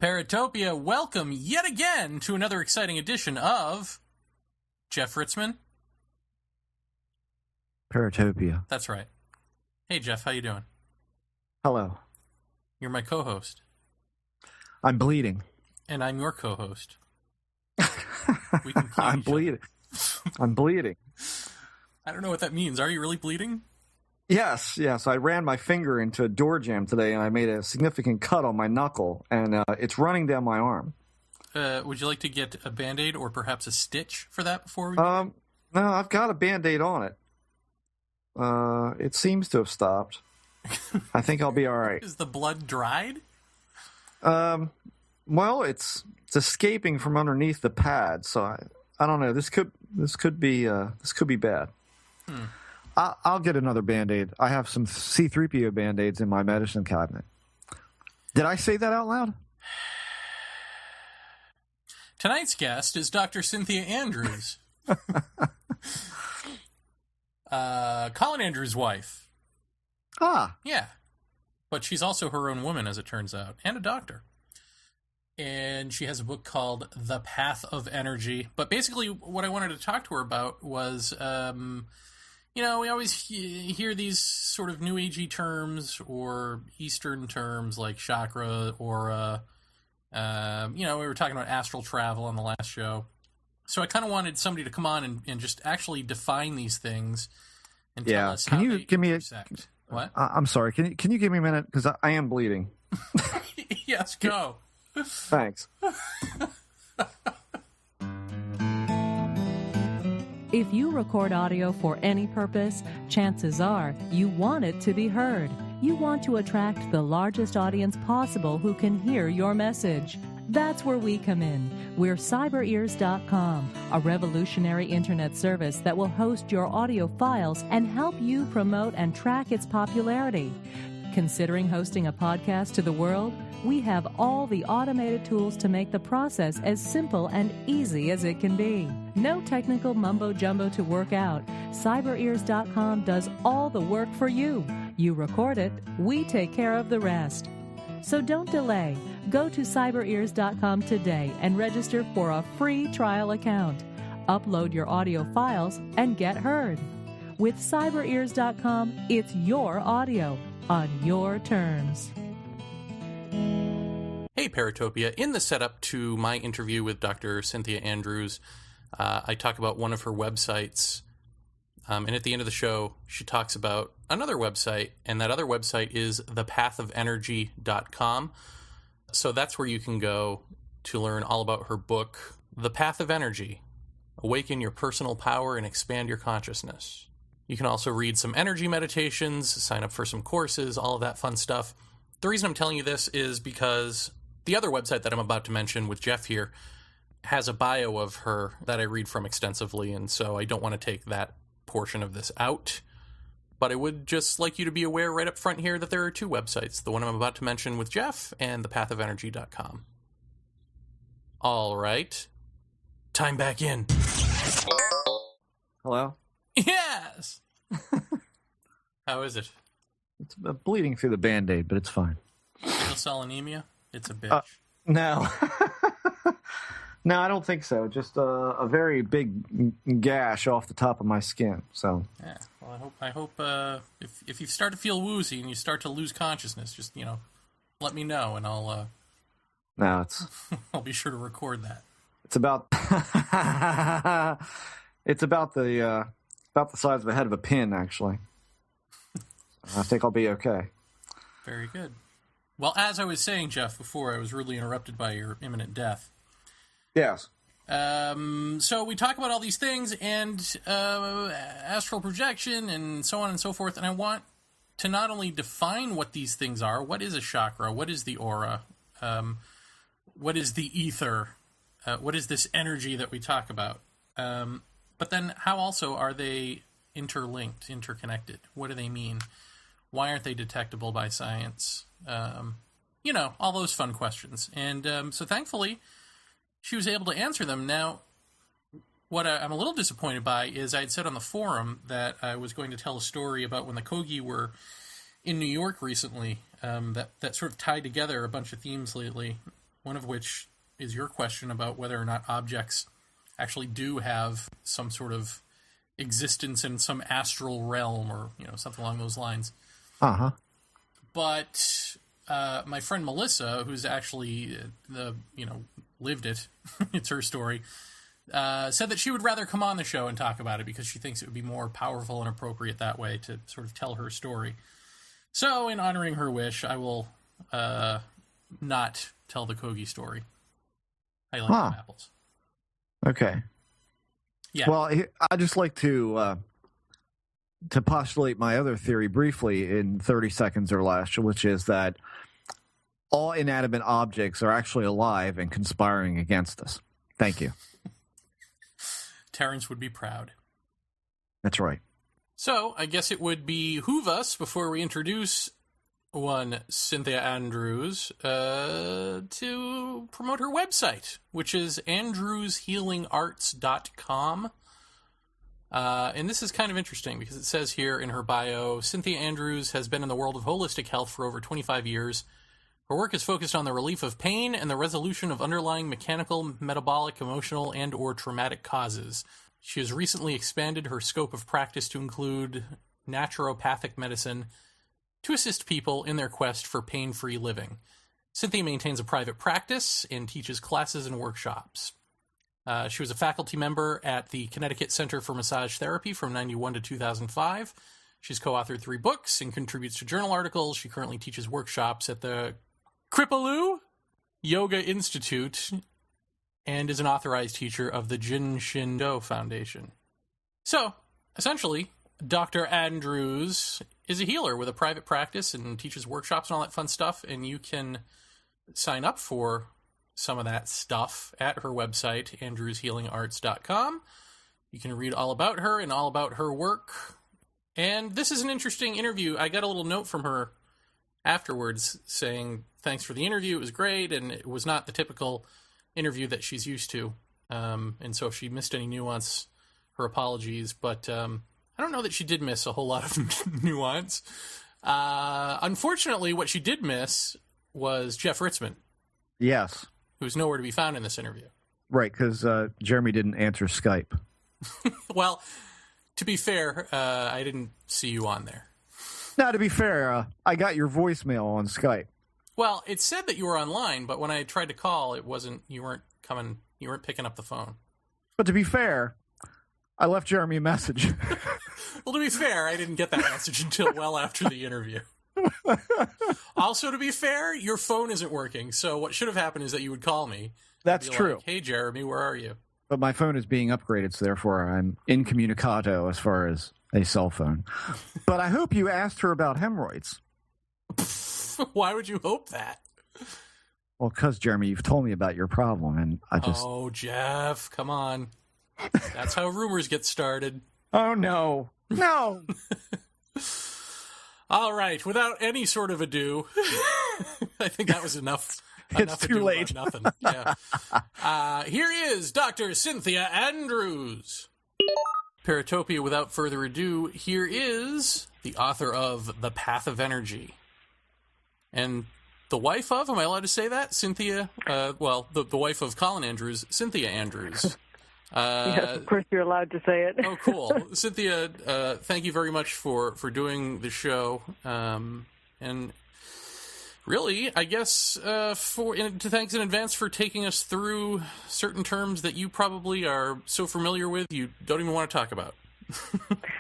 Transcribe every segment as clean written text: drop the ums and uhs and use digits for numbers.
Paratopia, welcome yet again to another exciting edition of Jeff Ritzman. Paratopia. That's right. Hey, Jeff, how you doing? Hello. You're my co-host. I'm bleeding. And I'm your co-host. We can I'm bleeding. I'm bleeding. I don't know what that means. Are you really bleeding? Yes. I ran my finger into a door jamb today, and I made a significant cut on my knuckle, and it's running down my arm. Would you like to get a Band-Aid or perhaps a stitch for that before we No, I've got a Band-Aid on it. It seems to have stopped. I think I'll be all right. Is the blood dried? Well, it's escaping from underneath the pad, so I don't know. This could be bad. I'll get another Band-Aid. I have some C-3PO Band-Aids in my medicine cabinet. Did I say that out loud? Tonight's guest is Dr. Synthia Andrews. Colin Andrews' wife. Ah. Yeah. But she's also her own woman, as it turns out, and a doctor. And she has a book called The Path of Energy. But basically, what I wanted to talk to her about was, we always hear these sort of New Agey terms or Eastern terms like chakra or, we were talking about astral travel on the last show. So I kind of wanted somebody to come on and just actually define these things and tell us how they intersect. What? I'm sorry. Can you give me a minute? Because I am bleeding. Yes, go. Thanks. If you record audio for any purpose, chances are you want it to be heard. You want to attract the largest audience possible who can hear your message. That's where we come in. We're cyberears.com, a revolutionary internet service that will host your audio files and help you promote and track its popularity. Considering hosting a podcast to the world? We have all the automated tools to make the process as simple and easy as it can be. No technical mumbo-jumbo to work out. cyberears.com does all the work for you. You record it, we take care of the rest. So don't delay. Go to cyberears.com today and register for a free trial account. Upload your audio files and get heard. With cyberears.com, it's your audio on your terms. Hey, Paratopia. In the setup to my interview with Dr. Synthia Andrews, I talk about one of her websites. And at the end of the show, she talks about another website, and that other website is thepathofenergy.com. So that's where you can go to learn all about her book, The Path of Energy, Awaken Your Personal Power and Expand Your Consciousness. You can also read some energy meditations, sign up for some courses, all of that fun stuff. The reason I'm telling you this is because the other website that I'm about to mention with Jeff here has a bio of her that I read from extensively, and so I don't want to take that portion of this out. But I would just like you to be aware right up front here that there are two websites, the one I'm about to mention with Jeff and thepathofenergy.com. All right. Time back in. Hello? Yes! How is it? It's bleeding through the Band-Aid, but it's fine. Sickle cell anemia? It's a bitch. No. No, I don't think so. Just a very big gash off the top of my skin. So. Yeah. Well, I hope if you start to feel woozy and you start to lose consciousness, just let me know and I'll. No, it's. I'll be sure to record that. It's about. It's about the size of the head of a pin, actually. I think I'll be okay. Very good. Well, as I was saying, Jeff, before I was rudely interrupted by your imminent death. Yes. So we talk about all these things and astral projection and so on and so forth, and I want to not only define what these things are, what is a chakra, what is the aura, what is the ether, what is this energy that we talk about, but then how also are they interlinked, interconnected? What do they mean? Why aren't they detectable by science? All those fun questions. And so thankfully, she was able to answer them. Now, what I'm a little disappointed by is I had said on the forum that I was going to tell a story about when the Kogi were in New York recently, that sort of tied together a bunch of themes lately. one of which is your question about whether or not objects actually do have some sort of existence in some astral realm or, something along those lines. Uh-huh. But my friend Melissa, who's actually lived it, it's her story, said that she would rather come on the show and talk about it because she thinks it would be more powerful and appropriate that way to sort of tell her story. So, in honoring her wish, I will not tell the Kogi story. I like them apples. Okay. Yeah. Well, I'd just like to postulate my other theory briefly in 30 seconds or less, which is that all inanimate objects are actually alive and conspiring against us. Thank you. Terrence would be proud. That's right. So, I guess it would behoove us, before we introduce one Synthia Andrews, to promote her website, which is andrewshealingarts.com. And this is kind of interesting because it says here in her bio, Synthia Andrews has been in the world of holistic health for over 25 years. Her work is focused on the relief of pain and the resolution of underlying mechanical, metabolic, emotional, and or traumatic causes. She has recently expanded her scope of practice to include naturopathic medicine to assist people in their quest for pain-free living. Synthia maintains a private practice and teaches classes and workshops. She was a faculty member at the Connecticut Center for Massage Therapy from 1991 to 2005. She's co-authored 3 books and contributes to journal articles. She currently teaches workshops at the Kripalu Yoga Institute and is an authorized teacher of the Jin Shindo Foundation. So, essentially, Dr. Andrews is a healer with a private practice and teaches workshops and all that fun stuff, and you can sign up for some of that stuff at her website, andrewshealingarts.com. You can read all about her and all about her work. And this is an interesting interview. I got a little note from her afterwards saying, thanks for the interview, it was great, and it was not the typical interview that she's used to. And so if she missed any nuance, her apologies. But I don't know that she did miss a whole lot of nuance. Unfortunately, what she did miss was Jeff Ritzman. Yes. Who's nowhere to be found in this interview. Right, because Jeremy didn't answer Skype. Well, to be fair, I didn't see you on there. Now, to be fair, I got your voicemail on Skype. Well, it said that you were online, but when I tried to call, it wasn't. You weren't picking up the phone. But to be fair, I left Jeremy a message. Well, to be fair, I didn't get that message until well after the interview. Also, to be fair, your phone isn't working, so what should have happened is that you would call me. That's true. Like, hey, Jeremy, where are you? But my phone is being upgraded, so therefore I'm incommunicado as far as a cell phone. But I hope you asked her about hemorrhoids. Why would you hope that? Well, because, Jeremy, you've told me about your problem, and I just... Oh, Jeff, come on. That's how rumors get started. Oh, no. No! All right, without any sort of ado, I think that was enough. It's too late. Nothing. Yeah. Here is Dr. Synthia Andrews. Paratopia, without further ado, here is the author of The Path of Energy. And the wife of, am I allowed to say that? Cynthia, the wife of Colin Andrews, Synthia Andrews. Yes, of course you're allowed to say it. Oh, cool. Synthia, thank you very much for doing the show. And really, I guess, thanks in advance for taking us through certain terms that you probably are so familiar with you don't even want to talk about.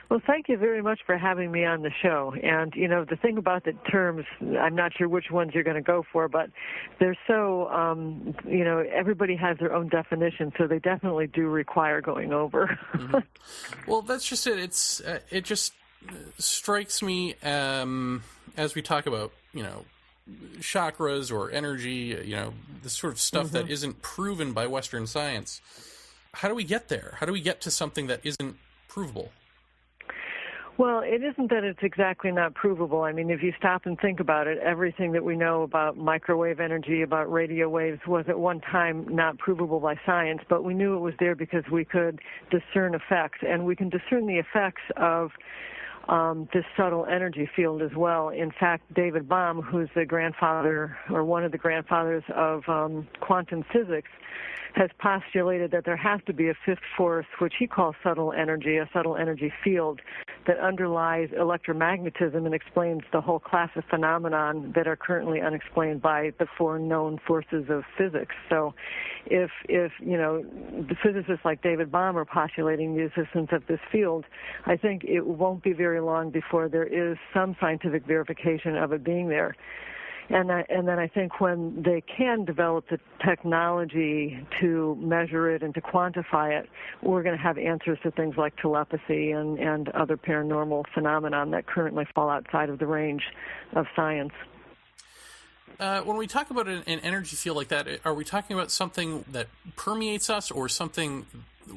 Well, thank you very much for having me on the show. And, the thing about the terms, I'm not sure which ones you're going to go for, but they're so, everybody has their own definition, so they definitely do require going over. Mm-hmm. Well, that's just it. It just strikes me as we talk about, chakras or energy, this sort of stuff that isn't proven by Western science. How do we get there? How do we get to something that isn't provable? Well, it isn't that it's exactly not provable. I mean, if you stop and think about it, everything that we know about microwave energy, about radio waves, was at one time not provable by science, but we knew it was there because we could discern effects, and we can discern the effects of this subtle energy field as well. In fact, David Bohm, who's the grandfather or one of the grandfathers of quantum physics, has postulated that there has to be a fifth force, which he calls subtle energy, a subtle energy field that underlies electromagnetism and explains the whole class of phenomenon that are currently unexplained by the four known forces of physics. So if the physicists like David Bohm are postulating the existence of this field, I think it won't be very long before there is some scientific verification of it being there. And then I think when they can develop the technology to measure it and to quantify it, we're going to have answers to things like telepathy and other paranormal phenomenon that currently fall outside of the range of science. When we talk about an energy field like that, are we talking about something that permeates us or something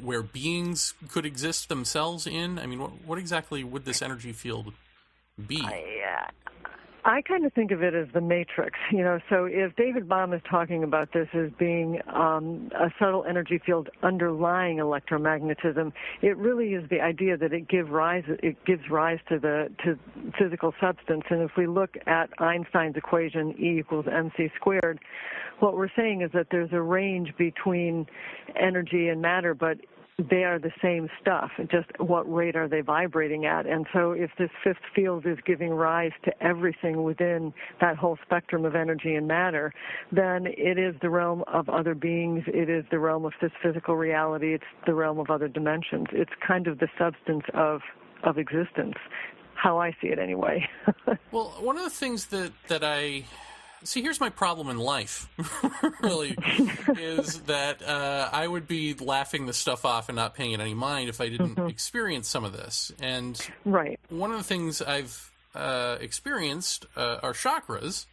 where beings could exist themselves in? I mean, what exactly would this energy field be? I kind of think of it as the matrix, so if David Bohm is talking about this as being a subtle energy field underlying electromagnetism, it really is the idea that it gives rise to physical substance. And if we look at Einstein's equation, E equals mc squared, what we're saying is that there's a range between energy and matter, but they are the same stuff, just what rate are they vibrating at? And so if this fifth field is giving rise to everything within that whole spectrum of energy and matter, then it is the realm of other beings, it is the realm of this physical reality, it's the realm of other dimensions. It's kind of the substance of existence, how I see it anyway. Well, one of the things that I... See, here's my problem in life, really, is that I would be laughing this stuff off and not paying it any mind if I didn't experience some of this. And one of the things I've experienced are chakras,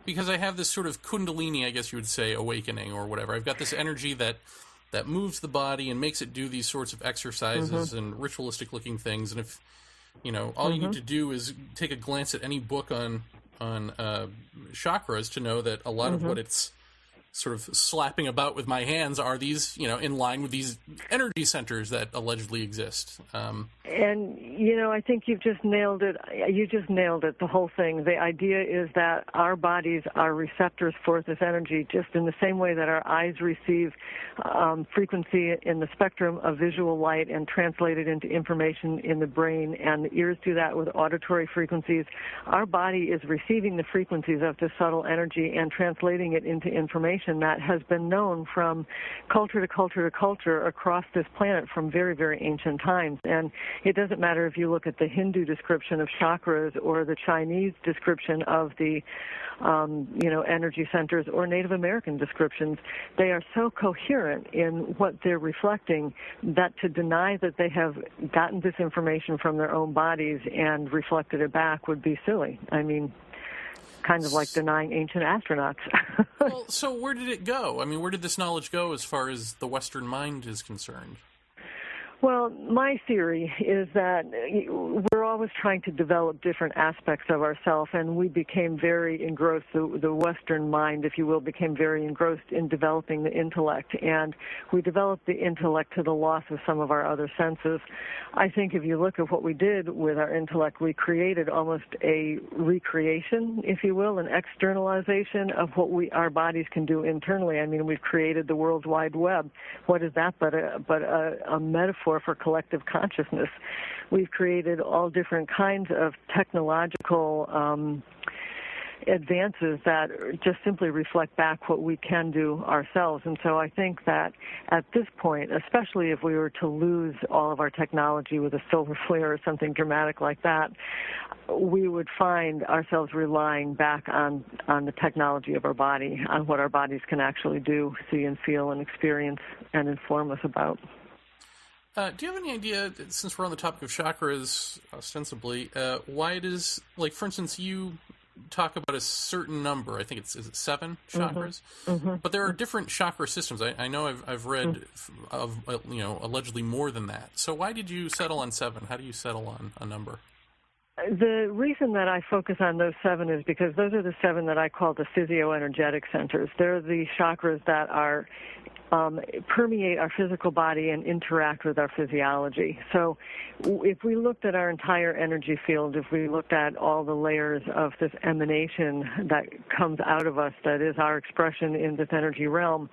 because I have this sort of kundalini, I guess you would say, awakening or whatever. I've got this energy that moves the body and makes it do these sorts of exercises and ritualistic-looking things. And if, all you need to do is take a glance at any book on chakras to know that a lot of what it's sort of slapping about with my hands are these, in line with these energy centers that allegedly exist. And, I think you've just nailed it. You just nailed it, the whole thing. The idea is that our bodies are receptors for this energy, just in the same way that our eyes receive frequency in the spectrum of visual light and translate it into information in the brain, and the ears do that with auditory frequencies. Our body is receiving the frequencies of this subtle energy and translating it into information that has been known from culture to culture to culture across this planet from very, very ancient times. And it doesn't matter if you look at the Hindu description of chakras or the Chinese description of the energy centers or Native American descriptions. They are so coherent in what they're reflecting that to deny that they have gotten this information from their own bodies and reflected it back would be silly. I mean, kind of like denying ancient astronauts. Well, so where did it go? I mean, where did this knowledge go as far as the Western mind is concerned? Well, my theory is that we're always trying to develop different aspects of ourselves, and we became very engrossed, the Western mind, if you will, became very engrossed in developing the intellect, and we developed the intellect to the loss of some of our other senses. I think if you look at what we did with our intellect, we created almost a recreation, if you will, an externalization of what our bodies can do internally. I mean, we've created the World Wide Web. What is that but a metaphor for collective consciousness? We've created all different kinds of technological advances that just simply reflect back what we can do ourselves. And so I think that at this point, especially if we were to lose all of our technology with a solar flare or something dramatic like that, we would find ourselves relying back on the technology of our body, on what our bodies can actually do, see and feel and experience and inform us about. Do you have any idea, since we're on the topic of chakras, ostensibly, why it is, like, for instance, you talk about a certain number, I think is it 7 chakras? But there are different chakra systems. I know I've read of, allegedly more than that. So why did you settle on 7? How do you settle on a number? The reason that I focus on those 7 is because those are the 7 that I call the physio-energetic centers. They're the chakras that are permeate our physical body and interact with our physiology. So if we looked at our entire energy field, if we looked at all the layers of this emanation that comes out of us, that is our expression in this energy realm,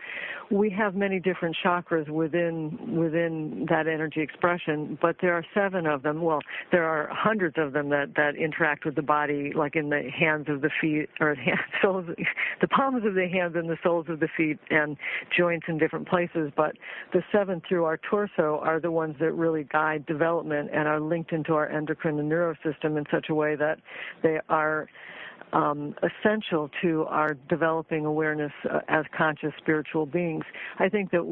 we have many different chakras within that energy expression, but there are 7 of them. Well, there are hundreds of them that interact with the body, like in the hands of the feet, or soles, the palms of the hands and the soles of the feet, and joints in different places. But the 7 through our torso are the ones that really guide development and are linked into our endocrine and neuro system in such a way that they are essential to our developing awareness as conscious spiritual beings. I think that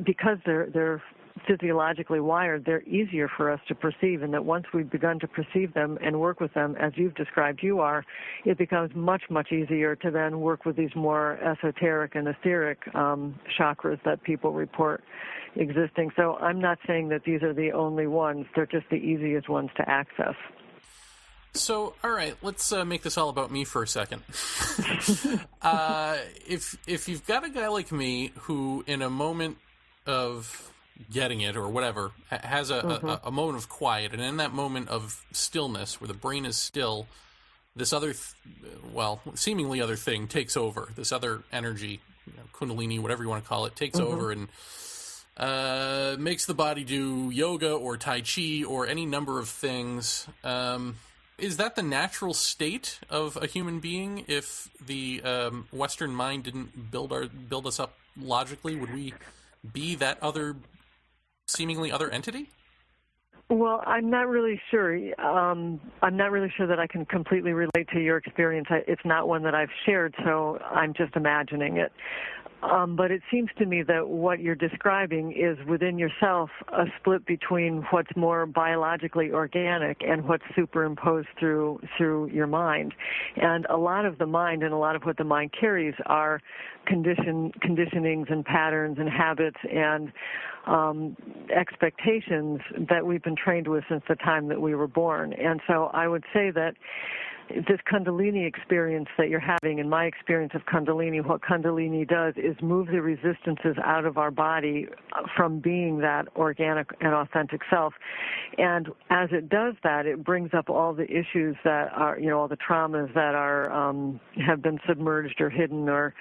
because they're physiologically wired, they're easier for us to perceive, and that once we've begun to perceive them and work with them, as you've described you are, it becomes much, much easier to then work with these more esoteric and etheric chakras that people report existing. So I'm not saying that these are the only ones. They're just the easiest ones to access. So, all right, let's make this all about me for a second. If you've got a guy like me who, in a moment of getting it or whatever, has a moment of quiet, and in that moment of stillness where the brain is still, this other, seemingly other thing takes over. This other energy, Kundalini, whatever you want to call it, takes over and makes the body do yoga or Tai Chi or any number of things. Is that the natural state of a human being? If the Western mind didn't build us up logically, would we be that other, seemingly other entity? Well, I'm not really sure. I'm not really sure that I can completely relate to your experience. It's not one that I've shared, so I'm just imagining it. But it seems to me that what you're describing is within yourself a split between what's more biologically organic and what's superimposed through your mind. And a lot of the mind and a lot of what the mind carries are conditionings and patterns and habits and expectations that we've been trained with since the time that we were born. And so I would say that this Kundalini experience that you're having, in my experience of Kundalini, what Kundalini does is move the resistances out of our body from being that organic and authentic self. And as it does that, it brings up all the issues that are, all the traumas that are have been submerged or hidden or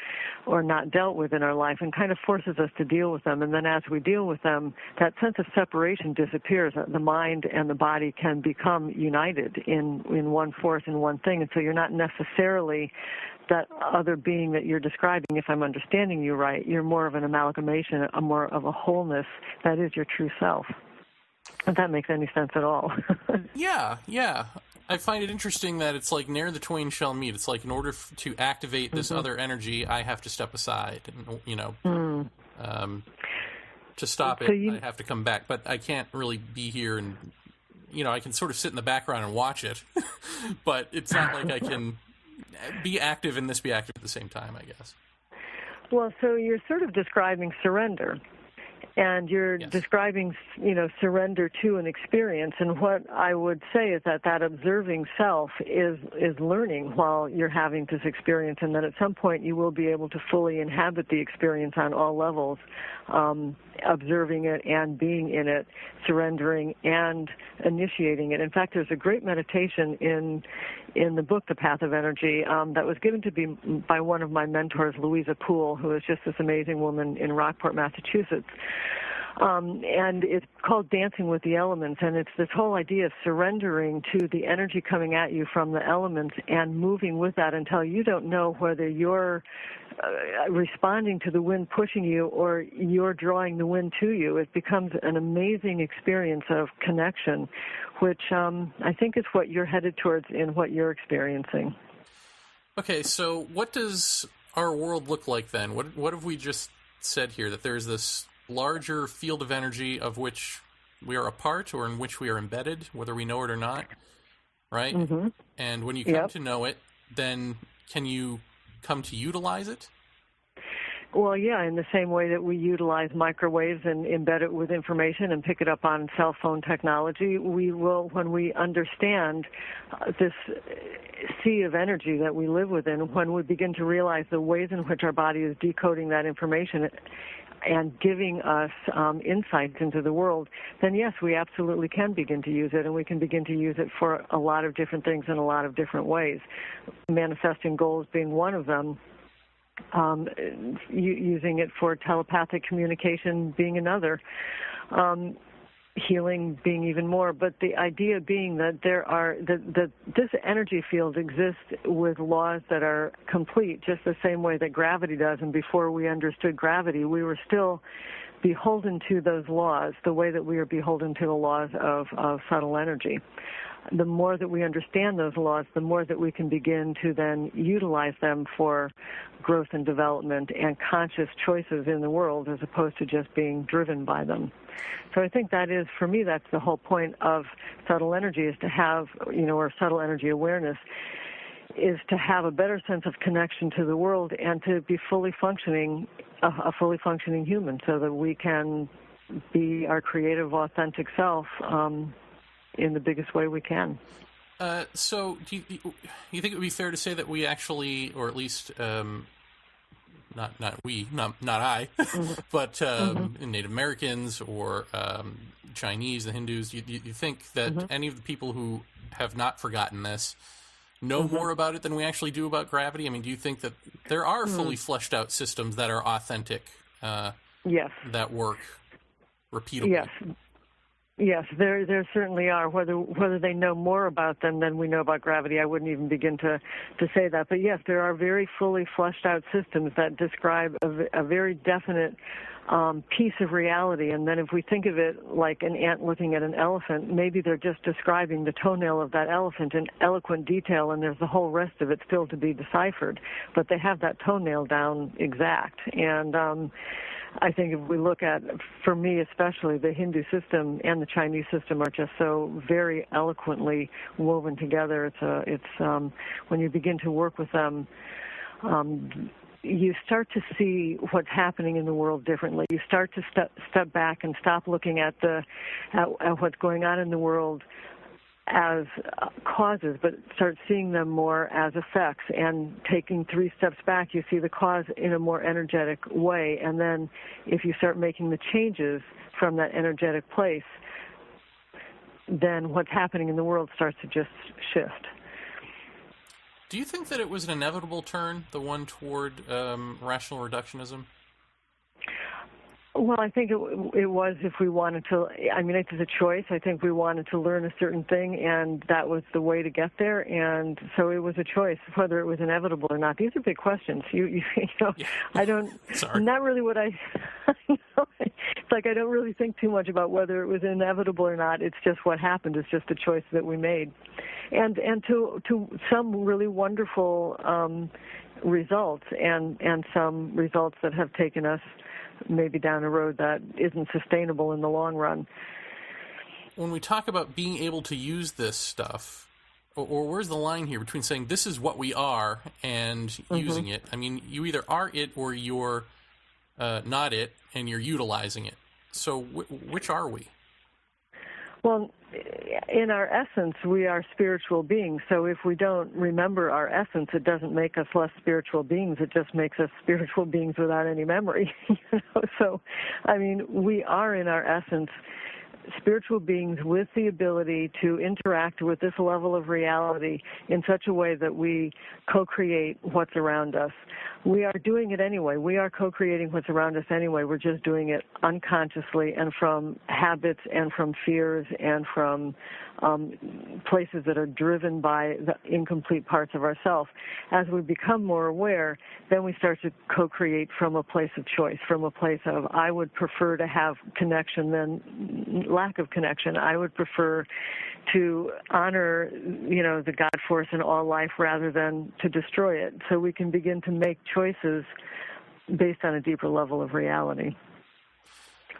not dealt with in our life, and kind of forces us to deal with them. And then as we deal with them, that sense of separation disappears. The mind and the body can become united in one force, in one thing. And so you're not necessarily that other being that you're describing, if I'm understanding you right. You're more of an amalgamation, more of a wholeness that is your true self. If that makes any sense at all. Yeah. I find it interesting that it's like ne'er the twain shall meet. It's like in order to activate this other energy, I have to step aside, and to stop it, I have to come back. But I can't really be here, and I can sort of sit in the background and watch it, but it's not like I can be active and be active at the same time, I guess. Well, so you're sort of describing surrender. And you're describing, surrender to an experience. And what I would say is that observing self is learning while you're having this experience, and that at some point you will be able to fully inhabit the experience on all levels, observing it and being in it, surrendering and initiating it. In fact, there's a great meditation in the book, The Path of Energy, that was given to me by one of my mentors, Louisa Poole, who is just this amazing woman in Rockport, Massachusetts. And it's called Dancing with the Elements, and it's this whole idea of surrendering to the energy coming at you from the elements and moving with that until you don't know whether you're responding to the wind pushing you or you're drawing the wind to you. It becomes an amazing experience of connection, which I think is what you're headed towards in what you're experiencing. Okay, so what does our world look like then? What have we just said here? That there's this larger field of energy of which we are a part or in which we are embedded, whether we know it or not, right? Mm-hmm. And when you come to know it, then can you come to utilize it? Well, yeah, in the same way that we utilize microwaves and embed it with information and pick it up on cell phone technology, we will, when we understand this sea of energy that we live within, when we begin to realize the ways in which our body is decoding that information and giving us insights into the world, then yes, we absolutely can begin to use it, and we can begin to use it for a lot of different things in a lot of different ways. Manifesting goals being one of them. Using it for telepathic communication being another, healing being even more. But the idea being that this energy field exists with laws that are complete, just the same way that gravity does. And before we understood gravity, we were still beholden to those laws, the way that we are beholden to the laws of subtle energy. The more that we understand those laws, the more that we can begin to then utilize them for growth and development and conscious choices in the world, as opposed to just being driven by them. So I think that is, for me, that's the whole point of subtle energy, is to have, or subtle energy awareness, is to have a better sense of connection to the world and to be fully functioning, a fully functioning human, so that we can be our creative, authentic self in the biggest way we can. So do you think it would be fair to say that we actually, or at least not I, but Native Americans or Chinese, the Hindus, you think that any of the people who have not forgotten this know more about it than we actually do about gravity? I mean, do you think that there are fully fleshed out systems that are authentic, yes, that work repeatably? Yes. Yes, there certainly are. Whether they know more about them than we know about gravity, I wouldn't even begin to say that. But yes, there are very fully fleshed out systems that describe a very definite piece of reality. And then if we think of it like an ant looking at an elephant, maybe they're just describing the toenail of that elephant in eloquent detail, and there's the whole rest of it still to be deciphered. But they have that toenail down exact. And I think if we look at, for me especially, the Hindu system and the Chinese system are just so very eloquently woven together. It's when you begin to work with them, you start to see what's happening in the world differently. You start to step back and stop looking at what's going on in the world as causes, but start seeing them more as effects, and taking 3 steps back, you see the cause in a more energetic way. And then if you start making the changes from that energetic place, then what's happening in the world starts to just shift. Do you think that it was an inevitable turn, the one toward rational reductionism? Well, I think it was, if we wanted to, I mean, it's a choice. I think we wanted to learn a certain thing, and that was the way to get there. And so it was a choice, whether it was inevitable or not. These are big questions. You know, yeah. I don't, not really what it's like I don't really think too much about whether it was inevitable or not. It's just what happened. It's just a choice that we made. And to some really wonderful results, and some results that have taken us maybe down a road that isn't sustainable in the long run. When we talk about being able to use this stuff, or where's the line here between saying this is what we are and using it? I mean, you either are it or you're not it, and you're utilizing it. So which are we? Well, in our essence, we are spiritual beings. So if we don't remember our essence, it doesn't make us less spiritual beings. It just makes us spiritual beings without any memory. So, I mean, we are in our essence spiritual beings with the ability to interact with this level of reality in such a way that we co-create what's around us. We are doing it anyway. We are co-creating what's around us anyway. We're just doing it unconsciously and from habits and from fears and from places that are driven by the incomplete parts of ourselves. As we become more aware, then we start to co-create from a place of choice, from a place of, I would prefer to have connection than lack of connection. I would prefer to honor, the God force in all life rather than to destroy it. So we can begin to make choices based on a deeper level of reality.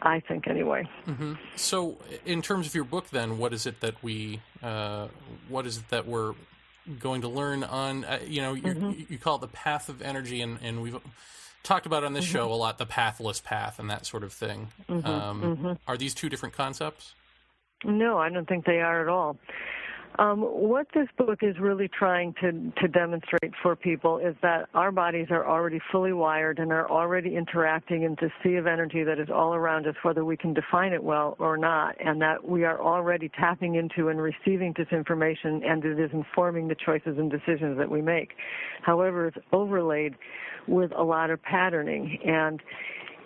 I think, anyway. Mm-hmm. So, in terms of your book, then, what is it that we're going to learn on? You call it the path of energy, and we've talked about on this show a lot, the pathless path and that sort of thing. Are these two different concepts? No, I don't think they are at all. What this book is really trying to demonstrate for people is that our bodies are already fully wired and are already interacting in this sea of energy that is all around us, whether we can define it well or not, and that we are already tapping into and receiving this information, and it is informing the choices and decisions that we make. However, it's overlaid with a lot of patterning, and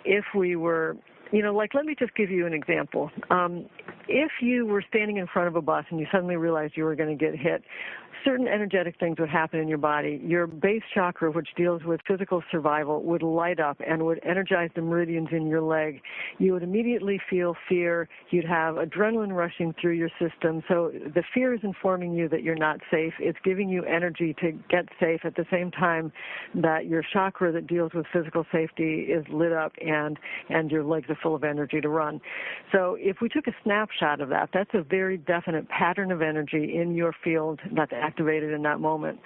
if we were... like, let me just give you an example. If you were standing in front of a bus and you suddenly realized you were going to get hit, certain energetic things would happen in your body. Your base chakra, which deals with physical survival, would light up and would energize the meridians in your leg. You would immediately feel fear. You'd have adrenaline rushing through your system. So the fear is informing you that you're not safe. It's giving you energy to get safe at the same time that your chakra that deals with physical safety is lit up and your legs are full of energy to run. So if we took a snapshot of that, that's a very definite pattern of energy in your field that's activated in that moment.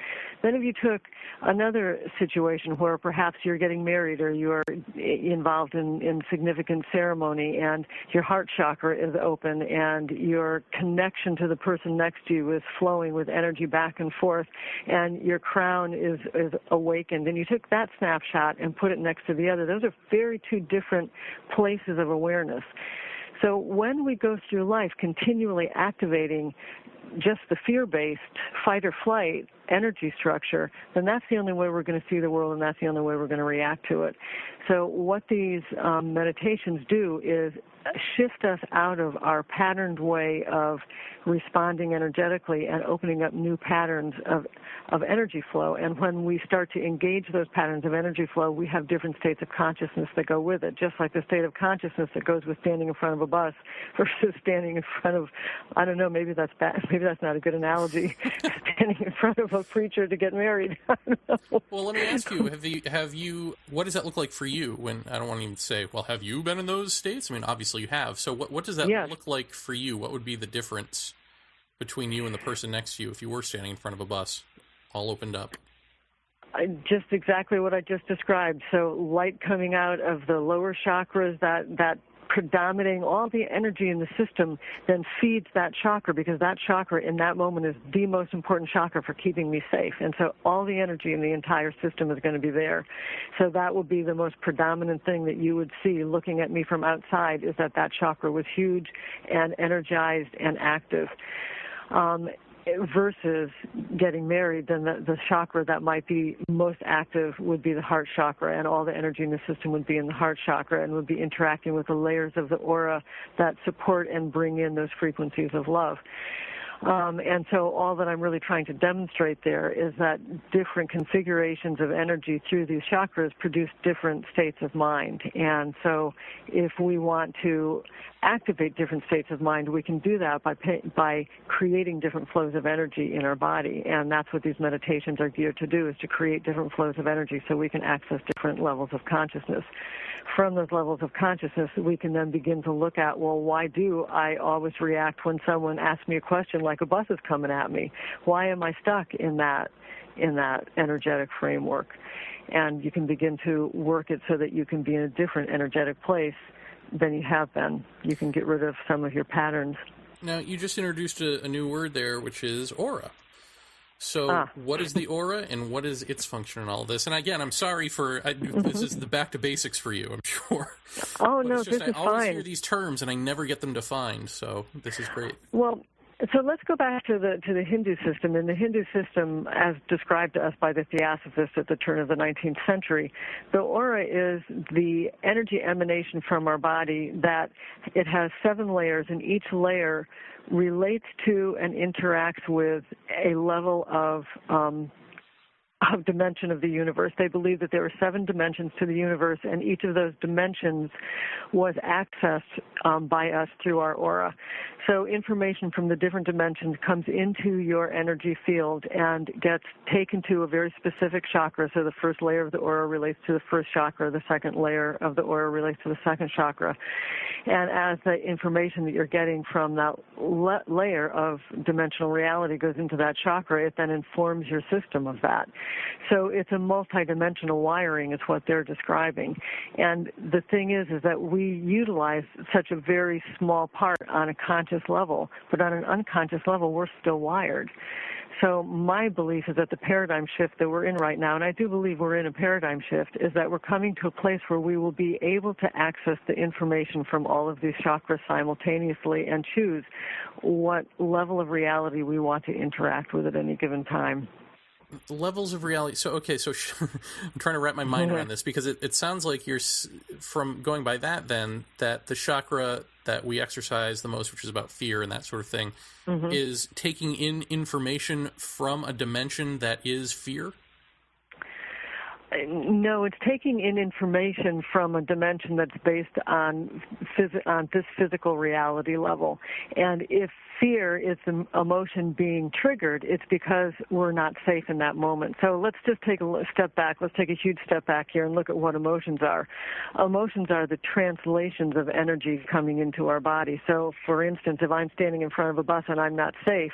Then if you took another situation where perhaps you're getting married or you're involved in significant ceremony and your heart chakra is open and your connection to the person next to you is flowing with energy back and forth and your crown is awakened, and you took that snapshot and put it next to the other, those are very two different places of awareness. So when we go through life continually activating just the fear-based fight or flight energy structure, then that's the only way we're going to see the world, and that's the only way we're going to react to it. So what these meditations do is shift us out of our patterned way of responding energetically and opening up new patterns of energy flow. And when we start to engage those patterns of energy flow, we have different states of consciousness that go with it, just like the state of consciousness that goes with standing in front of a bus versus standing in front of, I don't know, maybe that's bad. Maybe that's not a good analogy, standing in front of a preacher to get married. I don't know. Well, let me ask you, have you, what does that look like for you when, I don't want to even say, well, have you been in those states? I mean, obviously you have. So what does that look like for you? What would be the difference between you and the person next to you if you were standing in front of a bus, all opened up? Just exactly what I just described. So light coming out of the lower chakras, that predominating all the energy in the system then feeds that chakra, because that chakra in that moment is the most important chakra for keeping me safe. And so all the energy in the entire system is going to be there. So that would be the most predominant thing that you would see looking at me from outside, is that chakra was huge and energized and active. Versus getting married, then the chakra that might be most active would be the heart chakra, and all the energy in the system would be in the heart chakra and would be interacting with the layers of the aura that support and bring in those frequencies of love. And so all that I'm really trying to demonstrate there is that different configurations of energy through these chakras produce different states of mind. And so if we want to activate different states of mind, we can do that by creating different flows of energy in our body. And that's what these meditations are geared to do, is to create different flows of energy so we can access different levels of consciousness. From those levels of consciousness, we can then begin to look at, well, why do I always react when someone asks me a question like a bus is coming at me? Why am I stuck in that energetic framework? And you can begin to work it so that you can be in a different energetic place than you have been. You can get rid of some of your patterns. Now, you just introduced a new word there, which is aura. So what is the aura, and what is its function in all this? And again, I'm sorry this is the back to basics for you, I'm sure. Oh, but no, it's just, this is fine. I always hear these terms, and I never get them defined, so this is great. Well, so let's go back to the Hindu system. In the Hindu system, as described to us by the Theosophists at the turn of the 19th century, the aura is the energy emanation from our body that it has 7 layers, and each layer relates to and interacts with a level of dimension of the universe. They believe that there are 7 dimensions to the universe, and each of those dimensions was accessed by us through our aura. So information from the different dimensions comes into your energy field and gets taken to a very specific chakra. So the first layer of the aura relates to the first chakra, the second layer of the aura relates to the second chakra. And as the information that you're getting from that layer of dimensional reality goes into that chakra, it then informs your system of that. So it's a multidimensional wiring is what they're describing. And the thing is that we utilize such a very small part on a conscious level, but on an unconscious level, we're still wired. So my belief is that the paradigm shift that we're in right now, and I do believe we're in a paradigm shift, is that we're coming to a place where we will be able to access the information from all of these chakras simultaneously and choose what level of reality we want to interact with at any given time. Levels of reality. So, okay, so I'm trying to wrap my mind around this, because it sounds like you're, from going by that then, that the chakra that we exercise the most, which is about fear and that sort of thing, is taking in information from a dimension that is fear? No, it's taking in information from a dimension that's based on this physical reality level. And if fear is the emotion being triggered, it's because we're not safe in that moment. So let's just take a step back. Let's take a huge step back here and look at what emotions are. Emotions are the translations of energy coming into our body. So, for instance, if I'm standing in front of a bus and I'm not safe,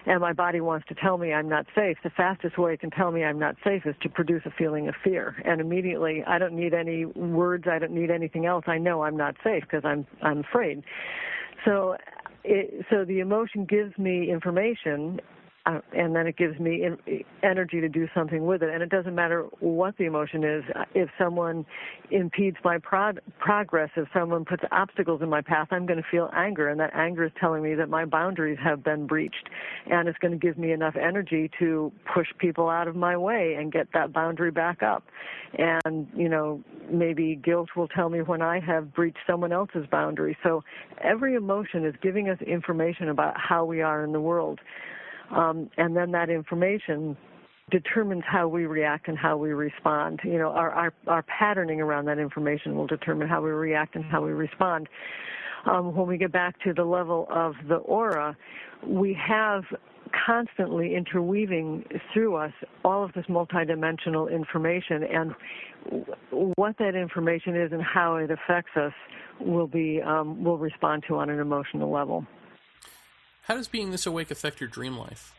and my body wants to tell me I'm not safe, the fastest way it can tell me I'm not safe is to produce a feeling of fear. And immediately, I don't need any words, I don't need anything else. I know I'm not safe because I'm afraid. So the emotion gives me information, and then it gives me energy to do something with it. And it doesn't matter what the emotion is. If someone impedes my progress, if someone puts obstacles in my path, I'm going to feel anger, and that anger is telling me that my boundaries have been breached. And it's going to give me enough energy to push people out of my way and get that boundary back up. And, maybe guilt will tell me when I have breached someone else's boundary. So every emotion is giving us information about how we are in the world. And then that information determines how we react and how we respond. Our patterning around that information will determine how we react and how we respond. When we get back to the level of the aura, we have constantly interweaving through us all of this multidimensional information, and what that information is and how it affects us we'll respond to on an emotional level. How does being this awake affect your dream life?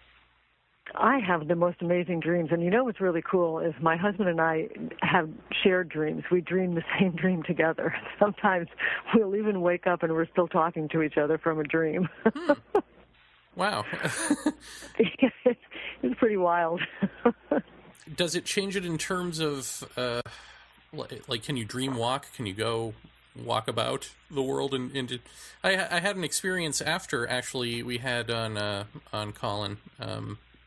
I have the most amazing dreams, and what's really cool is my husband and I have shared dreams. We dream the same dream together. Sometimes we'll even wake up and we're still talking to each other from a dream. Wow. It's pretty wild. Does it change it in terms of, can you dream walk? Can you go walk about the world? I had an experience after, actually, we had on Colin,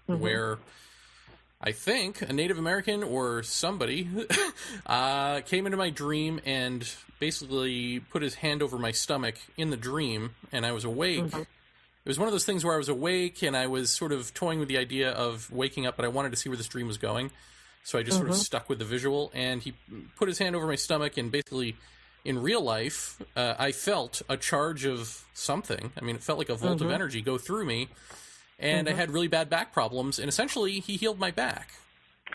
where I think a Native American or somebody came into my dream and basically put his hand over my stomach in the dream, and I was awake. It was one of those things where I was awake and I was sort of toying with the idea of waking up, but I wanted to see where this dream was going. So I just sort of stuck with the visual, and he put his hand over my stomach, and basically in real life, I felt a charge of something. I mean, it felt like a volt of energy go through me, and I had really bad back problems, and essentially he healed my back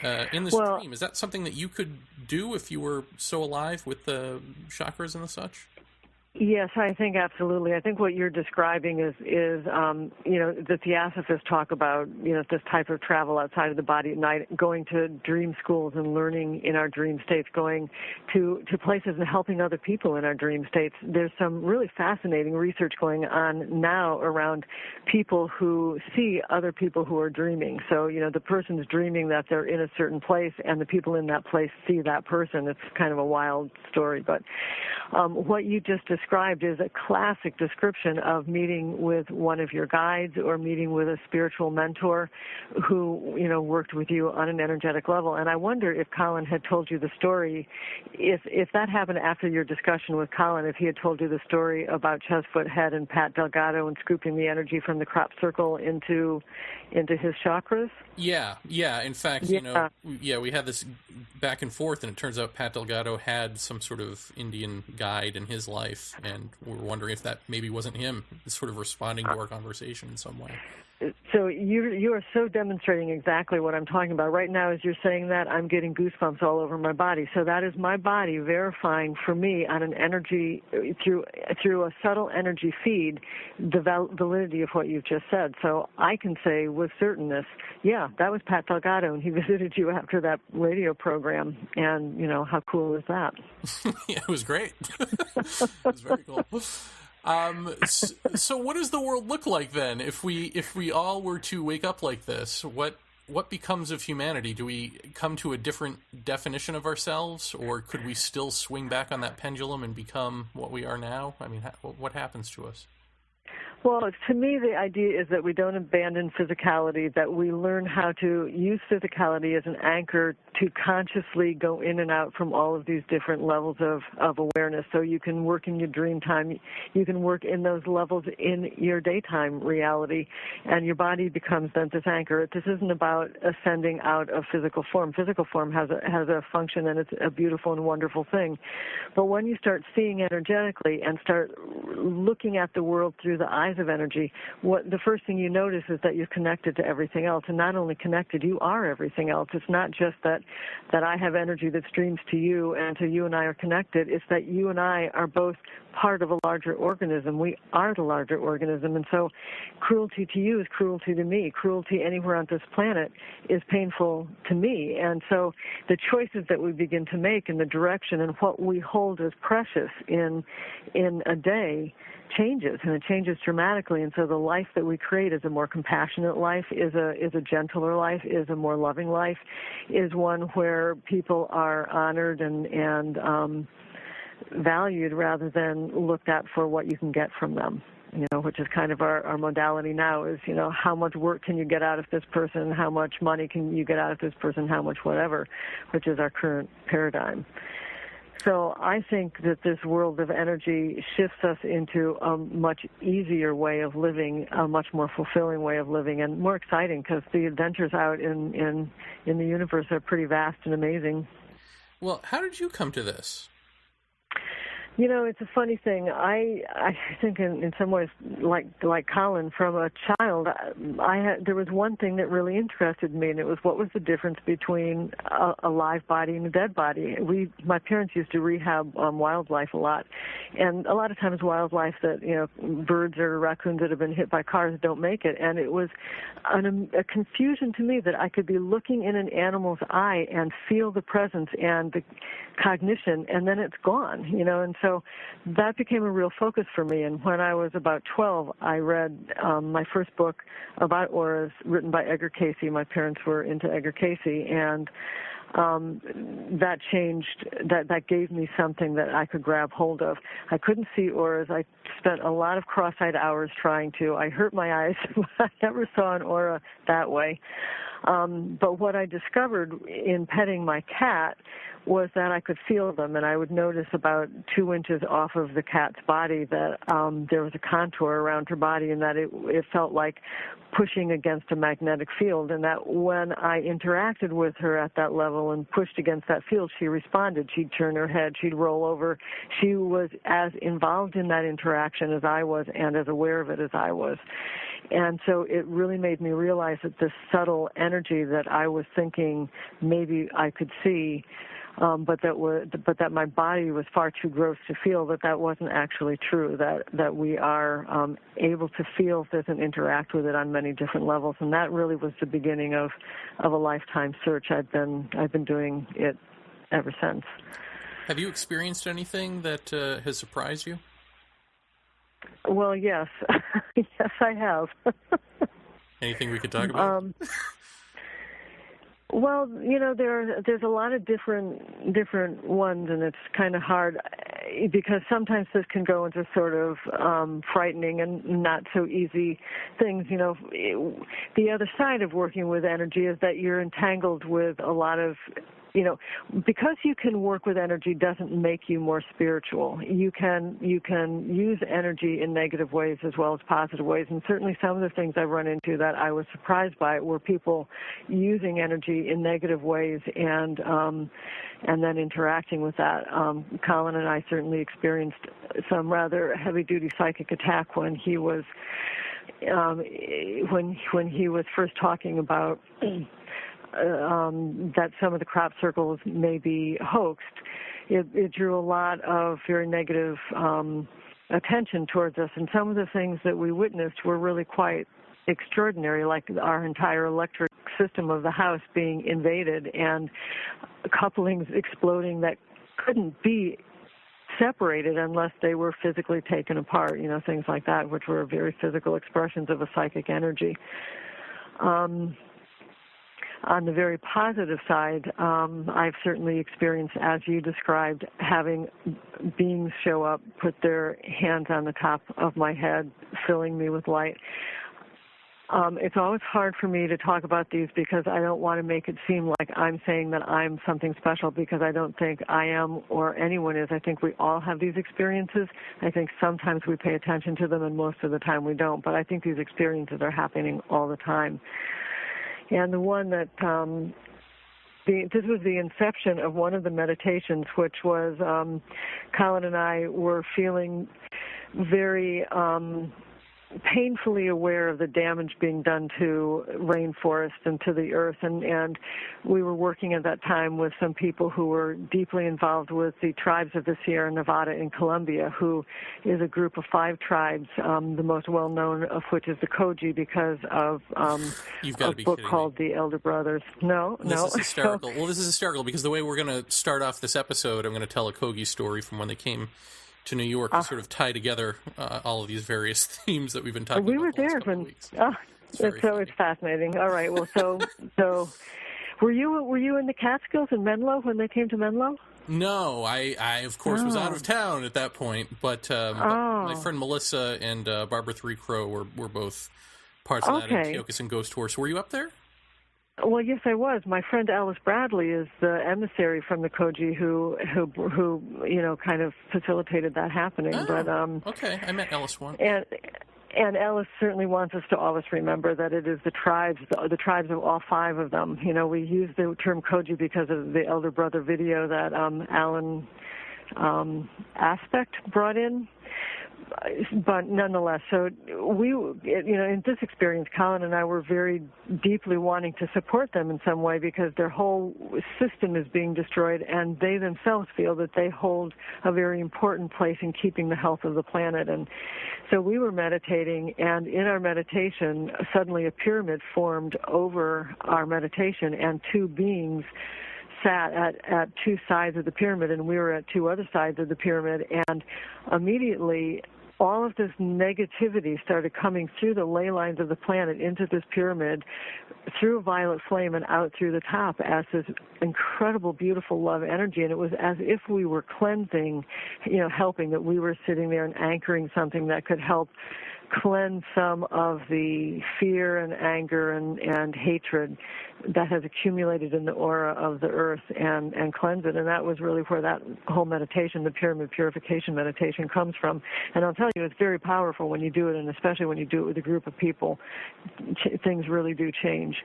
in this dream. Is that something that you could do if you were so alive with the chakras and the such? Yes, I think absolutely. I think what you're describing is the theosophists talk about, this type of travel outside of the body at night, going to dream schools and learning in our dream states, going to places and helping other people in our dream states. There's some really fascinating research going on now around people who see other people who are dreaming. So, the person's dreaming that they're in a certain place, and the people in that place see that person. It's kind of a wild story, but what you just described is a classic description of meeting with one of your guides or meeting with a spiritual mentor who, worked with you on an energetic level. And I wonder if Colin had told you the story, if that happened after your discussion with Colin, if he had told you the story about Chesfoot Head and Pat Delgado and scooping the energy from the crop circle into his chakras. Yeah. In fact, we had this back and forth, and it turns out Pat Delgado had some sort of Indian guide in his life. and we're wondering if that maybe wasn't him, sort of responding to our conversation in some way. So you are so demonstrating exactly what I'm talking about. Right now, as you're saying that, I'm getting goosebumps all over my body. So that is my body verifying for me on an energy, through a subtle energy feed, the validity of what you've just said. So I can say with certainness, yeah, that was Pat Delgado, and he visited you after that radio program. And, how cool is that? Yeah, it was great. It was very cool. So what does the world look like then? If we all were to wake up like this, what becomes of humanity? Do we come to a different definition of ourselves, or could we still swing back on that pendulum and become what we are now? I mean, what happens to us? Well, to me, the idea is that we don't abandon physicality, that we learn how to use physicality as an anchor to consciously go in and out from all of these different levels of awareness. So you can work in your dream time, you can work in those levels in your daytime reality, and your body becomes then this anchor. This isn't about ascending out of physical form. Physical form has a function, and it's a beautiful and wonderful thing. But when you start seeing energetically and start looking at the world through the eyes of energy, the first thing you notice is that you're connected to everything else, and not only connected, you are everything else. It's not just that I have energy that streams to you and to you and I are connected. It's that you and I are both part of a larger organism. We are the larger organism, and so cruelty to you is cruelty to me. Cruelty anywhere on this planet is painful to me, and so the choices that we begin to make in the direction and what we hold as precious in a day changes, and it changes dramatically. And so the life that we create is a more compassionate life, is a gentler life, is a more loving life, is one where people are honored and valued rather than looked at for what you can get from them. Which is kind of our modality now is, how much work can you get out of this person, how much money can you get out of this person, how much whatever, which is our current paradigm. So I think that this world of energy shifts us into a much easier way of living, a much more fulfilling way of living, and more exciting because the adventures out in the universe are pretty vast and amazing. Well, how did you come to this? It's a funny thing. I think in some ways, like Colin, from a child, there was one thing that really interested me, and it was what was the difference between a live body and a dead body. My parents used to rehab wildlife a lot, and a lot of times wildlife that birds or raccoons that have been hit by cars don't make it, and it was a confusion to me that I could be looking in an animal's eye and feel the presence and the cognition, and then it's gone, and so that became a real focus for me. And when I was about 12, I read my first book about auras written by Edgar Cayce. My parents were into Edgar Cayce, and that changed, that gave me something that I could grab hold of. I couldn't see auras. I spent a lot of cross-eyed hours trying to. I hurt my eyes. I never saw an aura that way. But what I discovered in petting my cat was that I could feel them, and I would notice about 2 inches off of the cat's body that there was a contour around her body, and that it felt like pushing against a magnetic field, and that when I interacted with her at that level and pushed against that field, she responded. She'd turn her head, she'd roll over. She was as involved in that interaction as I was and as aware of it as I was. And so it really made me realize that this subtle energy that I was thinking maybe I could see, but that my body was far too gross to feel, that wasn't actually true, that we are able to feel this and interact with it on many different levels. And that really was the beginning of a lifetime search. I've been doing it ever since. Have you experienced anything that has surprised you? Well, yes. Yes, I have. Anything we could talk about? Well, there's a lot of different ones, and it's kind of hard because sometimes this can go into sort of frightening and not so easy things. The other side of working with energy is that you're entangled with a lot of because you can work with energy doesn't make you more spiritual. You can use energy in negative ways as well as positive ways, and certainly some of the things I've run into that I was surprised by were people using energy in negative ways and then interacting with that. Colin and I certainly experienced some rather heavy-duty psychic attack when he was when he was first talking about that some of the crop circles may be hoaxed. It drew a lot of very negative attention towards us, and some of the things that we witnessed were really quite extraordinary, like our entire electric system of the house being invaded and couplings exploding that couldn't be separated unless they were physically taken apart, things like that, which were very physical expressions of a psychic energy. On the very positive side, I've certainly experienced, as you described, having beings show up, put their hands on the top of my head, filling me with light. It's always hard for me to talk about these because I don't want to make it seem like I'm saying that I'm something special, because I don't think I am or anyone is. I think we all have these experiences. I think sometimes we pay attention to them and most of the time we don't, but I think these experiences are happening all the time. And the one that, this was the inception of one of the meditations, which was Colin and I were feeling very painfully aware of the damage being done to rainforest and to the earth, and we were working at that time with some people who were deeply involved with the tribes of the Sierra Nevada in Colombia, who is a group of 5 tribes, the most well-known of which is the Koji, because of a book called The Elder Brothers. This is hysterical. Well, this is hysterical because the way we're going to start off this episode, I'm going to tell a Kogi story from when they came to New York to sort of tie together all of these various themes that we've been talking about. We were there when. It's fascinating. All right. Well, so were you in the Catskills in Menlo when they came to Menlo? No, I of course was out of town at that point, but my friend Melissa and Barbara Three Crow were both parts of that Antiochus and Ghost Tour. So were you up there? Well, yes, I was. My friend Alice Bradley is the emissary from the Koji who kind of facilitated that happening. Oh, but okay, I met Alice once. And Alice certainly wants us to always remember that it is the tribes of all 5 of them. We use the term Koji because of the Elder Brother video that Alan Aspect brought in. But nonetheless, so in this experience, Colin and I were very deeply wanting to support them in some way because their whole system is being destroyed, and they themselves feel that they hold a very important place in keeping the health of the planet. And so we were meditating, and in our meditation, suddenly a pyramid formed over our meditation, and 2 beings sat at 2 sides of the pyramid, and we were at 2 other sides of the pyramid, and immediately all of this negativity started coming through the ley lines of the planet into this pyramid, through a violet flame and out through the top as this incredible, beautiful love energy. And it was as if we were cleansing, helping, that we were sitting there and anchoring something that could help cleanse some of the fear and anger and hatred that has accumulated in the aura of the earth and cleanse it. And that was really where that whole meditation, the pyramid purification meditation, comes from. And I'll tell you, it's very powerful when you do it, and especially when you do it with a group of people, things really do change.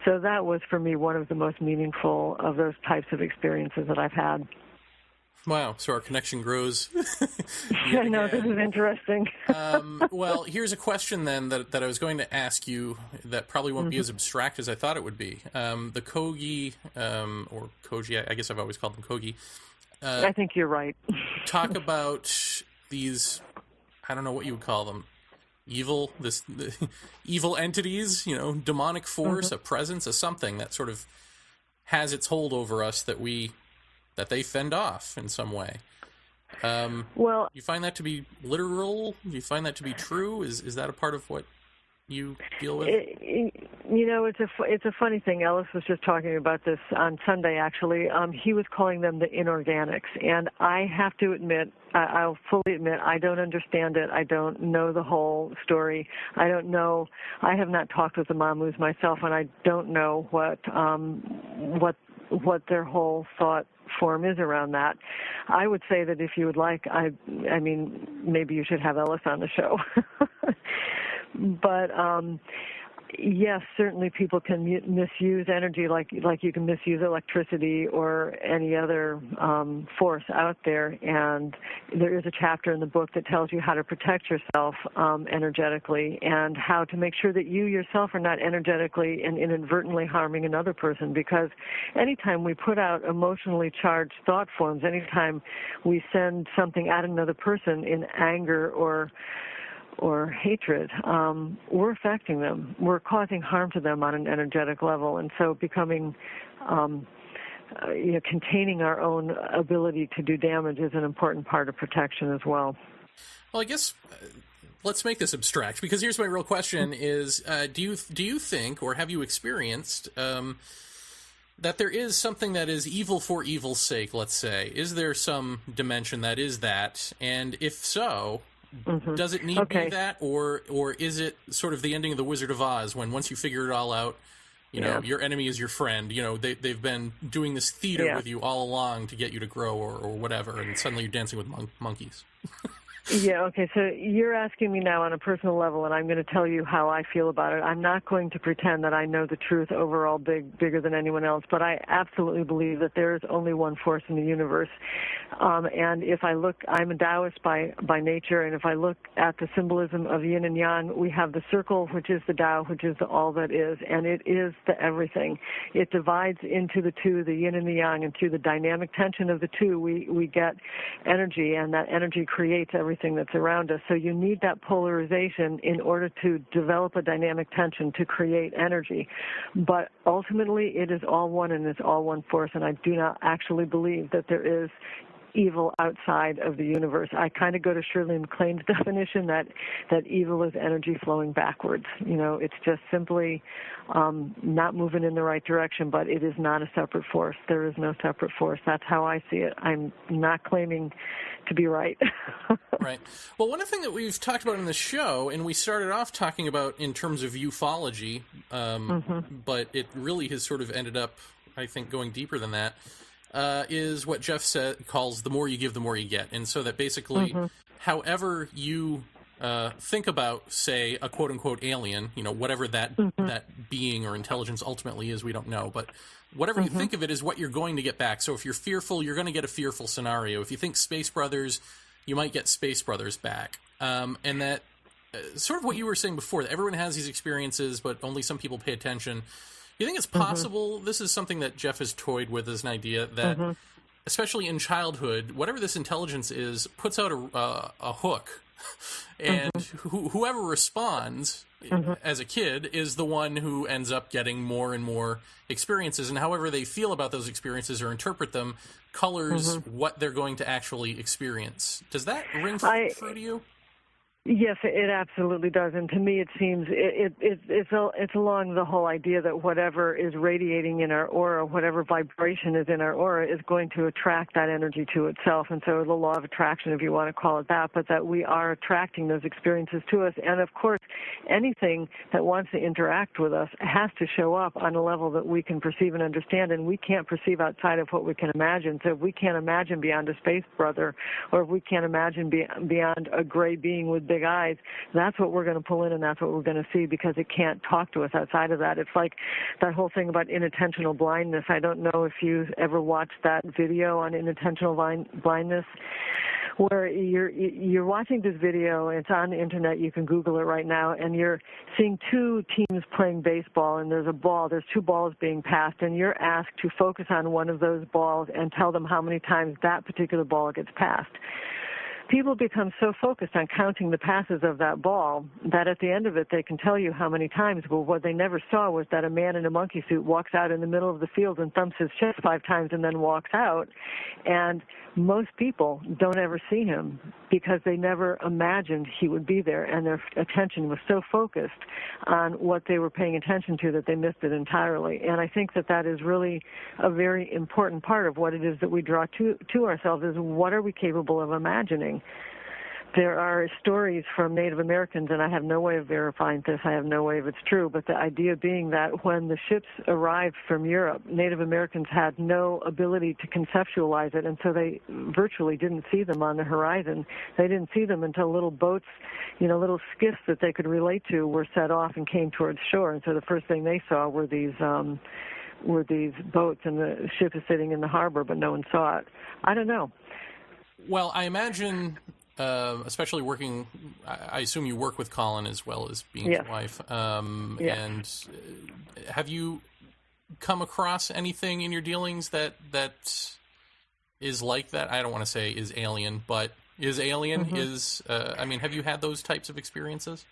So that was, for me, one of the most meaningful of those types of experiences that I've had. Wow, so our connection grows. I know, this is interesting. Well, here's a question then that I was going to ask you that probably won't be as abstract as I thought it would be. The Kogi, or Koji, I guess I've always called them Kogi. I think you're right. Talk about these, I don't know what you would call them, evil entities, demonic force, a presence, a something that sort of has its hold over us that they fend off in some way. Well, you find that to be literal? Do you find that to be true? Is that a part of what you deal with? It's a funny thing. Ellis was just talking about this on Sunday, actually. He was calling them the inorganics, and I have to admit, I'll fully admit, I don't understand it. I don't know the whole story. I don't know. I have not talked with the Mamus myself, and I don't know what what their whole thought form is around that. I would say that if you would like, I mean, maybe you should have Ellis on the show. But yes, certainly people can misuse energy like you can misuse electricity or any other force out there. And there is a chapter in the book that tells you how to protect yourself energetically and how to make sure that you yourself are not energetically and inadvertently harming another person. Because anytime we put out emotionally charged thought forms, anytime we send something at another person in anger or hatred, we're affecting them. We're causing harm to them on an energetic level. And so becoming, containing our own ability to do damage is an important part of protection as well. Well, I guess let's make this abstract, because here's my real question is, do you think, or have you experienced, that there is something that is evil for evil's sake, let's say? Is there some dimension that is that? And if so, does it need to be that, or is it sort of the ending of the Wizard of Oz, when once you figure it all out, you know, your enemy is your friend? You know, they've been doing this theater with you all along to get you to grow or whatever, and suddenly you're dancing with monkeys. Yeah, okay, so you're asking me now on a personal level, and I'm going to tell you how I feel about it. I'm not going to pretend that I know the truth overall bigger than anyone else, but I absolutely believe that there is only one force in the universe. And if I look, I'm a Taoist by nature, and if I look at the symbolism of yin and yang, we have the circle, which is the Tao, which is the all that is, and it is the everything. It divides into the two, the yin and the yang, and through the dynamic tension of the two, we get energy, and that energy creates everything that's around us. So you need that polarization in order to develop a dynamic tension to create energy. But ultimately, it is all one, and it's all one force, and I do not actually believe that there is evil outside of the universe. I kind of go to Shirley MacLaine's definition that evil is energy flowing backwards. You know, it's just simply not moving in the right direction, but it is not a separate force. There is no separate force. That's how I see it. I'm not claiming to be right. Right. Well, one thing that we've talked about in the show, and we started off talking about in terms of ufology, but it really has sort of ended up, I think, going deeper than that, is what Jeff calls the more you give, the more you get. And so that basically, however you think about, say, a quote-unquote alien, you know, whatever that being or intelligence ultimately is, we don't know, but whatever you think of it is what you're going to get back. So if you're fearful, you're going to get a fearful scenario. If you think Space Brothers, you might get Space Brothers back. And that sort of what you were saying before, that everyone has these experiences, but only some people pay attention. You think it's possible, this is something that Jeff has toyed with as an idea, that especially in childhood, whatever this intelligence is puts out a hook, and whoever responds as a kid is the one who ends up getting more and more experiences, and however they feel about those experiences or interpret them colors what they're going to actually experience. Does that ring true to you? Yes, it absolutely does, and to me it seems it's along the whole idea that whatever is radiating in our aura, whatever vibration is in our aura, is going to attract that energy to itself, and so the law of attraction, if you want to call it that, but that we are attracting those experiences to us, and of course, anything that wants to interact with us has to show up on a level that we can perceive and understand, and we can't perceive outside of what we can imagine. So if we can't imagine beyond a space brother, or if we can't imagine beyond a gray being with big eyes, that's what we're going to pull in, and that's what we're going to see, because it can't talk to us outside of that. It's like that whole thing about inattentional blindness. I don't know if you ever watched that video on inattentional blindness, where you're watching this video, it's on the internet, you can Google it right now, and you're seeing two teams playing baseball, and there's two balls being passed, and you're asked to focus on one of those balls and tell them how many times that particular ball gets passed. People become so focused on counting the passes of that ball that at the end of it they can tell you how many times. Well, what they never saw was that a man in a monkey suit walks out in the middle of the field and thumps his chest 5 times and then walks out. And most people don't ever see him because they never imagined he would be there, and their attention was so focused on what they were paying attention to that they missed it entirely. And I think that is really a very important part of what it is that we draw to ourselves, is what are we capable of imagining? there are stories from Native Americans, and I have no way of verifying this, I have no way if it's true, but the idea being that when the ships arrived from Europe, Native Americans had no ability to conceptualize it, and so they virtually didn't see them on the horizon. They didn't see them until little boats, little skiffs that they could relate to were set off and came towards shore, and so the first thing they saw were these boats, and the ship is sitting in the harbor, but no one saw it. I don't know. Well, I imagine... especially working, I assume you work with Colin as well as being his wife. Yes. And have you come across anything in your dealings that is like that? I don't want to say is alien, but is alien. Mm-hmm. Have you had those types of experiences?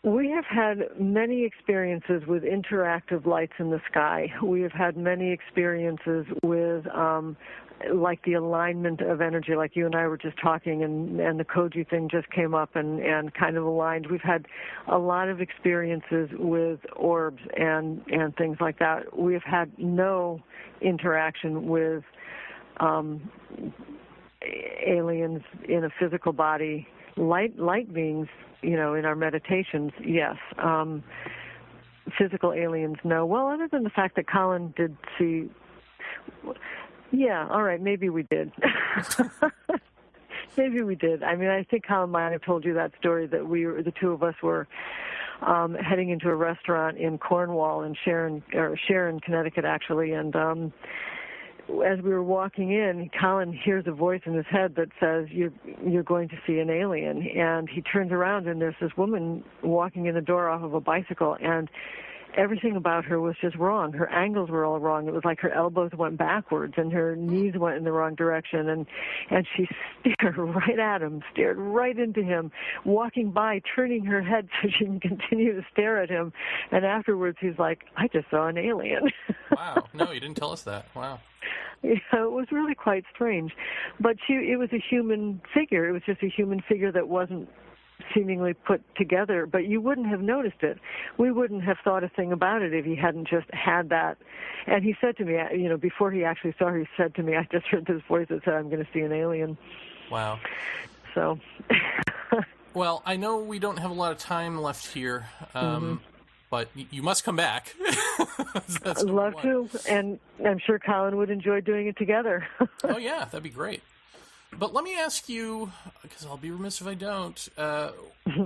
We have had many experiences with interactive lights in the sky. We have had many experiences with like the alignment of energy, like you and I were just talking, and the Koji thing just came up and kind of aligned. We've had a lot of experiences with orbs and things like that. We've had no interaction with aliens in a physical body. Light beings, in our meditations, yes. Physical aliens, no. Well, other than the fact that Colin did see... Yeah, all right, maybe we did. Maybe we did. I think Colin might have told you that story, that the two of us were heading into a restaurant in Cornwall in Sharon, Connecticut, actually, and as we were walking in, Colin hears a voice in his head that says, you're going to see an alien. And he turns around, and there's this woman walking in the door off of a bicycle, and everything about her was just wrong. Her angles were all wrong. It was like her elbows went backwards and her knees went in the wrong direction. And she stared right at him, stared right into him, walking by, turning her head so she can continue to stare at him. And afterwards, he's like, I just saw an alien. Wow. No, you didn't tell us that. Wow. Yeah, it was really quite strange. But it was a human figure. It was just a human figure that wasn't seemingly put together, but you wouldn't have noticed it. We wouldn't have thought a thing about it if he hadn't just had that. And he said to me, before he actually saw her, he said to me, I just heard this voice that said, I'm going to see an alien. Wow. So. Well, I know we don't have a lot of time left here, but you must come back. I'd love to, and I'm sure Colin would enjoy doing it together. Oh, yeah, that'd be great. But let me ask you, because I'll be remiss if I don't,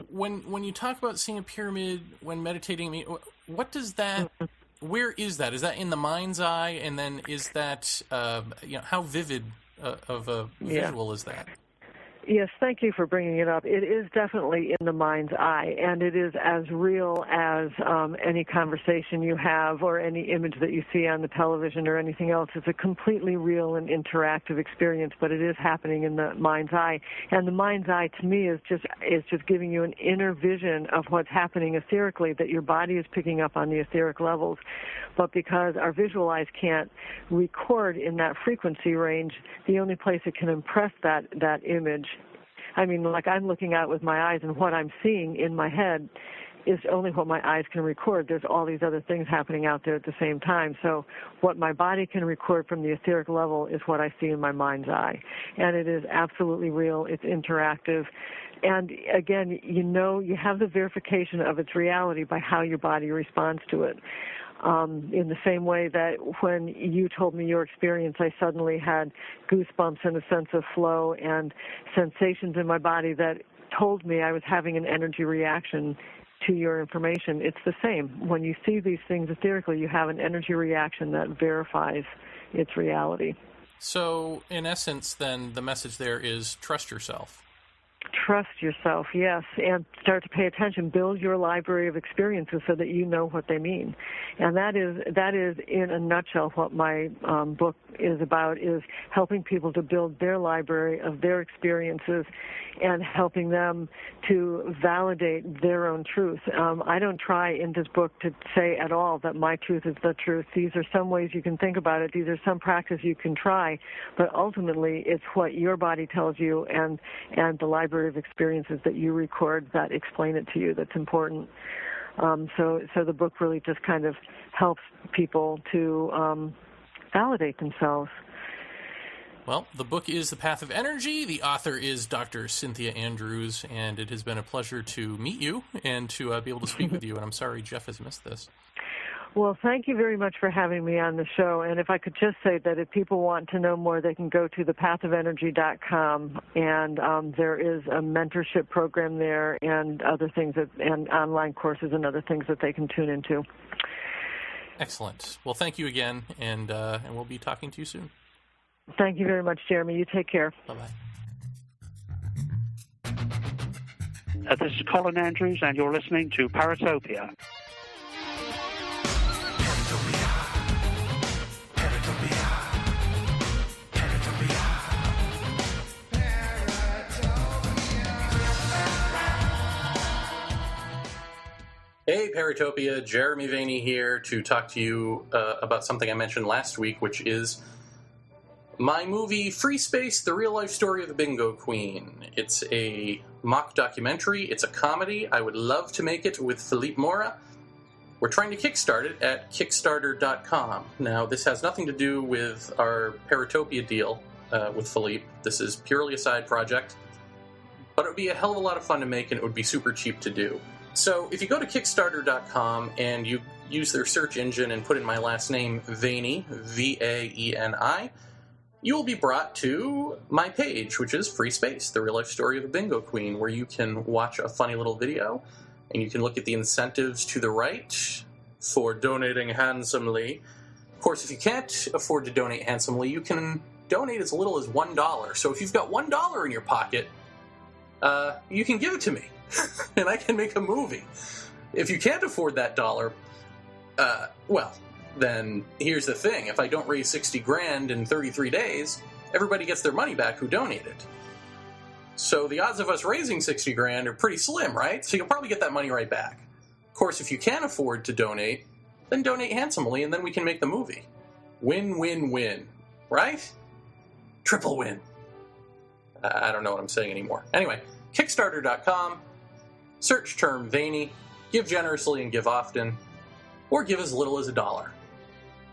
when you talk about seeing a pyramid when meditating, what does that, where is that? Is that in the mind's eye? And then is that, how vivid of a visual is that? Yes, thank you for bringing it up. It is definitely in the mind's eye, and it is as real as any conversation you have or any image that you see on the television or anything else. It's a completely real and interactive experience, but it is happening in the mind's eye. And the mind's eye, to me, is just giving you an inner vision of what's happening etherically, that your body is picking up on the etheric levels. But because our visual eyes can't record in that frequency range, the only place it can impress that image, like I'm looking out with my eyes, and what I'm seeing in my head is only what my eyes can record. There's all these other things happening out there at the same time. So what my body can record from the etheric level is what I see in my mind's eye. And it is absolutely real. It's interactive. And again, you have the verification of its reality by how your body responds to it. In the same way that when you told me your experience, I suddenly had goosebumps and a sense of flow and sensations in my body that told me I was having an energy reaction to your information. It's the same. When you see these things etherically, you have an energy reaction that verifies its reality. So, in essence, then, the message there is trust yourself. Trust yourself, yes, and start to pay attention. Build your library of experiences so that you know what they mean. And that is in a nutshell what my book is about, is helping people to build their library of their experiences and helping them to validate their own truth. I don't try in this book to say at all that my truth is the truth. These are some ways you can think about it. These are some practices you can try, but ultimately it's what your body tells you and the library of experiences that you record that explain it to you that's important. So the book really just kind of helps people to validate themselves. Well, the book is The Path of Energy. The author is Dr. Synthia Andrews, and it has been a pleasure to meet you and to be able to speak with you. And I'm sorry Jeff has missed this. Well, thank you very much for having me on the show. And if I could just say that if people want to know more, they can go to thepathofenergy.com, and there is a mentorship program there and other things, and online courses and other things that they can tune into. Excellent. Well, thank you again, and we'll be talking to you soon. Thank you very much, Jeremy. You take care. Bye-bye. This is Colin Andrews, and you're listening to Paratopia. Hey, Paratopia, Jeremy Vaeni here to talk to you about something I mentioned last week, which is my movie Free Space, The Real Life Story of the Bingo Queen. It's a mock documentary. It's a comedy. I would love to make it with Philippe Mora. We're trying to kickstart it at Kickstarter.com. Now, this has nothing to do with our Paratopia deal with Philippe. This is purely a side project, but it would be a hell of a lot of fun to make, and it would be super cheap to do. So if you go to Kickstarter.com and you use their search engine and put in my last name, Vaeni, V-A-E-N-I, you will be brought to my page, which is Free Space, The Real Life Story of the Bingo Queen, where you can watch a funny little video, and you can look at the incentives to the right for donating handsomely. Of course, if you can't afford to donate handsomely, you can donate as little as $1. So if you've got $1 in your pocket, you can give it to me. And I can make a movie. If you can't afford that dollar, well, then here's the thing. If I don't raise 60 grand in 33 days, everybody gets their money back who donated. So the odds of us raising 60 grand are pretty slim, right? So you'll probably get that money right back. Of course, if you can't afford to donate, then donate handsomely, and then we can make the movie. Win, win, win. Right? Triple win. I don't know what I'm saying anymore. Anyway, Kickstarter.com. Search term Vaeni, give generously and give often, or give as little as $1.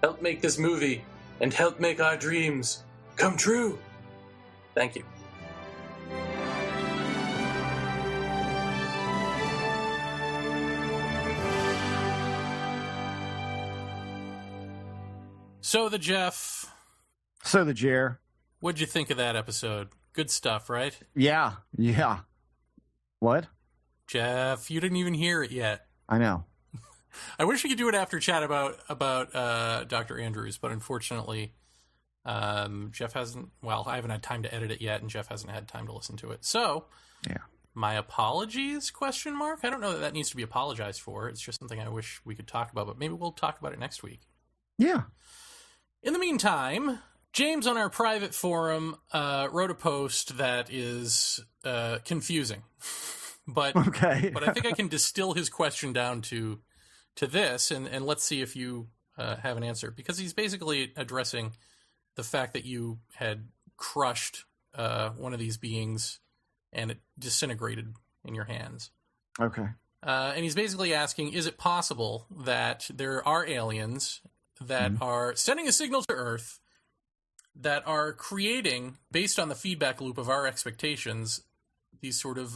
Help make this movie, and help make our dreams come true. Thank you. So the Jeff. So the Jer. What'd you think of that episode? Good stuff, right? Yeah. What? Jeff, you didn't even hear it yet. I know. I wish we could do it after chat about Dr. Andrews, but unfortunately, Jeff hasn't. Well, I haven't had time to edit it yet, and Jeff hasn't had time to listen to it. So, yeah. My apologies? ? I don't know that needs to be apologized for. It's just something I wish we could talk about, but maybe we'll talk about it next week. Yeah. In the meantime, James on our private forum wrote a post that is confusing. But okay. But I think I can distill his question down to this, and let's see if you have an answer. Because he's basically addressing the fact that you had crushed one of these beings and it disintegrated in your hands. Okay. And he's basically asking, is it possible that there are aliens that are sending a signal to Earth that are creating, based on the feedback loop of our expectations, these sort of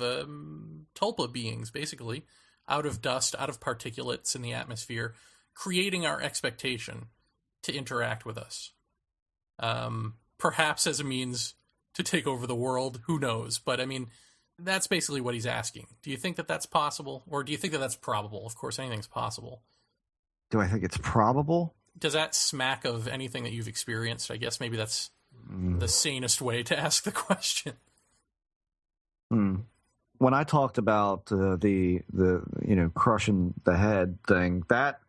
tulpa beings, basically, out of dust, out of particulates in the atmosphere, creating our expectation to interact with us. Perhaps as a means to take over the world, who knows? But, I mean, that's basically what he's asking. Do you think that that's possible? Or do you think that that's probable? Of course, anything's possible. Do I think it's probable? Does that smack of anything that you've experienced? I guess maybe that's the sanest way to ask the question. When I talked about the crushing the head thing, that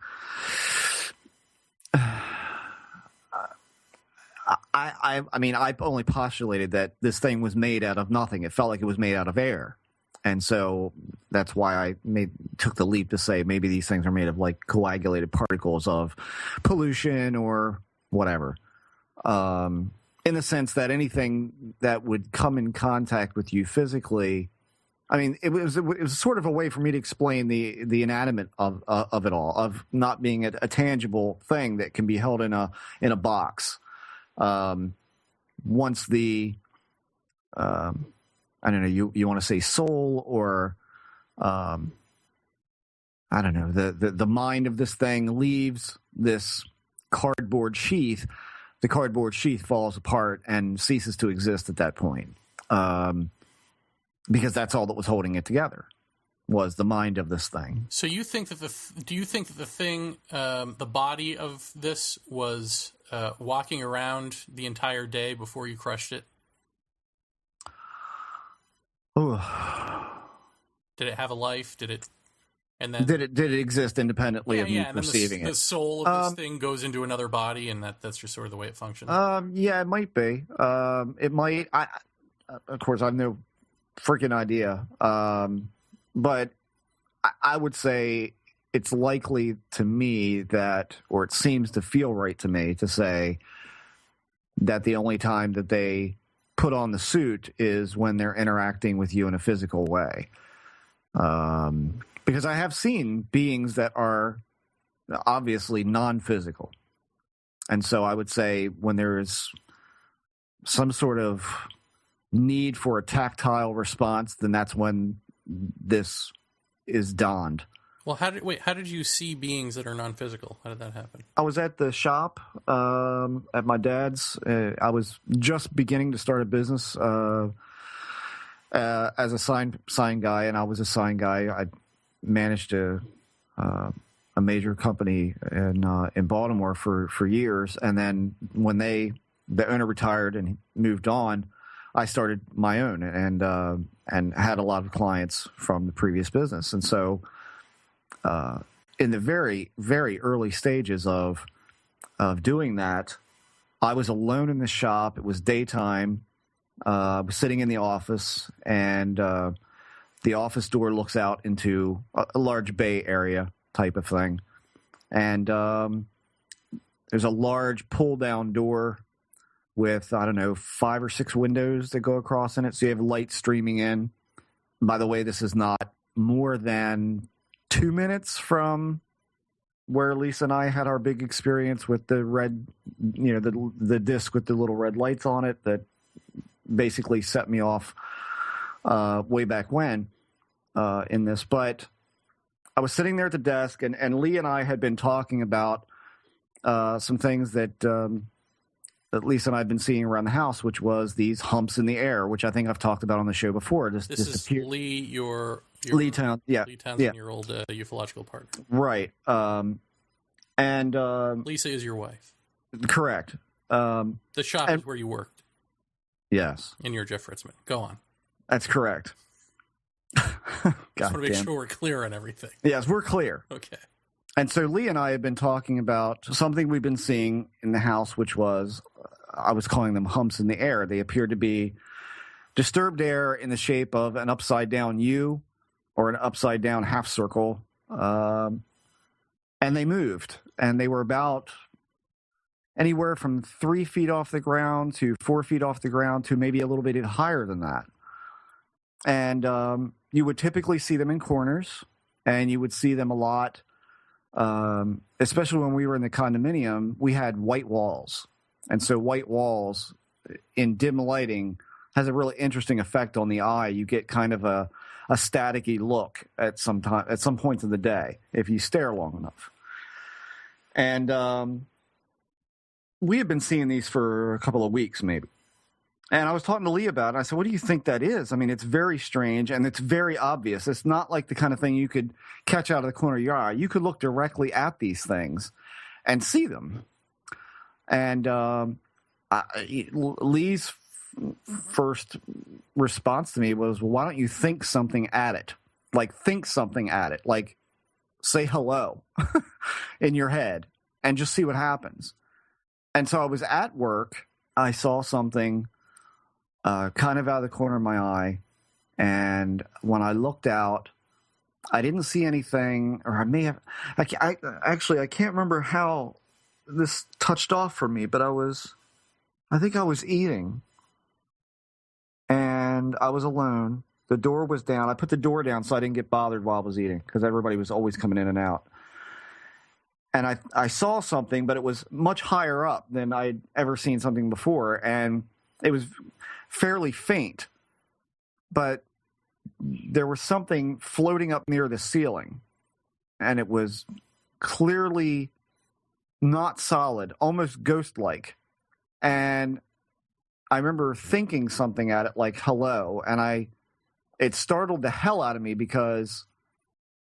I mean, I only postulated that this thing was made out of nothing. It felt like it was made out of air, and so that's why I took the leap to say maybe these things are made of like coagulated particles of pollution or whatever. In the sense that anything that would come in contact with you physically, I mean, it was sort of a way for me to explain the inanimate of it all, of not being a tangible thing that can be held in a box. once the, I don't know, you want to say soul or, I don't know, the mind of this thing leaves this cardboard sheath, the cardboard sheath falls apart and ceases to exist at that point. Because that's all that was holding it together, was the mind of this thing. So you think that do you think that the thing, the body of this was walking around the entire day before you crushed it? Ooh. Did it have a life? Did it? And then did it exist independently of me perceiving it? The soul of this thing goes into another body, and that's just sort of the way it functions. Yeah, it might be. It might. Of course, I have no freaking idea. But I would say it's likely to me that, or it seems to feel right to me to say that the only time that they put on the suit is when they're interacting with you in a physical way. Because I have seen beings that are obviously non-physical. And so I would say when there is some sort of need for a tactile response, then that's when this is donned. Well, how did you see beings that are non-physical? How did that happen? I was at the shop at my dad's. I was just beginning to start a business as a sign guy, and I was a sign guy. I managed a major company in Baltimore for years, and then when the owner retired and moved on, I started my own and had a lot of clients from the previous business. And so in the very, very early stages of doing that, I was alone in the shop. It was daytime. I was sitting in the office, and the office door looks out into a large bay area type of thing. And there's a large pull-down door with, I don't know, 5 or 6 windows that go across in it. So you have light streaming in. By the way, this is not more than 2 minutes from where Lisa and I had our big experience with the red, the disc with the little red lights on it that basically set me off way back when in this. But I was sitting there at the desk, and Lee and I had been talking about some things that Lisa and I have been seeing around the house, which was these humps in the air, which I think I've talked about on the show before. This is Lee, your Lee Townsend, Lee Townsend, your old ufological partner, right? And Lisa is your wife, correct? The shop is where you worked. Yes, and you're Jeff Ritzman. Go on. That's correct. Just want to make sure we're clear on everything. Yes, we're clear. Okay. And so Lee and I have been talking about something we've been seeing in the house, which was, I was calling them humps in the air. They appeared to be disturbed air in the shape of an upside-down U or an upside-down half circle. And they moved. And they were about anywhere from 3 feet off the ground to 4 feet off the ground to maybe a little bit higher than that. And you would typically see them in corners, and you would see them a lot. Especially when we were in the condominium, we had white walls. And so white walls in dim lighting has a really interesting effect on the eye. You get kind of a staticky look at some points of the day if you stare long enough. And we had been seeing these for a couple of weeks maybe. And I was talking to Lee about it. I said, what do you think that is? I mean, it's very strange, and it's very obvious. It's not like the kind of thing you could catch out of the corner of your eye. You could look directly at these things and see them. And Lee's first response to me was, well, why don't you think something at it? Like, think something at it. Like, say hello in your head and just see what happens. And so I was at work. I saw something kind of out of the corner of my eye, and when I looked out, I didn't see anything, or I may have. I can't remember how this touched off for me, but I think I was eating, and I was alone. The door was down. I put the door down so I didn't get bothered while I was eating, because everybody was always coming in and out. And I saw something, but it was much higher up than I'd ever seen something before, and It was fairly faint, but there was something floating up near the ceiling, and it was clearly not solid, almost ghost-like. And I remember thinking something at it like hello, and it startled the hell out of me because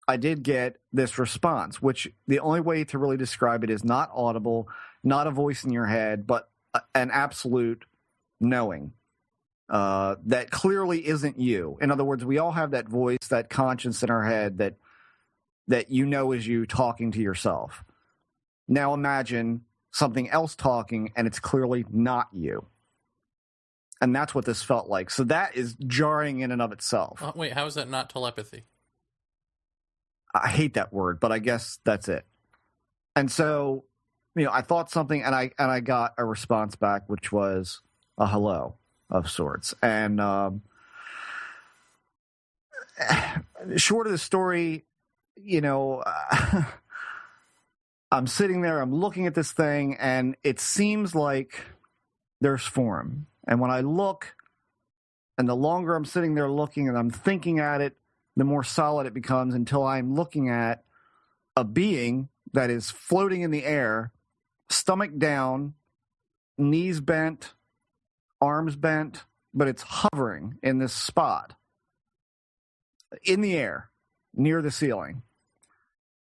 I did get this response, which the only way to really describe it is not audible, not a voice in your head, but an absolute knowing that clearly isn't you. In other words, we all have that voice, that conscience in our head that you know is you talking to yourself. Now imagine something else talking, and it's clearly not you. And that's what this felt like. So that is jarring in and of itself. Wait, how is that not telepathy? I hate that word, but I guess that's it. And so, I thought something, and I got a response back, which was a hello of sorts. And short of the story, I'm sitting there, I'm looking at this thing, and it seems like there's form. And when I look, and the longer I'm sitting there looking and I'm thinking at it, the more solid it becomes until I'm looking at a being that is floating in the air, stomach down, knees bent, arms bent, but it's hovering in this spot in the air near the ceiling.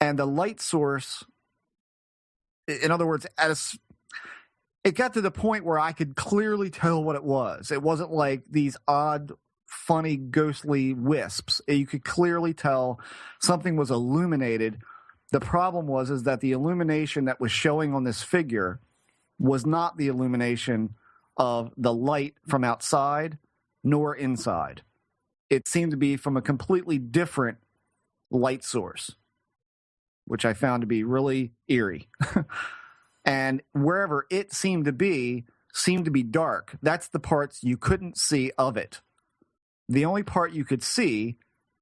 And the light source, in other words, it got to the point where I could clearly tell what it was. It wasn't like these odd, funny, ghostly wisps. You could clearly tell something was illuminated. The problem is that the illumination that was showing on this figure was not the illumination of the light from outside nor inside. It seemed to be from a completely different light source, which I found to be really eerie. And wherever it seemed to be dark. That's the parts you couldn't see of it. The only part you could see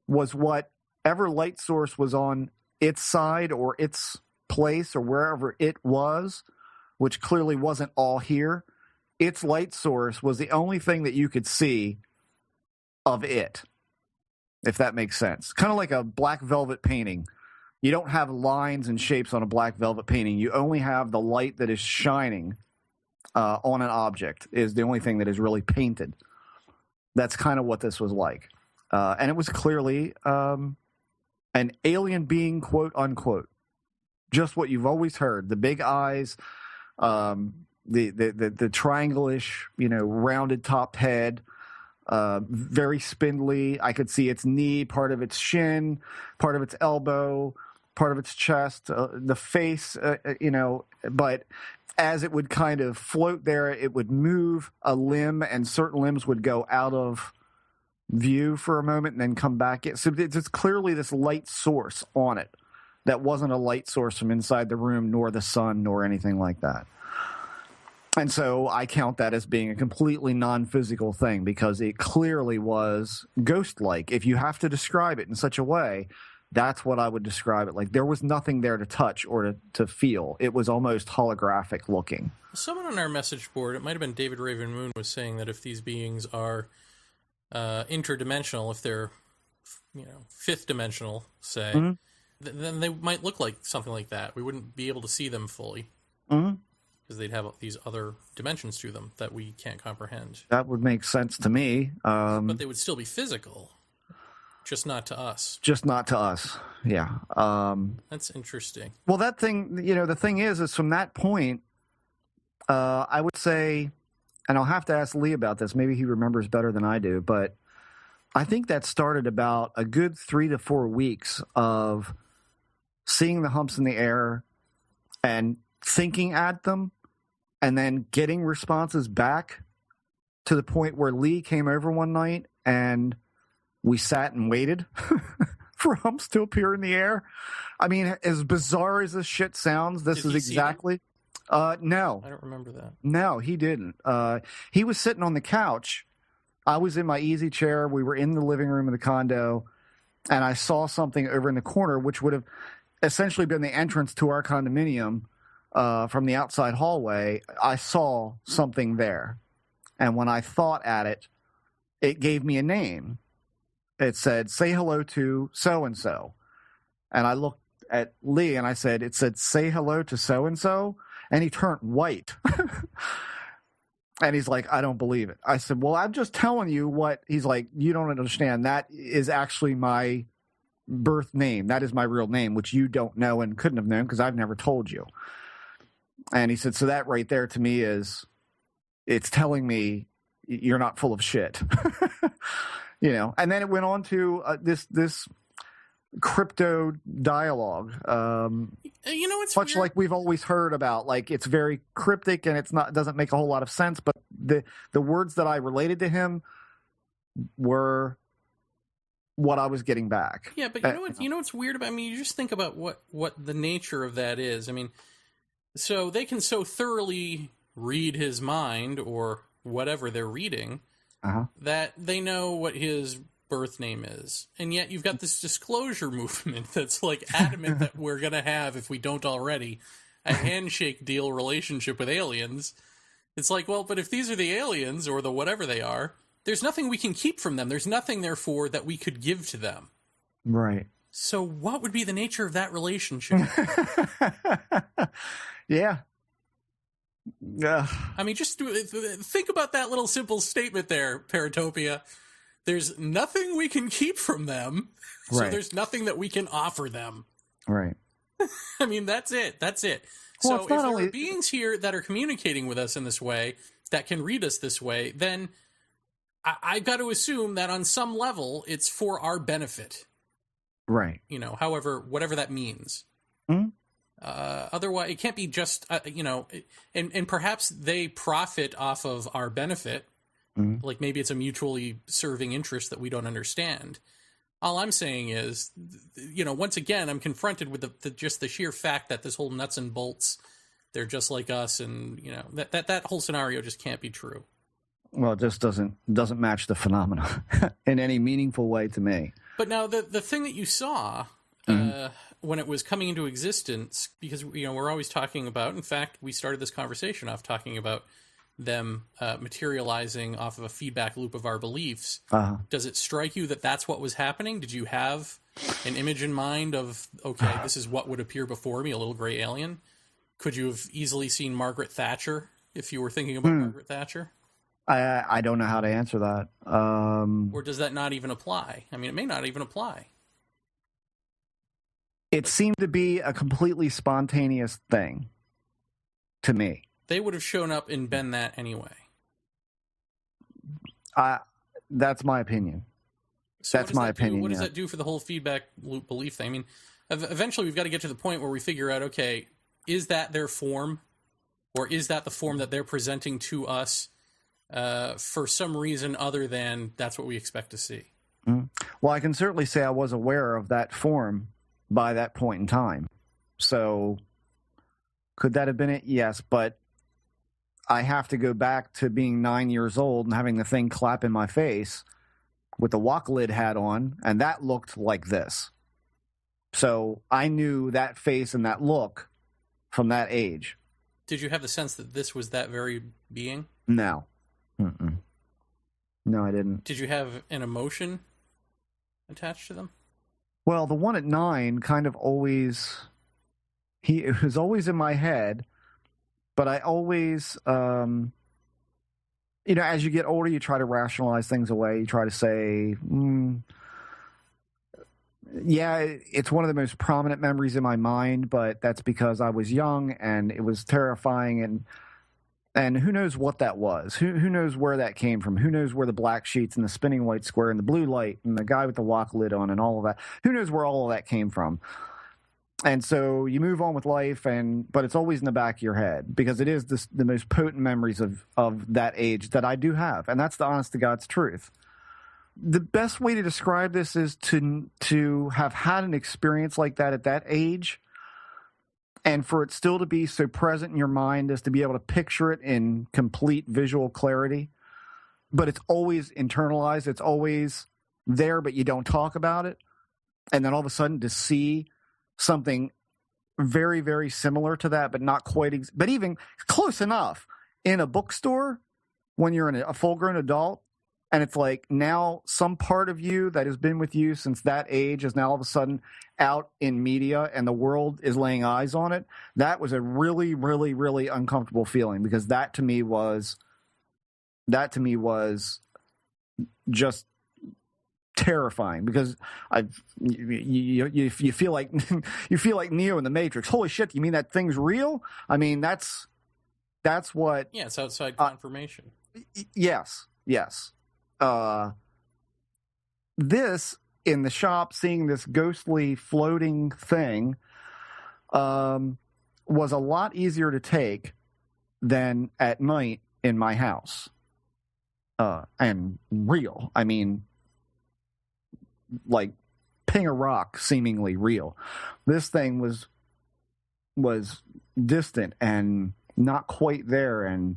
was whatever light source was on its side or its place or wherever it was, which clearly wasn't all here. Its light source was the only thing that you could see of it, if that makes sense. Kind of like a black velvet painting. You don't have lines and shapes on a black velvet painting. You only have the light that is shining on an object is the only thing that is really painted. That's kind of what this was like. And it was clearly an alien being, quote unquote. Just what you've always heard. The big eyes, the triangle-ish, rounded top head, very spindly. I could see its knee, part of its shin, part of its elbow, part of its chest, the face, but as it would kind of float there, it would move a limb, and certain limbs would go out of view for a moment and then come back in. So there's clearly this light source on it that wasn't a light source from inside the room, nor the sun, nor anything like that. And so I count that as being a completely non-physical thing because it clearly was ghost-like. If you have to describe it in such a way, that's what I would describe it like. There was nothing there to touch or to feel. It was almost holographic looking. Someone on our message board, it might have been David Raven Moon, was saying that if these beings are interdimensional, if they're fifth dimensional, say, then they might look like something like that. We wouldn't be able to see them fully. Because they'd have these other dimensions to them that we can't comprehend. That would make sense to me. But they would still be physical, just not to us. Just not to us, yeah. That's interesting. Well, that thing, the thing is from that point, I would say, and I'll have to ask Lee about this, maybe he remembers better than I do, but I think that started about a good 3 to 4 weeks of seeing the humps in the air and thinking at them, and then getting responses back to the point where Lee came over one night and we sat and waited for humps to appear in the air. I mean, as bizarre as this shit sounds, this is exactly... No. I don't remember that. No, he didn't. He was sitting on the couch. I was in my easy chair. We were in the living room of the condo, and I saw something over in the corner, which would have essentially been the entrance to our condominium. From the outside hallway, I saw something there. And when I thought at it, it gave me a name. It said, say hello to so-and-so. And I looked at Lee and I said, it said, say hello to so-and-so. And he turned white. And he's like, I don't believe it. I said, well, I'm just telling you what. He's like, you don't understand. That is actually my birth name. That is my real name, which you don't know and couldn't have known because I've never told you. And he said, so that right there to me it's telling me you're not full of shit. And then it went on to this crypto dialogue. It's much weird. like we've always heard about. Like, it's very cryptic and doesn't make a whole lot of sense. But the words that I related to him were what I was getting back. Yeah, but you know what's weird about? I mean, you just think about what the nature of that is. I mean, so they can so thoroughly read his mind or whatever they're reading that they know what his birth name is, and yet you've got this disclosure movement that's like adamant that we're going to have, if we don't already, a handshake deal relationship with aliens. It's like, well, but if these are the aliens or the whatever they are, there's nothing we can keep from them. There's nothing, therefore, that we could give to them. Right. So what would be the nature of that relationship? Yeah. I mean, just think about that little simple statement there, Paratopia. There's nothing we can keep from them, so right. There's nothing that we can offer them. Right. I mean, that's it. That's it. Well, so if there are beings here that are communicating with us in this way, that can read us this way, then I've got to assume that on some level it's for our benefit. Right. However, whatever that means. Mm-hmm. Otherwise, it can't be just, and perhaps they profit off of our benefit. Mm-hmm. Like maybe it's a mutually serving interest that we don't understand. All I'm saying is, once again, I'm confronted with just the sheer fact that this whole nuts and bolts, they're just like us, and that whole scenario just can't be true. Well, it just doesn't match the phenomena in any meaningful way to me. But now the thing that you saw when it was coming into existence, because we're always talking about. In fact, we started this conversation off talking about them materializing off of a feedback loop of our beliefs. Does it strike you that that's what was happening? Did you have an image in mind of, okay, this is what would appear before me, a little gray alien? Could you have easily seen Margaret Thatcher if you were thinking about Margaret Thatcher? I don't know how to answer that. Or does that not even apply? I mean, it may not even apply. It seemed to be a completely spontaneous thing to me. They would have shown up and been that anyway. That's my opinion. So that's my opinion. What does that do for the whole feedback loop belief thing? I mean, eventually we've got to get to the point where we figure out, okay, is that their form? Or is that the form that they're presenting to us for some reason other than that's what we expect to see? Well, I can certainly say I was aware of that form by that point in time. So could that have been it? Yes, but I have to go back to being 9 years old and having the thing clap in my face with the wok lid hat on, and that looked like this. So I knew that face and that look from that age. Did you have the sense that this was that very being? No. No, I didn't. Did you have an emotion attached to them? Well, the one at 9 kind of always... It was always in my head, but I always, as you get older, you try to rationalize things away. You try to say, yeah, it's one of the most prominent memories in my mind, but that's because I was young and it was terrifying, and who knows what that was? Who knows where that came from? Who knows where the black sheets and the spinning white square and the blue light and the guy with the wok lid on and all of that? Who knows where all of that came from? And so you move on with life, but it's always in the back of your head because it is the most potent memories of that age that I do have, and that's the honest to God's truth. The best way to describe this is to have had an experience like that at that age, and for it still to be so present in your mind as to be able to picture it in complete visual clarity, but it's always internalized. It's always there, but you don't talk about it, and then all of a sudden to see something very, very similar to that, but not quite, but even close enough in a bookstore when you're a full-grown adult, and it's like now some part of you that has been with you since that age is now all of a sudden out in media and the world is laying eyes on it. That was a really, really, really uncomfortable feeling, because that to me was just terrifying, because you feel like you feel like Neo in the Matrix. Holy shit, you mean that thing's real? I mean, that's what... Yeah, it's outside confirmation. Yes. This, in the shop, seeing this ghostly floating thing was a lot easier to take than at night in my house. And real. I mean, like ping a rock, seemingly real. This thing was distant and not quite there, and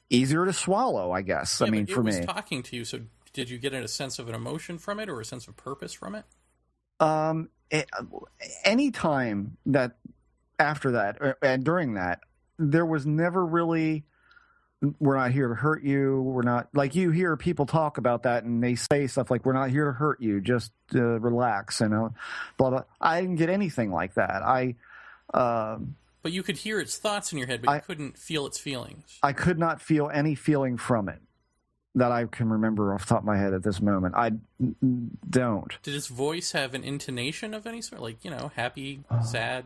easier to swallow, I guess. Yeah, I mean, for me. It was talking to you, so did you get a sense of an emotion from it or a sense of purpose from it? Any time that after that and during that, there was never really, we're not here to hurt you. We're not, like, you hear people talk about that and they say stuff like, we're not here to hurt you, just relax, blah, blah. I didn't get anything like that. But you could hear its thoughts in your head, but you couldn't feel its feelings. I could not feel any feeling from it that I can remember off the top of my head at this moment. I don't. Did its voice have an intonation of any sort? Like, happy, sad,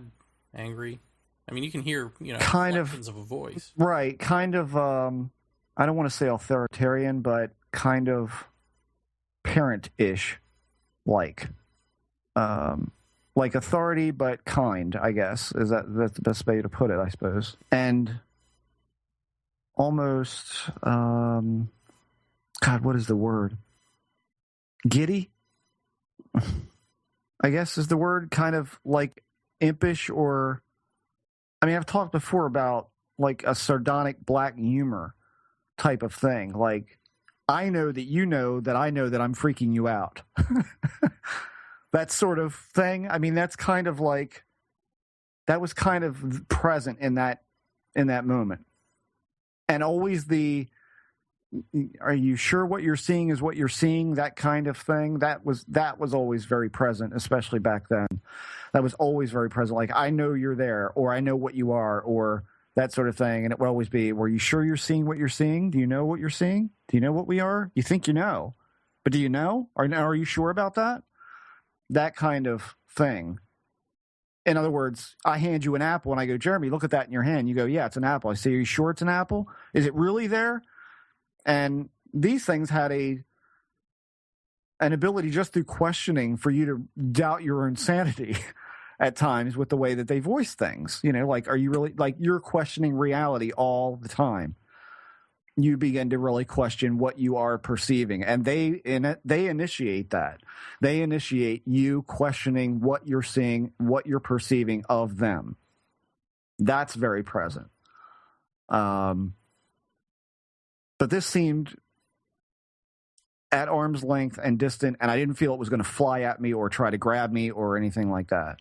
angry? I mean, you can hear, kind of a voice. Right. Kind of, I don't want to say authoritarian, but kind of parent-ish, like authority, but kind, I guess. That's the best way to put it, I suppose. And almost, God, what is the word? Giddy, I guess is the word. Kind of like impish, or, I mean, I've talked before about like a sardonic black humor type of thing. Like, I know that you know that I know that I'm freaking you out. That sort of thing. I mean, that's kind of like, that was kind of present in that moment. And always are you sure what you're seeing is what you're seeing? That kind of thing. That was always very present, especially back then. That was always very present. Like, I know you're there, or I know what you are, or that sort of thing. And it would always be, were you sure you're seeing what you're seeing? Do you know what you're seeing? Do you know what we are? You think you know, but do you know? Are you sure about that? That kind of thing. In other words, I hand you an apple and I go, Jeremy, look at that in your hand. You go, yeah, it's an apple. I say, are you sure it's an apple? Is it really there? And these things had an ability just through questioning for you to doubt your own sanity at times with the way that they voice things. Like, are you really, like, you're questioning reality all the time. You begin to really question what you are perceiving. And they initiate that. They initiate you questioning what you're seeing, what you're perceiving of them. That's very present. But this seemed at arm's length and distant, and I didn't feel it was going to fly at me or try to grab me or anything like that.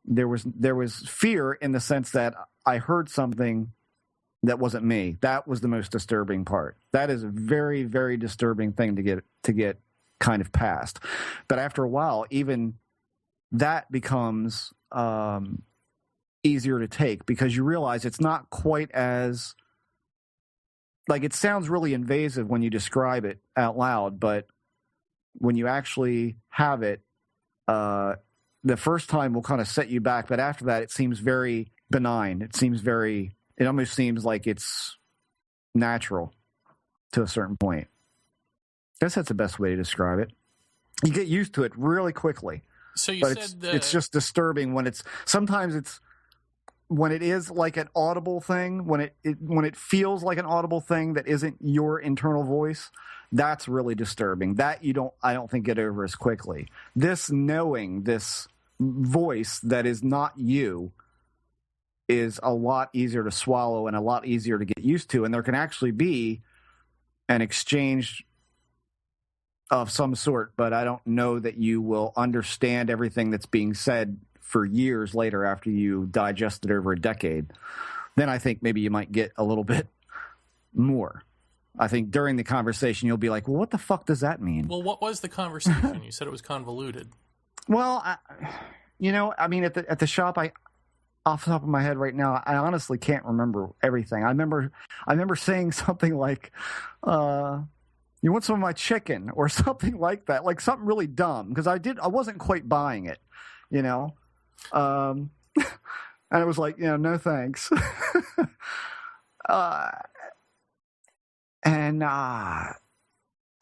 There was fear in the sense that I heard something that wasn't me. That was the most disturbing part. That is a very, very disturbing thing to get kind of past. But after a while, even that becomes easier to take, because you realize it's not quite as, like, it sounds really invasive when you describe it out loud, but when you actually have it, the first time will kind of set you back, but after that, it seems very benign. It almost seems like it's natural to a certain point. I guess that's the best way to describe it. You get used to it really quickly. So it's just disturbing when when it is like an audible thing, when it feels like an audible thing that isn't your internal voice. That's really disturbing. That I don't think get over as quickly. This knowing, this voice that is not you, is a lot easier to swallow and a lot easier to get used to. And there can actually be an exchange of some sort, but I don't know that you will understand everything that's being said for years later after you digest it over a decade. then I think maybe you might get a little bit more. I think during the conversation, you'll be like, well, what the fuck does that mean? Well, what was the conversation? You said it was convoluted. Well, I mean, at the shop, off the top of my head right now, I honestly can't remember everything. I remember saying something like, you want some of my chicken or something like that, like something really dumb, because I wasn't quite buying it, and it was like, no thanks. And I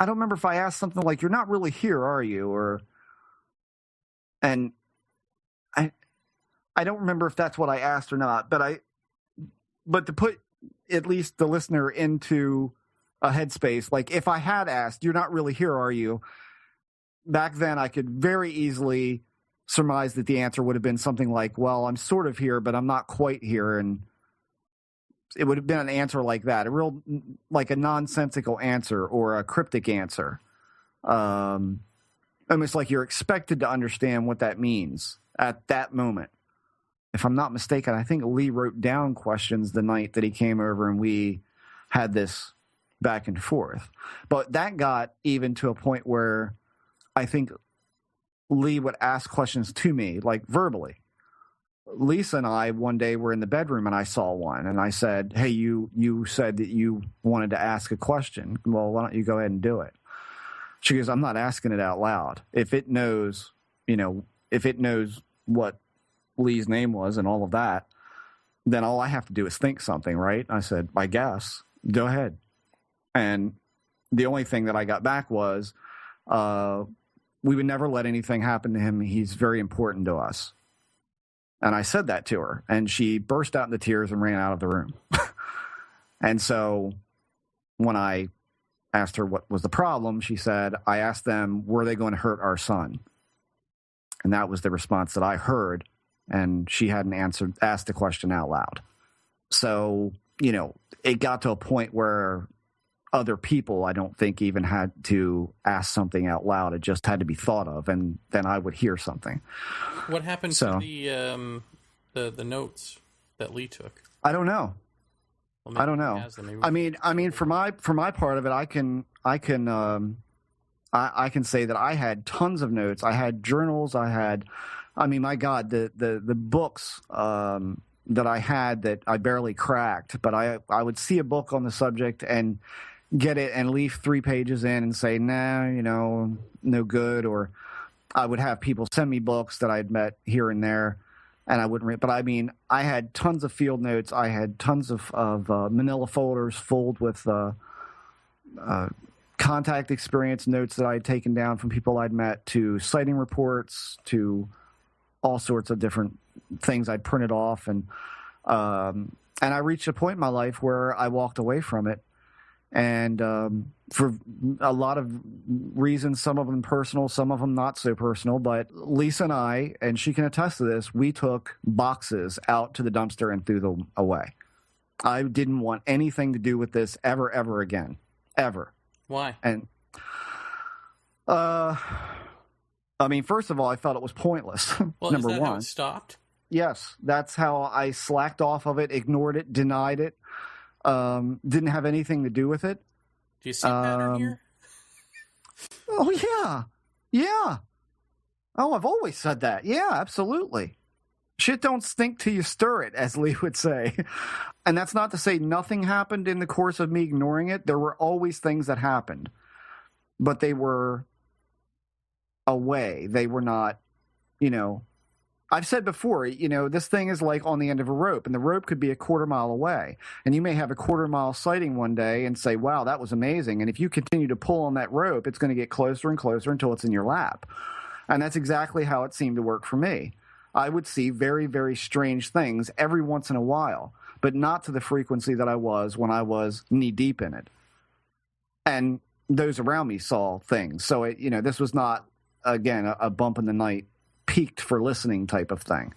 don't remember if I asked something like, you're not really here, are you? And I don't remember if that's what I asked or not, but to put at least the listener into a headspace, like if I had asked, you're not really here, are you? Back then I could very easily surmise that the answer would have been something like, well, I'm sort of here, but I'm not quite here. And it would have been an answer like that, like a nonsensical answer or a cryptic answer. Almost like you're expected to understand what that means at that moment. If I'm not mistaken, I think Lee wrote down questions the night that he came over and we had this back and forth. But that got even to a point where I think Lee would ask questions to me, like verbally. Lisa and I one day were in the bedroom and I saw one and I said, hey, you said that you wanted to ask a question. Well, why don't you go ahead and do it? She goes, I'm not asking it out loud. If it knows what Lee's name was and all of that, then all I have to do is think something, right? I said, I guess, go ahead. And the only thing that I got back was, we would never let anything happen to him. He's very important to us. And I said that to her, and she burst out into tears and ran out of the room. And so when I asked her what was the problem, she said, I asked them, were they going to hurt our son? And that was the response that I heard, and she hadn't asked the question out loud. So, it got to a point where other people, I don't think, even had to ask something out loud. It just had to be thought of, and then I would hear something. What happened to the notes that Lee took? I don't know. Well, I don't know. I mean, for my part of it, I can say that I had tons of notes. I had journals. My God, the books that I had that I barely cracked, but I would see a book on the subject and get it and leave 3 pages in and say, nah, no good. Or I would have people send me books that I'd met here and there, and I wouldn't read. But I had tons of field notes. I had tons of manila folders filled with contact experience notes that I had taken down from people I'd met, to sighting reports, to all sorts of different things I'd printed off. And I reached a point in my life where I walked away from it. And for a lot of reasons, some of them personal, some of them not so personal, but Lisa and I, and she can attest to this, we took boxes out to the dumpster and threw them away. I didn't want anything to do with this ever again. Ever. Why? And, first of all, I felt it was pointless. Well, number is that one. how it stopped? Yes, that's how I slacked off of it, ignored it, denied it. Didn't have anything to do with it. Do you see a pattern here? Oh, yeah. Yeah. Oh, I've always said that. Yeah, absolutely. Shit don't stink till you stir it, as Lee would say. And that's not to say nothing happened in the course of me ignoring it. There were always things that happened. But they were away. They were not, I've said before, this thing is like on the end of a rope, and the rope could be a quarter mile away. And you may have a quarter mile sighting one day and say, wow, that was amazing. And if you continue to pull on that rope, it's going to get closer and closer until it's in your lap. And that's exactly how it seemed to work for me. I would see very, very strange things every once in a while, but not to the frequency that I was when I was knee deep in it. And those around me saw things. So, this was not, again, a bump in the night, peaked for listening type of thing.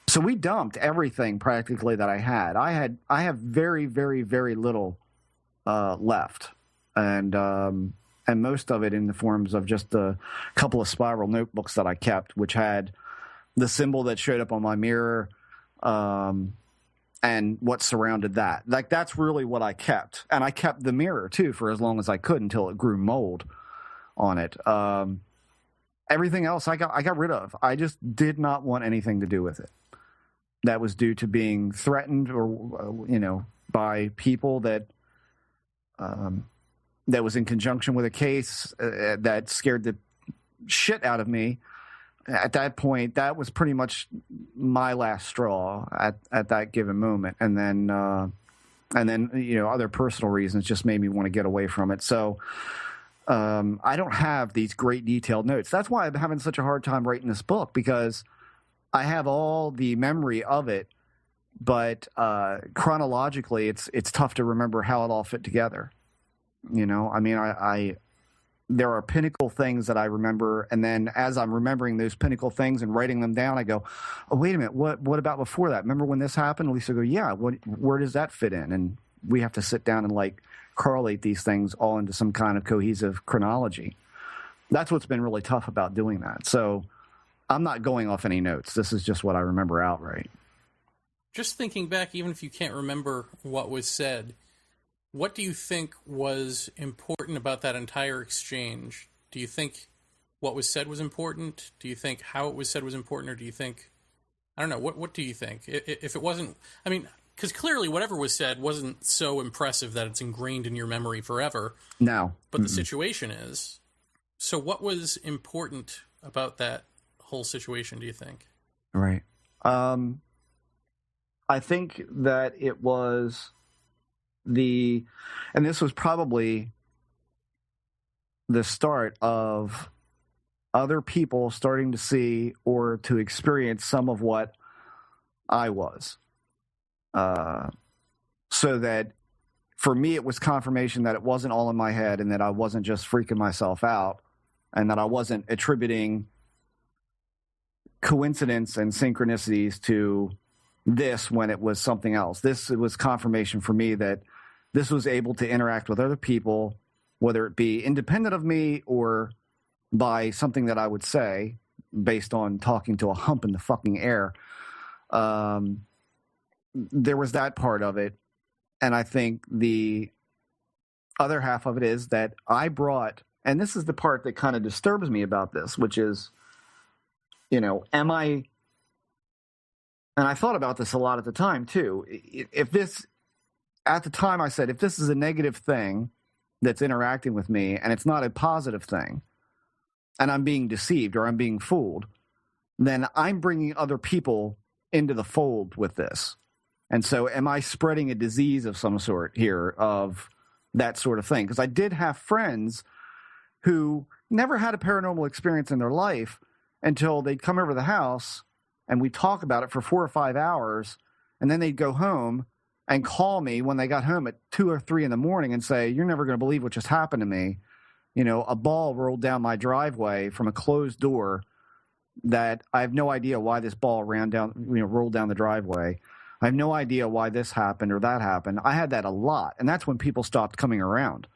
So we dumped everything practically that I had. I have very, very, very little left, and most of it in the forms of just a couple of spiral notebooks that I kept, which had the symbol that showed up on my mirror, and and what surrounded that. Like, that's really what I kept. And I kept the mirror, too, for as long as I could until it grew mold on it. Everything else I got rid of. I just did not want anything to do with it. That was due to being threatened or, by people that was in conjunction with a case that scared the shit out of me. At that point, that was pretty much my last straw at that given moment. And then, other personal reasons just made me want to get away from it. So I don't have these great detailed notes. That's why I'm having such a hard time writing this book, because I have all the memory of it, but chronologically, it's tough to remember how it all fit together. There are pinnacle things that I remember, and then as I'm remembering those pinnacle things and writing them down, I go, oh, wait a minute, what about before that? Remember when this happened? At least I go, yeah, where does that fit in? And we have to sit down and correlate these things all into some kind of cohesive chronology. That's what's been really tough about doing that. So I'm not going off any notes. This is just what I remember outright. Just thinking back, even if you can't remember what was said, what do you think was important about that entire exchange? Do you think what was said was important? Do you think how it was said was important? Or do you think, I don't know, what do you think? If it wasn't, because clearly whatever was said wasn't so impressive that it's ingrained in your memory forever. No. But the situation is. So what was important about that whole situation, do you think? Right. I think that it was and this was probably the start of other people starting to see or to experience some of what I was. So that for me, it was confirmation that it wasn't all in my head and that I wasn't just freaking myself out and that I wasn't attributing coincidence and synchronicities to this when it was something else. This was confirmation for me that this was able to interact with other people, whether it be independent of me or by something that I would say based on talking to a hump in the fucking air. There was that part of it. And I think the other half of it is that I brought, and this is the part that kind of disturbs me about this, which is, am I, and I thought about this a lot at the time too. At the time I said, if this is a negative thing that's interacting with me and it's not a positive thing and I'm being deceived or I'm being fooled, then I'm bringing other people into the fold with this. And so am I spreading a disease of some sort here of that sort of thing? Because I did have friends who never had a paranormal experience in their life until they'd come over to the house and we'd talk about it for 4 or 5 hours, and then they'd go home and call me when they got home at 2 or 3 in the morning and say, you're never going to believe what just happened to me. A ball rolled down my driveway from a closed door that I have no idea why this ball rolled down the driveway. I have no idea why this happened or that happened. I had that a lot. And that's when people stopped coming around.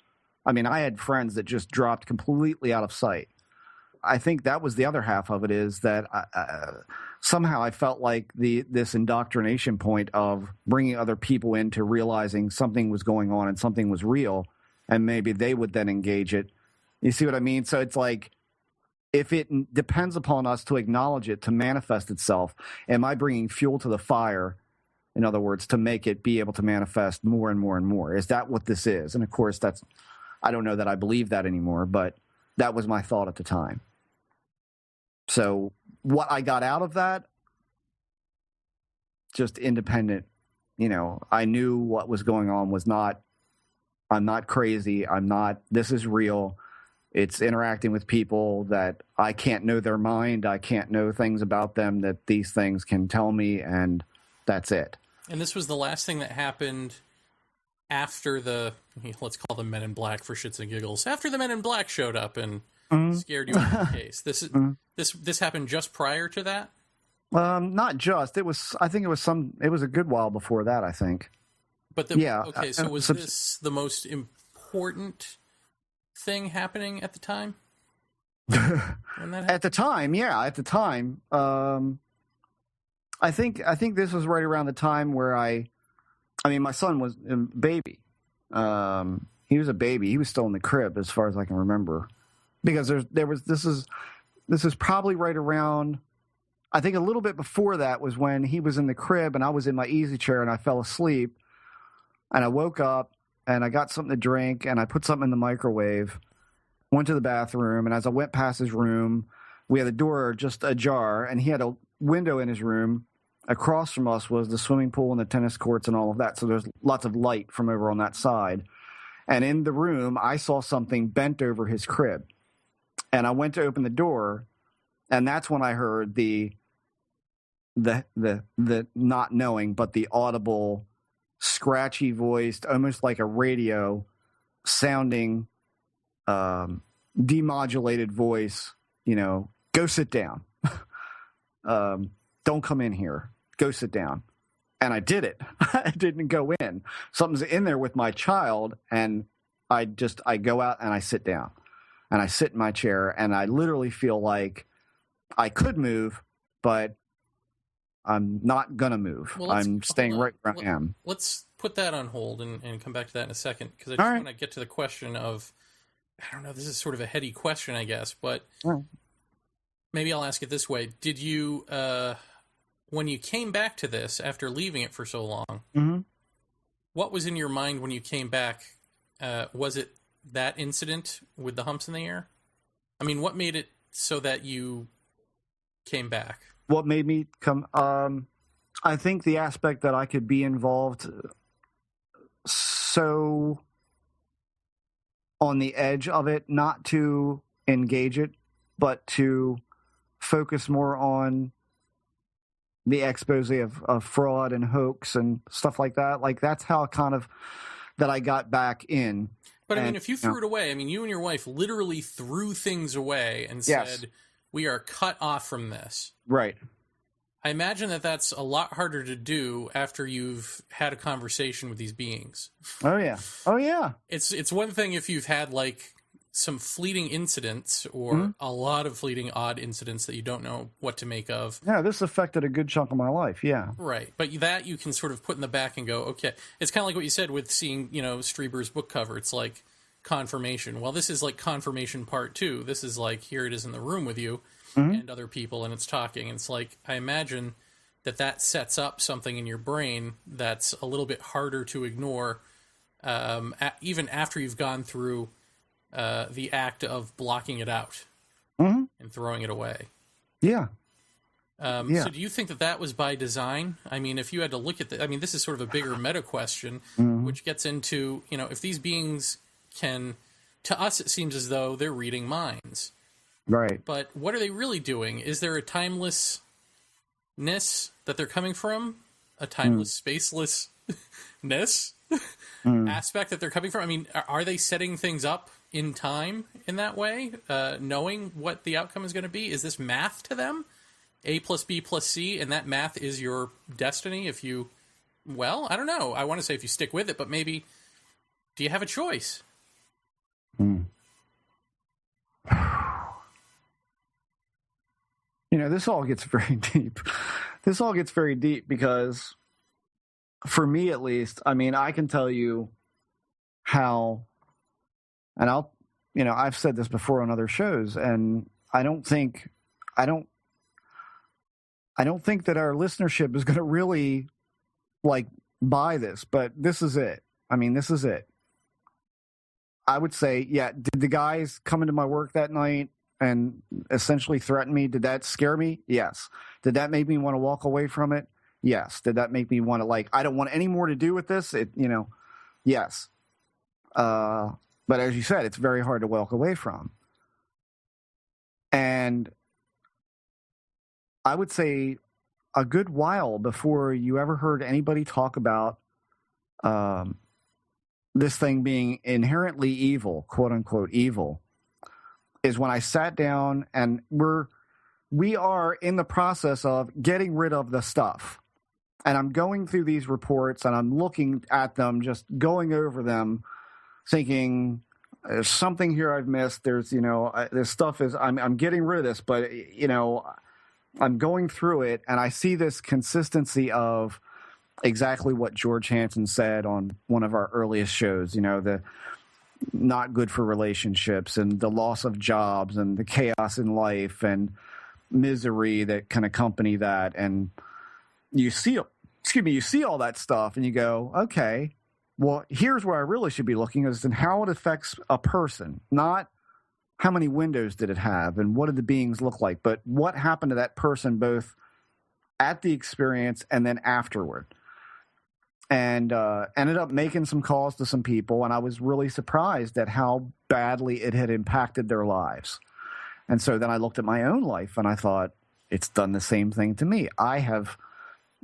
I had friends that just dropped completely out of sight. I think that was the other half of it, is that somehow I felt like this indoctrination point of bringing other people into realizing something was going on and something was real, and maybe they would then engage it. You see what I mean? So it's like, if it depends upon us to acknowledge it, to manifest itself, am I bringing fuel to the fire, in other words, to make it be able to manifest more and more and more? Is that what this is? And of course, I don't know that I believe that anymore, but that was my thought at the time. So what I got out of that, just independent, I knew what was going on was not, I'm not crazy. This is real. It's interacting with people that I can't know their mind. I can't know things about them that these things can tell me, and that's it. And this was the last thing that happened after let's call them Men in Black for shits and giggles, after the Men in Black showed up and scared you out of the case. This happened just prior to that? Not just. I think it was a good while before that, I think. But okay, so was this the most important thing happening at the time? At the time, yeah. At the time, I think this was right around the time where I I mean, my son was a baby. He was a baby. He was still in the crib, as far as I can remember, because this is probably right around. I think a little bit before that was when he was in the crib and I was in my easy chair and I fell asleep, and I woke up and I got something to drink and I put something in the microwave, went to the bathroom, and as I went past his room, we had the door just ajar and he had a window in his room. Across from us was the swimming pool and the tennis courts and all of that. So there's lots of light from over on that side. And in the room, I saw something bent over his crib. And I went to open the door, and that's when I heard the not knowing, but the audible, scratchy voiced, almost like a radio sounding, demodulated voice, go sit down. Don't come in here. Go sit down. And I did it. I didn't go in. Something's in there with my child, and I go out and I sit down. And I sit in my chair, and I literally feel like I could move, but I'm not going to move. Well, I'm staying right where I am. Let's put that on hold and come back to that in a second, because I just want to get to the question of, I don't know, this is sort of a heady question, I guess, but maybe I'll ask it this way. Did you, when you came back to this after leaving it for so long, what was in your mind when you came back? Was it that incident with the humps in the air? I mean, what made it so that you came back? What made me come? I think the aspect that I could be involved so on the edge of it, not to engage it, but to focus more on the expose of fraud and hoax and stuff like that. Like, that's how kind of that I got back in. But I mean, if you threw it away, I mean, you and your wife literally threw things away and said, we are cut off from this. Right. I imagine that that's a lot harder to do after you've had a conversation with these beings. Oh, yeah. Oh, yeah. It's one thing if you've had, like, some fleeting incidents or a lot of fleeting odd incidents that you don't know what to make of. Yeah, this affected a good chunk of my life, yeah. Right, but that you can sort of put in the back and go, okay. It's kind of like what you said with seeing, Strieber's book cover. It's like confirmation. Well, this is like confirmation part 2. This is like, here it is in the room with you and other people, and it's talking. And it's like, I imagine that sets up something in your brain that's a little bit harder to ignore, even after you've gone through the act of blocking it out and throwing it away. Yeah. So do you think that was by design? I mean, if you had to look at this is sort of a bigger meta question, which gets into, if these beings can, to us, it seems as though they're reading minds. Right. But what are they really doing? Is there a timelessness that they're coming from? A timeless, spacelessness aspect that they're coming from? I mean, are they setting things up in time in that way, knowing what the outcome is going to be? Is this math to them? A plus B plus C, and that math is your destiny if you, I don't know. I want to say if you stick with it, but maybe, do you have a choice? This all gets very deep. This all gets very deep because, for me at least, I mean, I can tell you how, and I've said this before on other shows, and I don't think that our listenership is going to really buy this, but this is it. I mean, this is it. I would say, did the guys come into my work that night and essentially threaten me? Did that scare me? Yes. Did that make me want to walk away from it? Yes. Did that make me want to I don't want any more to do with this? Yes. But as you said, it's very hard to walk away from. And I would say a good while before you ever heard anybody talk about this thing being inherently evil, quote unquote evil, is when I sat down, and we are in the process of getting rid of the stuff. And I'm going through these reports and I'm looking at them, just going over them, thinking there's something here I've missed. There's, this stuff is, I'm getting rid of this, but, I'm going through it and I see this consistency of exactly what George Hansen said on one of our earliest shows, the not good for relationships and the loss of jobs and the chaos in life and misery that can accompany that. And you see all that stuff and you go, okay, well, here's where I really should be looking is in how it affects a person, not how many windows did it have and what did the beings look like, but what happened to that person both at the experience and then afterward. And ended up making some calls to some people, and I was really surprised at how badly it had impacted their lives. And so then I looked at my own life, and I thought, it's done the same thing to me. I have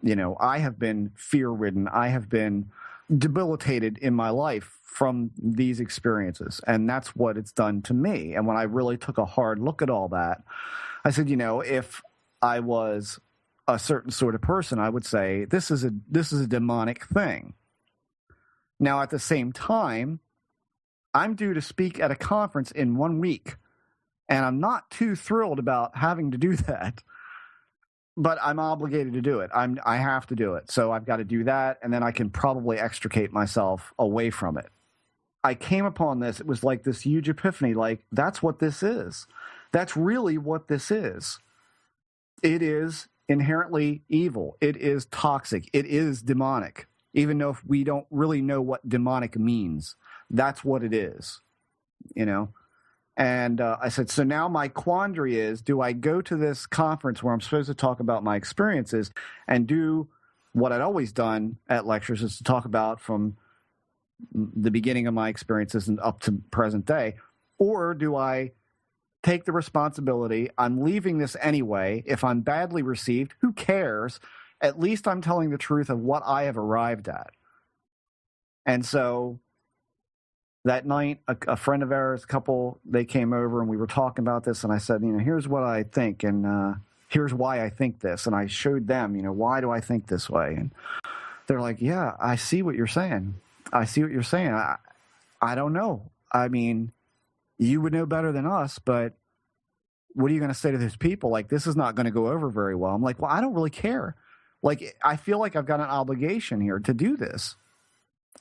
been fear-ridden. I have been debilitated in my life from these experiences, and that's what it's done to me. And when I really took a hard look at all that, I said, if I was a certain sort of person, I would say this is a demonic thing. Now, at the same time, I'm due to speak at a conference in 1 week, and I'm not too thrilled about having to do that, but I'm obligated to do it. I have to do it, so I've got to do that, and then I can probably extricate myself away from it. I came upon this. It was like this huge epiphany, like, that's what this is. That's really what this is. It is inherently evil. It is toxic. It is demonic. Even though we don't really know what demonic means, that's what it is, And I said, so now my quandary is, do I go to this conference where I'm supposed to talk about my experiences and do what I'd always done at lectures, is to talk about from the beginning of my experiences and up to present day, or do I take the responsibility? I'm leaving this anyway. If I'm badly received, who cares? At least I'm telling the truth of what I have arrived at. And so that night, a friend of ours, they came over and we were talking about this, and I said, here's what I think, and here's why I think this. And I showed them, why do I think this way? And they're like, yeah, I see what you're saying. I don't know. I mean, you would know better than us, but what are you going to say to those people? Like, this is not going to go over very well. I'm like, well, I don't really care. Like, I feel like I've got an obligation here to do this.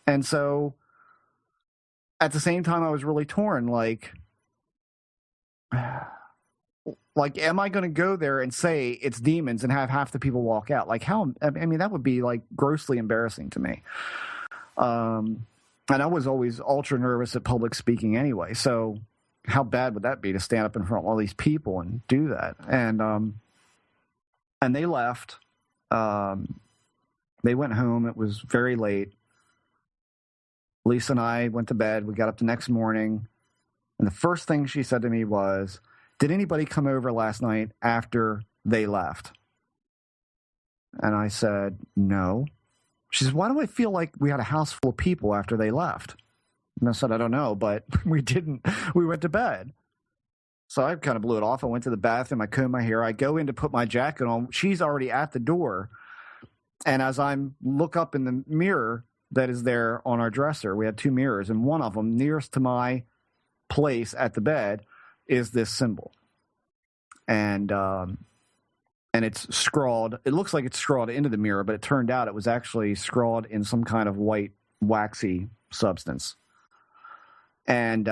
And so at the same time, I was really torn. Like, am I going to go there and say it's demons and have half the people walk out? Like, that would be like grossly embarrassing to me. And I was always ultra nervous at public speaking anyway. So how bad would that be to stand up in front of all these people and do that? And they left. They went home. It was very late. Lisa and I went to bed. We got up the next morning. And the first thing she said to me was, did anybody come over last night after they left? And I said, no. She says, why do I feel like we had a house full of people after they left? And I said, I don't know, but we didn't. We went to bed. So I kind of blew it off. I went to the bathroom. I combed my hair. I go in to put my jacket on. She's already at the door. And as I look up in the mirror that is there on our dresser, we had 2 mirrors, and one of them nearest to my place at the bed is this symbol. And it's scrawled. It looks like it's scrawled into the mirror, but it turned out it was actually scrawled in some kind of white, waxy substance. And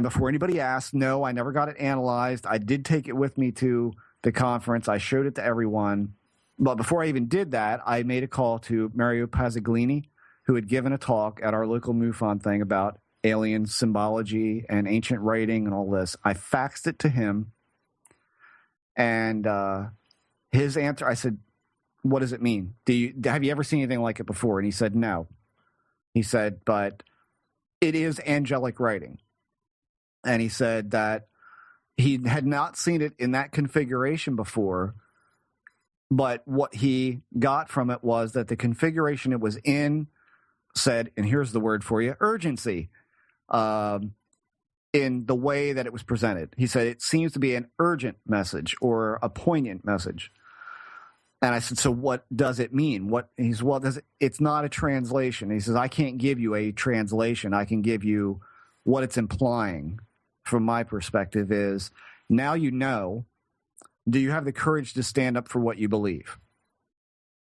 before anybody asked, no, I never got it analyzed. I did take it with me to the conference. I showed it to everyone. But before I even did that, I made a call to Mario Pazzaglini, who had given a talk at our local MUFON thing about alien symbology and ancient writing and all this. I faxed it to him. And his answer, I said, what does it mean? Have you ever seen anything like it before? And he said, no. He said, but it is angelic writing. And he said that he had not seen it in that configuration before, but what he got from it was that the configuration it was in said, and here's the word for you, urgency, in the way that it was presented. He said it seems to be an urgent message or a poignant message. And I said, so what does it mean? He said, well, it's not a translation. He says, I can't give you a translation. I can give you what it's implying from my perspective is, now you know, do you have the courage to stand up for what you believe?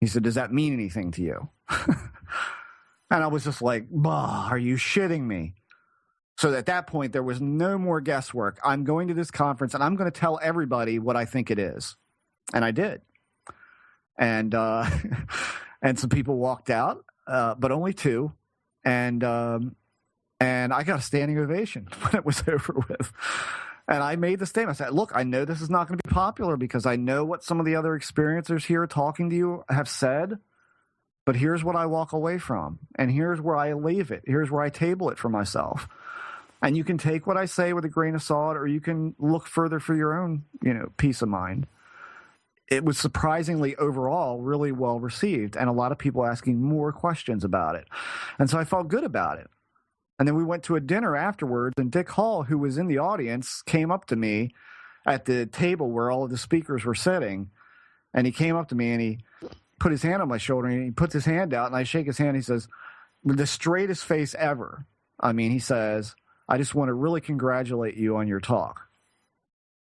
He said, does that mean anything to you? And I was just like, bah, are you shitting me? So at that point, there was no more guesswork. I'm going to this conference, and I'm going to tell everybody what I think it is. And I did. And and some people walked out, but only two. And I got a standing ovation when it was over with. And I made the statement. I said, look, I know this is not going to be popular because I know what some of the other experiencers here talking to you have said, but here's what I walk away from. And here's where I leave it. Here's where I table it for myself. And you can take what I say with a grain of salt, or you can look further for your own, peace of mind. It was surprisingly overall really well received, and a lot of people asking more questions about it. And so I felt good about it. And then we went to a dinner afterwards, and Dick Hall, who was in the audience, came up to me at the table where all of the speakers were sitting. And he came up to me and he put his hand on my shoulder, and he puts his hand out, and I shake his hand. He says, with the straightest face ever. He says, I just want to really congratulate you on your talk.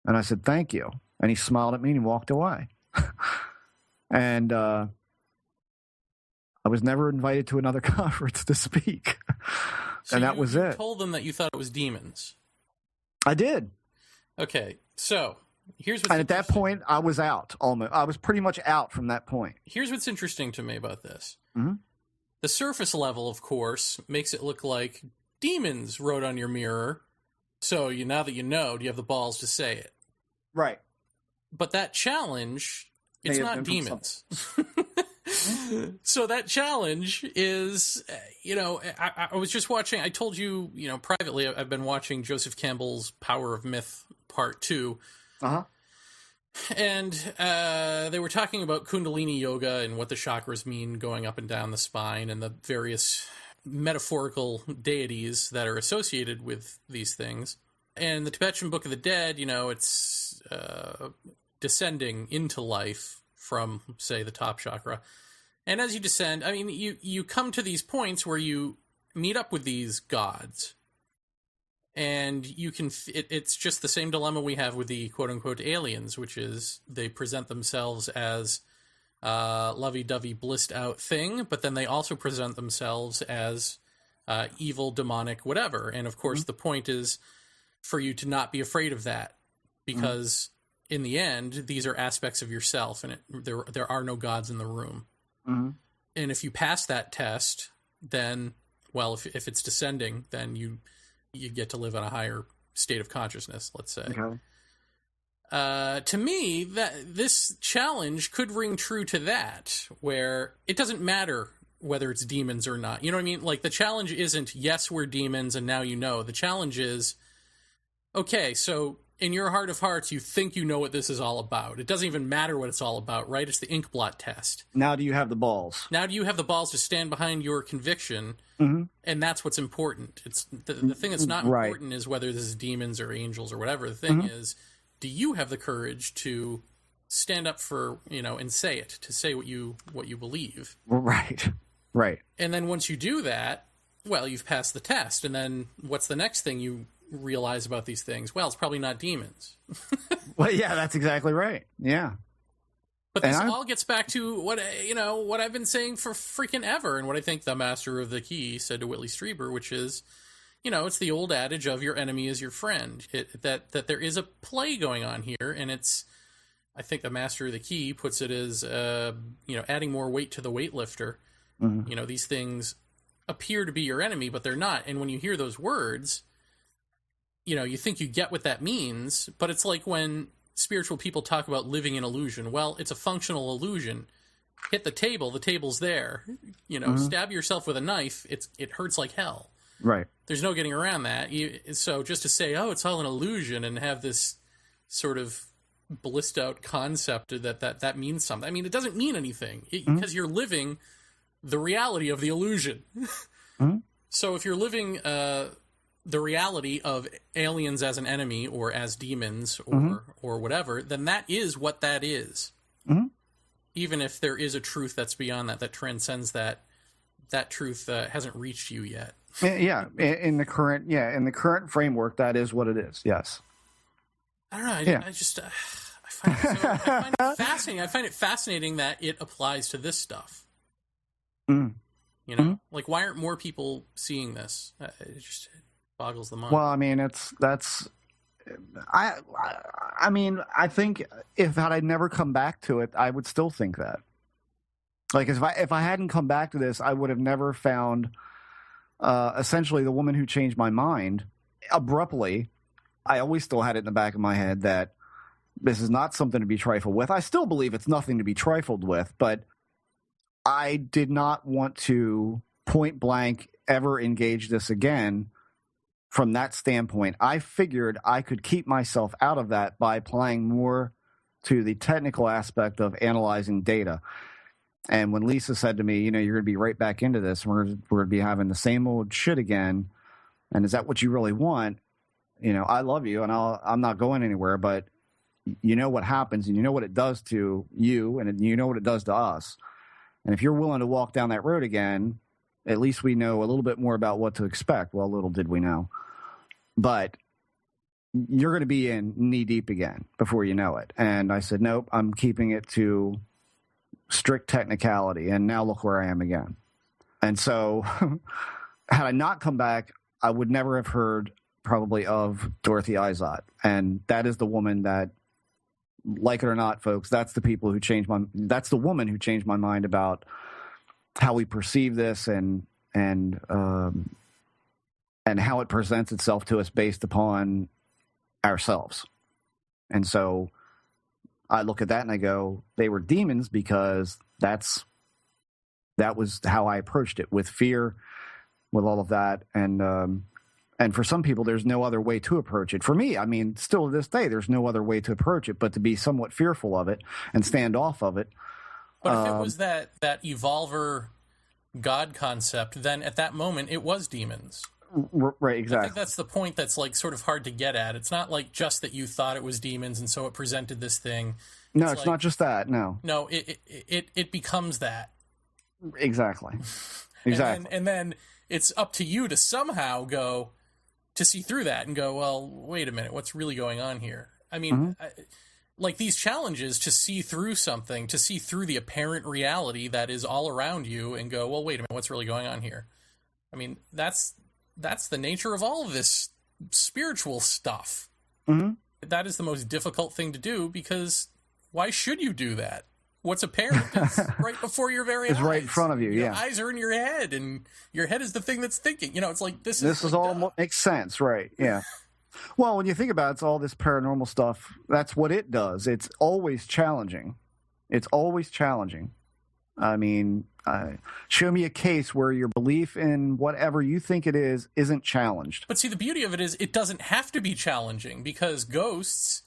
And I said, thank you. And he smiled at me and he walked away. And I was never invited to another conference to speak. So and that was it. You told them that you thought it was demons. I did. Okay, so here's what's And at that point, I was out almost. I was pretty much out from that point. Here's what's interesting to me about this. Mm-hmm. The surface level, of course, makes it look like demons wrote on your mirror. So now that you know, do you have the balls to say it? Right. But that challenge, it's not demons. So that challenge is, I was just watching, I told you, privately, I've been watching Joseph Campbell's Power of Myth Part 2. Uh-huh. And they were talking about Kundalini Yoga and what the chakras mean going up and down the spine and the various metaphorical deities that are associated with these things. And the Tibetan Book of the Dead, it's descending into life from, say, the top chakra. And as you descend, you come to these points where you meet up with these gods. And you can, it's just the same dilemma we have with the quote-unquote aliens, which is they present themselves as lovey-dovey, blissed-out thing, but then they also present themselves as evil, demonic, whatever. And, of course, the point is for you to not be afraid of that, because in the end, these are aspects of yourself, and there are no gods in the room. Mm-hmm. And if you pass that test, then, well, if it's descending, then you get to live in a higher state of consciousness, let's say. Okay. To me, that this challenge could ring true to that, where it doesn't matter whether it's demons or not. You know what I mean? Like, the challenge isn't, yes, we're demons, and now you know. The challenge is, okay, so in your heart of hearts, you think you know what this is all about. It doesn't even matter what it's all about, right? It's the ink blot test. Now do you have the balls? Now do you have the balls to stand behind your conviction? And that's what's important. It's the thing that's not important is whether this is demons or angels or whatever. The thing is, do you have the courage to stand up for, and say it, to say what you believe? Right. And then once you do that, well, you've passed the test. And then what's the next thing you realize about these things? Well, it's probably not demons. Well, yeah, that's exactly right. Yeah. But this all gets back to what I've been saying for freaking ever, and what I think the Master of the Key said to Whitley Strieber, which is, it's the old adage of your enemy is your friend. That there is a play going on here, and it's, I think the Master of the Key puts it as, adding more weight to the weightlifter. Mm-hmm. These things appear to be your enemy, but they're not. And when you hear those words, you think you get what that means, but it's like when spiritual people talk about living in illusion. Well, it's a functional illusion. Hit the table, the table's there. Stab yourself with a knife, it hurts like hell. Right. There's no getting around that. So just to say, oh, it's all an illusion, and have this sort of blissed out concept that means something. It doesn't mean anything, because you're living the reality of the illusion. So if you're living the reality of aliens as an enemy, or as demons, or whatever, then that is what that is. Even if there is a truth that's beyond that transcends that truth hasn't reached you yet. Yeah, in the current framework, that is what it is. Yes. I don't know. I just I find it fascinating. I find it fascinating that it applies to this stuff. You know, like, why aren't more people seeing this? It just boggles the mind. Well, I mean, I think if had I never come back to it, I would still think that. Like, if I hadn't come back to this, I would have never found essentially the woman who changed my mind abruptly. I always still had it in the back of my head that this is not something to be trifled with. I still believe it's nothing to be trifled with, but I did not want to point blank ever engage this again from that standpoint. I figured I could keep myself out of that by applying more to the technical aspect of analyzing data. And when Lisa said to me, you know, you're going to be right back into this, we're going to be having the same old shit again, and is that what you really want? You know, I love you, and I'm not going anywhere, but you know what happens, and you know what it does to you, and you know what it does to us. And if you're willing to walk down that road again, at least we know a little bit more about what to expect. Well, little did we know. But you're going to be in knee-deep again before you know it. And I said, nope, I'm keeping it to strict technicality, and now look where I am again. And so had I not come back, I would never have heard probably of Dorothy Izot. And that is the woman that, like it or not, folks, that's the woman who changed my mind about how we perceive this and how it presents itself to us based upon ourselves. And so I look at that and I go, they were demons because that was how I approached it, with fear, with all of that. And for some people, there's no other way to approach it. For me, I mean, still to this day, there's no other way to approach it but to be somewhat fearful of it and stand off of it. But if it was that evolver God concept, then at that moment, it was demons. Right, exactly. I think that's the point that's, like, sort of hard to get at. It's not like just that you thought it was demons and so it presented this thing. No, it's not just that, no. No, it becomes that. Exactly. And then it's up to you to somehow go to see through that and go, well, wait a minute, what's really going on here? I mean, like these challenges to see through something, to see through the apparent reality that is all around you and go, well, wait a minute, what's really going on here? I mean, that's the nature of all of this spiritual stuff. Mm-hmm. That is the most difficult thing to do, because why should you do that? What's apparent is right before your very eyes. It's right in front of you, Your eyes are in your head, and your head is the thing that's thinking. You know, it's like, this is all makes sense, right? Yeah. Well, when you think about it, it's all this paranormal stuff. That's what it does. It's always challenging. It's always challenging. I mean, show me a case where your belief in whatever you think it is isn't challenged. But see, the beauty of it is it doesn't have to be challenging, because ghosts,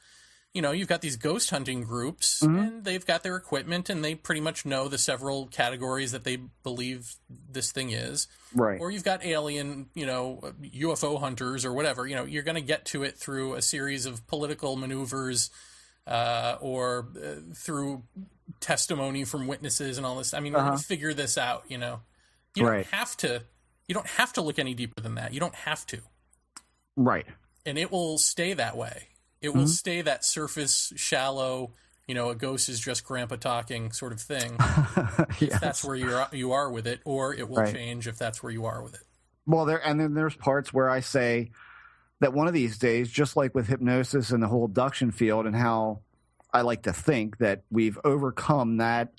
you know, you've got these ghost hunting groups, and they've got their equipment, and they pretty much know the several categories that they believe this thing is. Right. Or you've got alien, you know, UFO hunters or whatever. You know, you're going to get to it through a series of political maneuvers, or through testimony from witnesses and all this. I mean, we're going to figure this out, you know. You don't have to look any deeper than that. You don't have to. Right. And it will stay that way. It will stay that surface, shallow, you know, a ghost is just grandpa talking sort of thing. If that's where you are with it, or it will change if that's where you are with it. Well, then there's parts where I say that one of these days, just like with hypnosis and the whole abduction field, and how I like to think that we've overcome that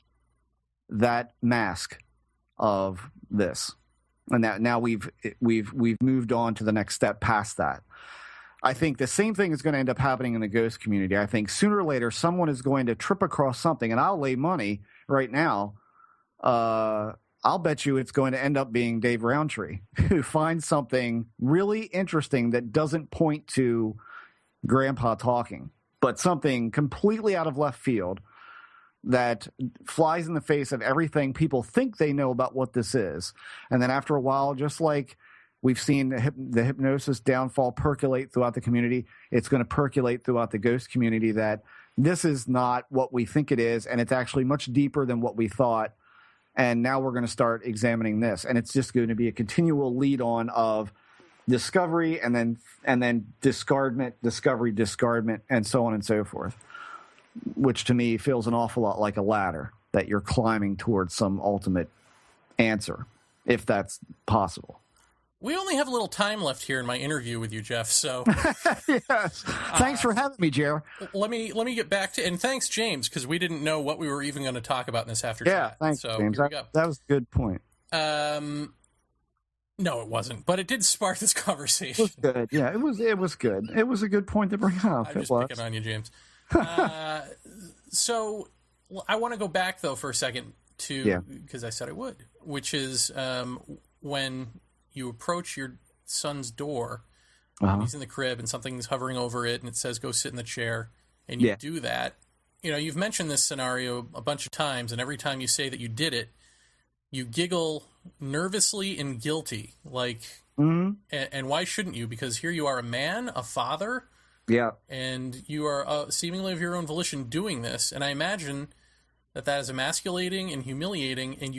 mask of this, and that now we've moved on to the next step past that. I think the same thing is going to end up happening in the ghost community. I think sooner or later someone is going to trip across something, and I'll lay money right now. I'll bet you it's going to end up being Dave Roundtree, who finds something really interesting that doesn't point to Grandpa talking, but something completely out of left field that flies in the face of everything people think they know about what this is. And then after a while, just like we've seen the hypnosis downfall percolate throughout the community, it's going to percolate throughout the ghost community that this is not what we think it is, and it's actually much deeper than what we thought. And now we're going to start examining this. And it's just going to be a continual lead on of discovery and then discardment, discovery, discardment, and so on and so forth, which to me feels an awful lot like a ladder that you're climbing towards some ultimate answer, if that's possible. We only have a little time left here in my interview with you, Jeff. So, yes. Thanks for having me, Jer. Let me get back to, and thanks, James, because we didn't know what we were even going to talk about in this after Yeah, chat. thanks, so James. Here we go. That was a good point. No, it wasn't, but it did spark this conversation. It was good. Yeah, it was good. It was a good point to bring up. I'm just picking on you, James. So I want to go back though for a second to, because I said I would, which is when you approach your son's door, he's in the crib and something's hovering over it and it says, go sit in the chair, and you do that. You know, you've mentioned this scenario a bunch of times, and every time you say that you did it, you giggle nervously and guilty, like, and why shouldn't you? Because here you are, a man, a father, and you are seemingly of your own volition doing this, and I imagine that is emasculating and humiliating, and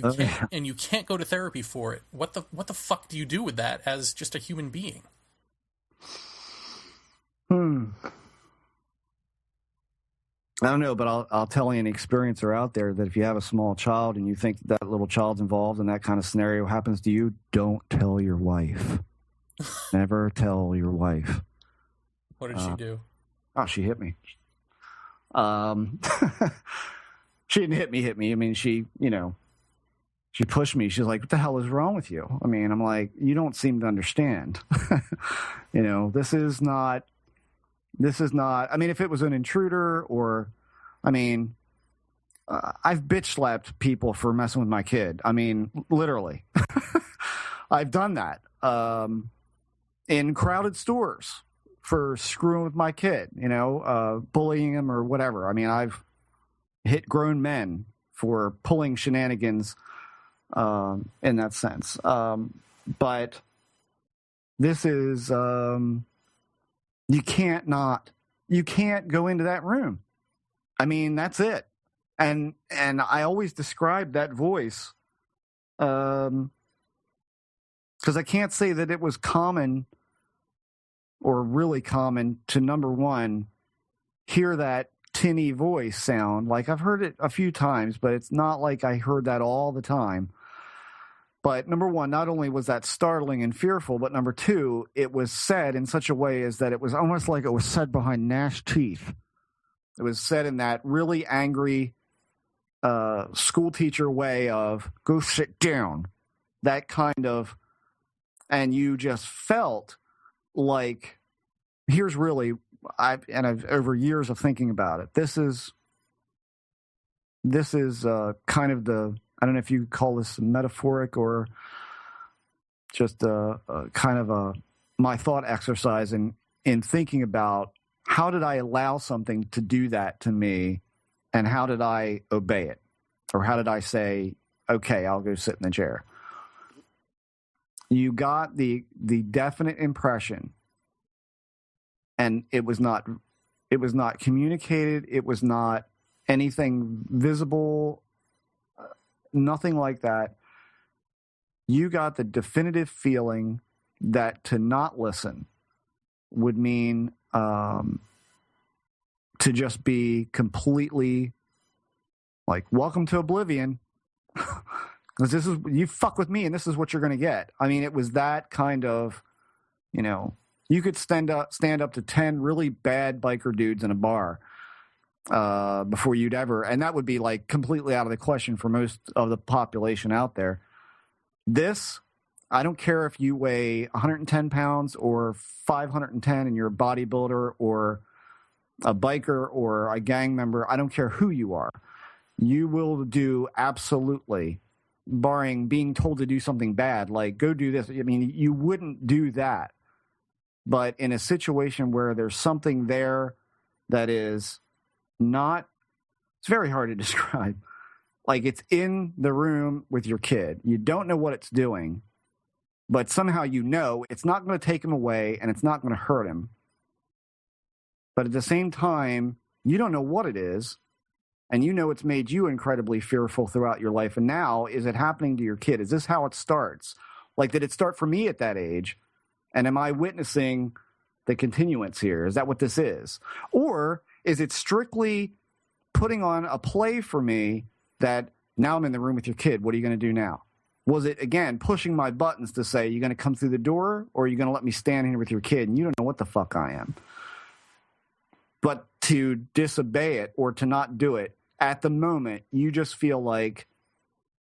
you can't go to therapy for it. What the fuck do you do with that as just a human being? I don't know, but I'll tell any experiencer out there that if you have a small child and you think that little child's involved in that kind of scenario happens to you, don't tell your wife. Never tell your wife. What did she do? Oh, she hit me. She didn't hit me. I mean, she pushed me. She's like, what the hell is wrong with you? I mean, I'm like, you don't seem to understand. This is not, I mean, if it was an intruder or, I mean, I've bitch slapped people for messing with my kid. I mean, literally. I've done that in crowded stores for screwing with my kid, bullying him or whatever. I mean, I've hit grown men for pulling shenanigans in that sense. But this is, you can't go into that room. I mean, that's it. And I always describe that voice, because I can't say that it was common or really common to, number one, hear that tinny voice sound. Like, I've heard it a few times, but it's not like I heard that all the time. But number one, not only was that startling and fearful, but number two, it was said in such a way as that it was almost like it was said behind gnashed teeth. It was said in that really angry school teacher way of, go sit down, that kind of, and you just felt like, here's really, I've over years of thinking about it, this is kind of the, I don't know if you call this metaphoric or just kind of my thought exercise in thinking about how did I allow something to do that to me, and how did I obey it, or how did I say, okay, I'll go sit in the chair. You got the definite impression, and it was not communicated. It was not anything visible. Nothing like that. You got the definitive feeling that to not listen would mean to just be completely like, welcome to oblivion. Because this is, you fuck with me and this is what you're going to get. I mean, it was that kind of, you could stand up to 10 really bad biker dudes in a bar before you'd ever, and that would be like completely out of the question for most of the population out there. This, I don't care if you weigh 110 pounds or 510 and you're a bodybuilder or a biker or a gang member. I don't care who you are. You will do absolutely, barring being told to do something bad, like go do this. I mean, you wouldn't do that. But in a situation where there's something there that is not, it's very hard to describe. Like, it's in the room with your kid. You don't know what it's doing, but somehow it's not going to take him away and it's not going to hurt him. But at the same time, you don't know what it is, and it's made you incredibly fearful throughout your life. And now, is it happening to your kid? Is this how it starts? Like, did it start for me at that age? And am I witnessing the continuance here? Is that what this is? Or is it strictly putting on a play for me that now I'm in the room with your kid? What are you going to do now? Was it, again, pushing my buttons to say, you're going to come through the door, or are you going to let me stand here with your kid and you don't know what the fuck I am? But to disobey it or to not do it, at the moment, you just feel like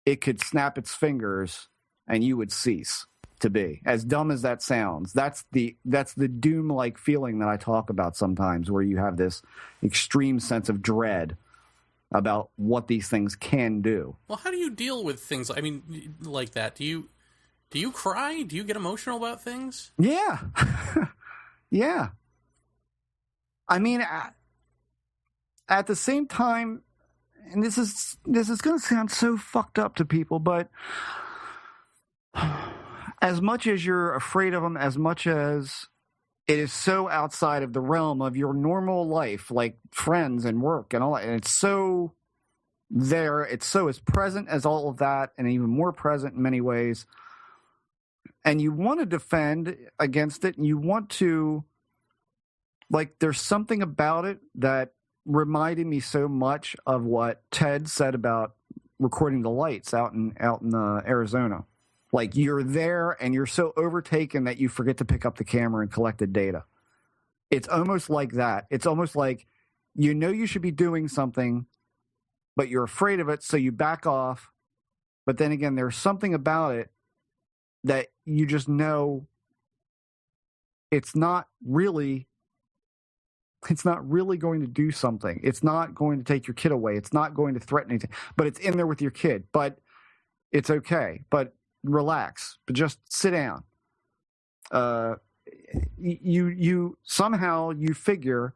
it could snap its fingers and you would cease to be. As dumb as that sounds, that's the doom-like feeling that I talk about sometimes, where you have this extreme sense of dread about what these things can do. Well, how do you deal with things? I mean, like that? Do you cry? Do you get emotional about things? Yeah, yeah. I mean, at the same time, and this is going to sound so fucked up to people, but as much as you're afraid of them, as much as it is so outside of the realm of your normal life, like friends and work and all that, and it's so there, it's so as present as all of that, and even more present in many ways, and you want to defend against it, and you want to, like, there's something about it that reminded me so much of what Ted said about recording the lights out in Arizona. Like, you're there and you're so overtaken that you forget to pick up the camera and collect the data. It's almost like that. It's almost like you know you should be doing something, but you're afraid of it, so you back off. But then again, there's something about it that you just know it's not really going to do something. It's not going to take your kid away. It's not going to threaten anything. But it's in there with your kid. But it's okay. But relax. But just sit down. You somehow you figure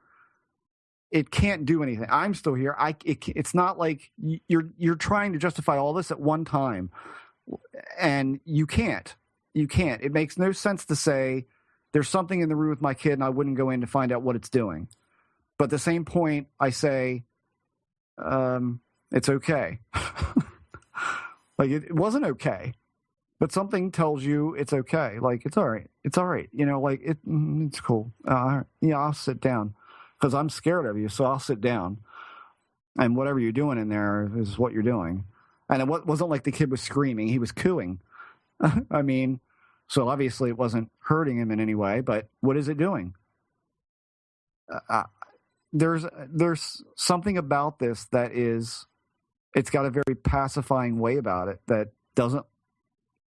it can't do anything. I'm still here. It's not like you're trying to justify all this at one time, and you can't. You can't. It makes no sense to say there's something in the room with my kid and I wouldn't go in to find out what it's doing. But at the same point, I say, it's okay. Like, it wasn't okay, but something tells you it's okay. Like, it's all right. It's all right. You know, like, it's cool. Yeah, I'll sit down because I'm scared of you. So I'll sit down, and whatever you're doing in there is what you're doing. And it wasn't like the kid was screaming. He was cooing. I mean, so obviously it wasn't hurting him in any way, but what is it doing? There's something about this that it's got a very pacifying way about it that doesn't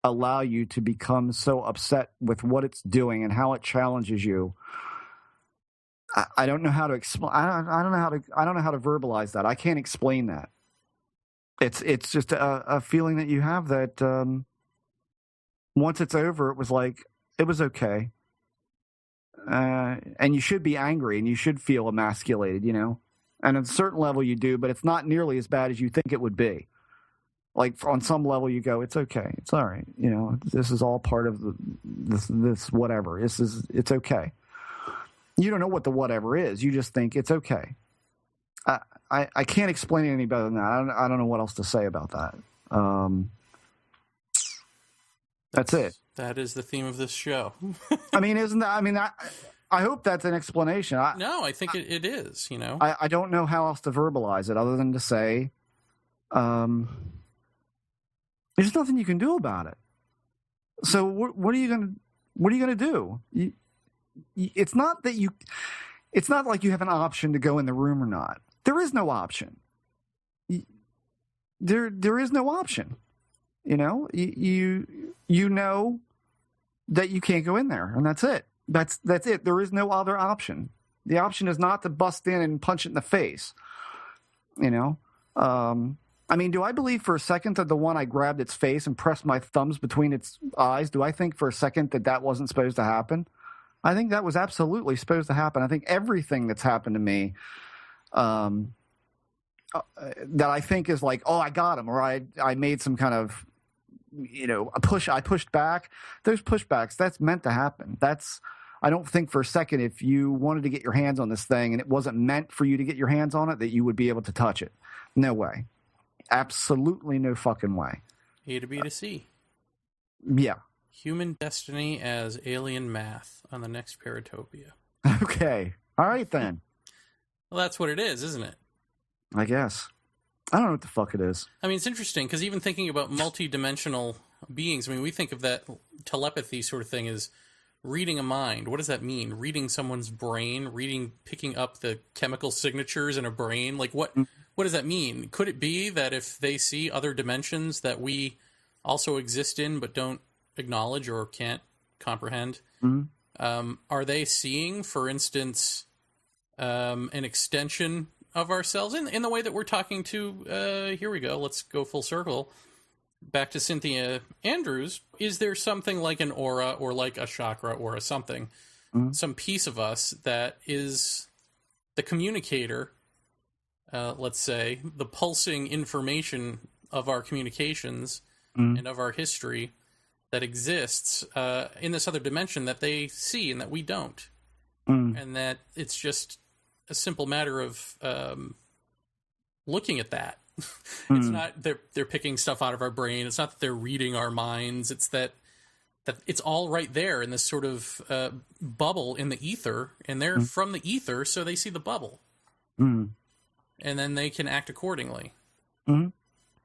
allow you to become so upset with what it's doing and how it challenges you. I don't know how to explain. I don't know how to verbalize that. I can't explain that. It's just a feeling that you have that once it's over, it was okay. And you should be angry and you should feel emasculated, you know. And at a certain level you do, but it's not nearly as bad as you think it would be. Like, on some level you go, it's okay. It's all right. You know, this is all part of this whatever. It's okay. You don't know what the whatever is. You just think it's okay. I can't explain it any better than that. I don't know what else to say about that. That's it. That is the theme of this show. I mean, isn't that? I mean, I hope that's an explanation. No, I think it is. You know, I don't know how else to verbalize it other than to say, there's nothing you can do about it. So what are you gonna do? It's not that you. It's not like you have an option to go in the room or not. There is no option. There is no option. You know, you know that you can't go in there, and that's it. That's it. There is no other option. The option is not to bust in and punch it in the face. You know, I mean, do I believe for a second that the one I grabbed its face and pressed my thumbs between its eyes? Do I think for a second that wasn't supposed to happen? I think that was absolutely supposed to happen. I think everything that's happened to me, that I think is like, oh, I got him, or I made some kind of, you know, I pushed back. Those pushbacks, that's meant to happen. I don't think for a second if you wanted to get your hands on this thing and it wasn't meant for you to get your hands on it, that you would be able to touch it. No way. Absolutely no fucking way. A to B to C. Yeah. Human destiny as alien math on the next Paratopia. Okay. All right, then. Well, that's what it is, isn't it? I guess. I don't know what the fuck it is. I mean, it's interesting because even thinking about multi-dimensional beings. I mean, we think of that telepathy sort of thing as reading a mind. What does that mean? Reading someone's brain, picking up the chemical signatures in a brain? Like, what does that mean? Could it be that if they see other dimensions that we also exist in but don't acknowledge or can't comprehend, are they seeing, for instance, an extension of ourselves in the way that we're talking to, here we go, let's go full circle, back to Synthia Andrews. Is there something like an aura or like a chakra or a something, some piece of us that is the communicator, let's say, the pulsing information of our communications and of our history that exists in this other dimension that they see and that we don't? And that it's just a simple matter of looking at that. It's not they're picking stuff out of our brain. It's not that they're reading our minds. It's that it's all right there in this sort of bubble in the ether, and they're from the ether, so they see the bubble. And then they can act accordingly.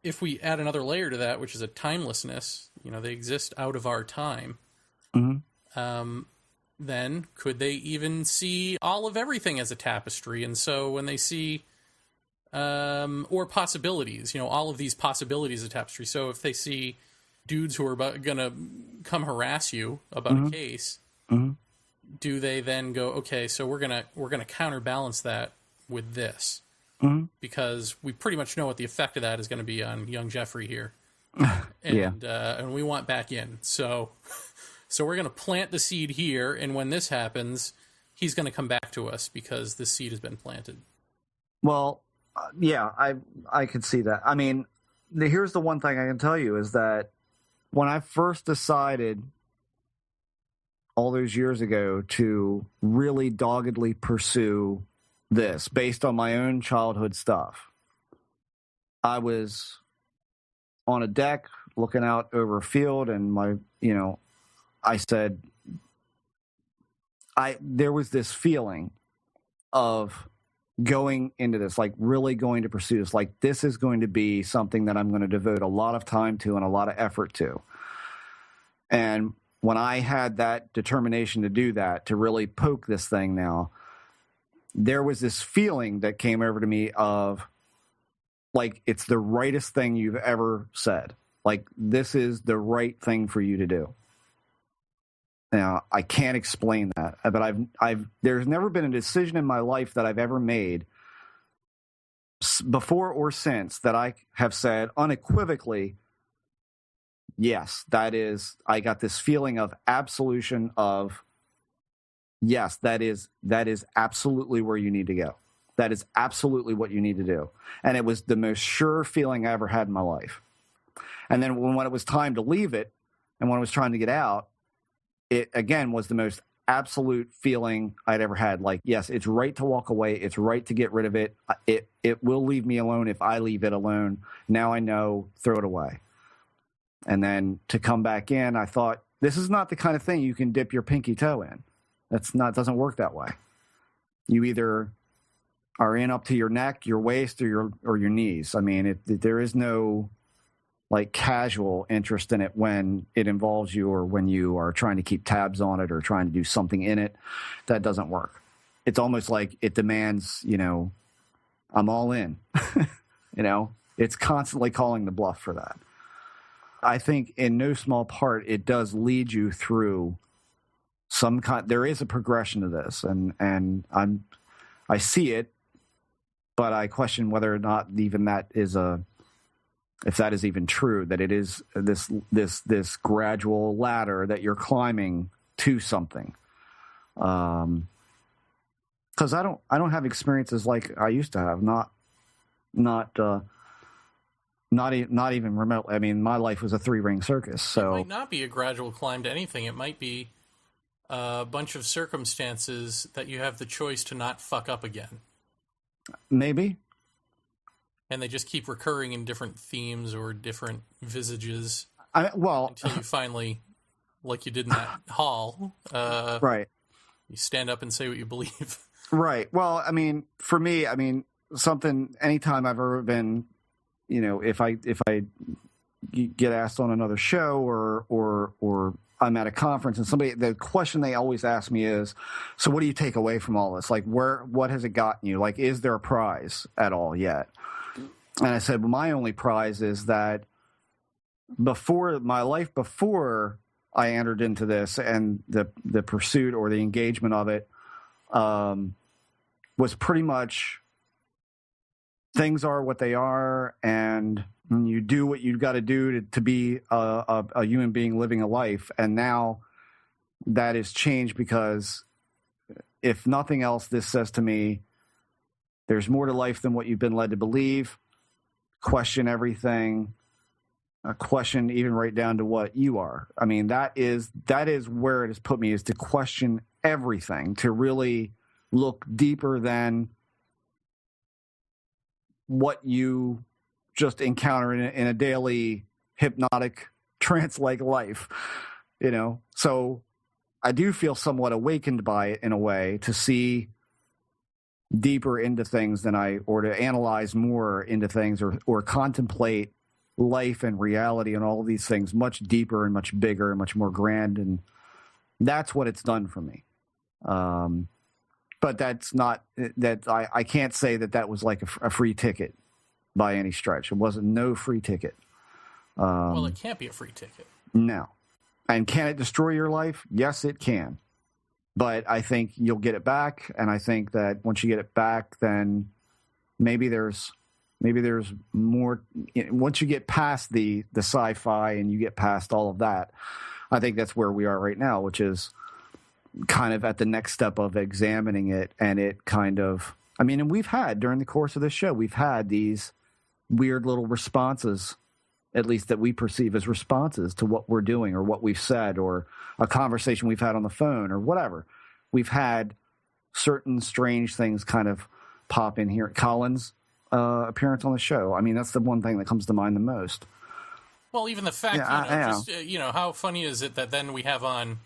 If we add another layer to that, which is a timelessness, they exist out of our time, then could they even see all of everything as a tapestry? And so when they see, or possibilities, all of these possibilities of tapestry. So if they see dudes who are going to come harass you about a case, do they then go, okay, so we're going to counterbalance that with this? Because we pretty much know what the effect of that is going to be on young Jeffrey here. And we want back in. So we're going to plant the seed here, and when this happens, he's going to come back to us because this seed has been planted. Well, I could see that. I mean, here's the one thing I can tell you is that when I first decided all those years ago to really doggedly pursue this based on my own childhood stuff, I was on a deck looking out over a field, and I said, there was this feeling of going into this, like really going to pursue this, like this is going to be something that I'm going to devote a lot of time to and a lot of effort to. And when I had that determination to do that, to really poke this thing now, there was this feeling that came over to me of like, it's the rightest thing you've ever said. Like, this is the right thing for you to do. Now, I can't explain that, but there's never been a decision in my life that I've ever made before or since that I have said unequivocally, yes, I got this feeling of absolution of, yes, that is absolutely where you need to go. That is absolutely what you need to do. And it was the most sure feeling I ever had in my life. And then when it was time to leave it and when I was trying to get out, it, again, was the most absolute feeling I'd ever had. Like, yes, it's right to walk away. It's right to get rid of it. It will leave me alone if I leave it alone. Now I know, throw it away. And then to come back in, I thought, this is not the kind of thing you can dip your pinky toe in. It doesn't work that way. You either are in up to your neck, your waist, or your knees. I mean, there is no like casual interest in it when it involves you or when you are trying to keep tabs on it or trying to do something in it. That doesn't work. It's almost like it demands, I'm all in. It's constantly calling the bluff for that. I think in no small part it does lead you through some kind. There is a progression to this, and I see it, but I question whether or not even that is if that is even true, that it is this gradual ladder that you're climbing to something. Because I don't have experiences like I used to have. Not even remotely. I mean, my life was a 3-ring circus. So it might not be a gradual climb to anything. It might be a bunch of circumstances that you have the choice to not fuck up again. Maybe. And they just keep recurring in different themes or different visages. Until you finally, like you did in that hall, right? You stand up and say what you believe. Right. Well, I mean, for me, anytime I've ever been, if I get asked on another show or I'm at a conference and the question they always ask me is, so what do you take away from all this? Like, what has it gotten you? Like, is there a prize at all yet? And I said, well, my only prize is that before I entered into this and the pursuit or the engagement of it was pretty much things are what they are, and you do what you've got to do to be a human being living a life. And now that is changed because if nothing else, this says to me, there's more to life than what you've been led to believe. Question everything. Question even right down to what you are. I mean, that is where it has put me, is to question everything, to really look deeper than what you just encounter in a daily hypnotic trance-like life, you know? So I do feel somewhat awakened by it in a way, to see deeper into things or to analyze more into things or contemplate life and reality and all of these things much deeper and much bigger and much more grand. And that's what it's done for me. But that's not that I can't say that was like a free ticket by any stretch. It wasn't no free ticket. Well, it can't be a free ticket. No. And can it destroy your life? Yes, it can. But I think you'll get it back. And I think that once you get it back, then maybe there's more. Once you get past the sci-fi and you get past all of that, I think that's where we are right now, which is kind of at the next step of examining it. And it kind of, I mean, and we've had during the course of this show, we've had these weird little responses, at least that we perceive as responses to what we're doing or what we've said or a conversation we've had on the phone or whatever. We've had certain strange things kind of pop in here. Colin's appearance on the show. I mean, that's the one thing that comes to mind the most. Well, even the fact, how funny is it that then we have on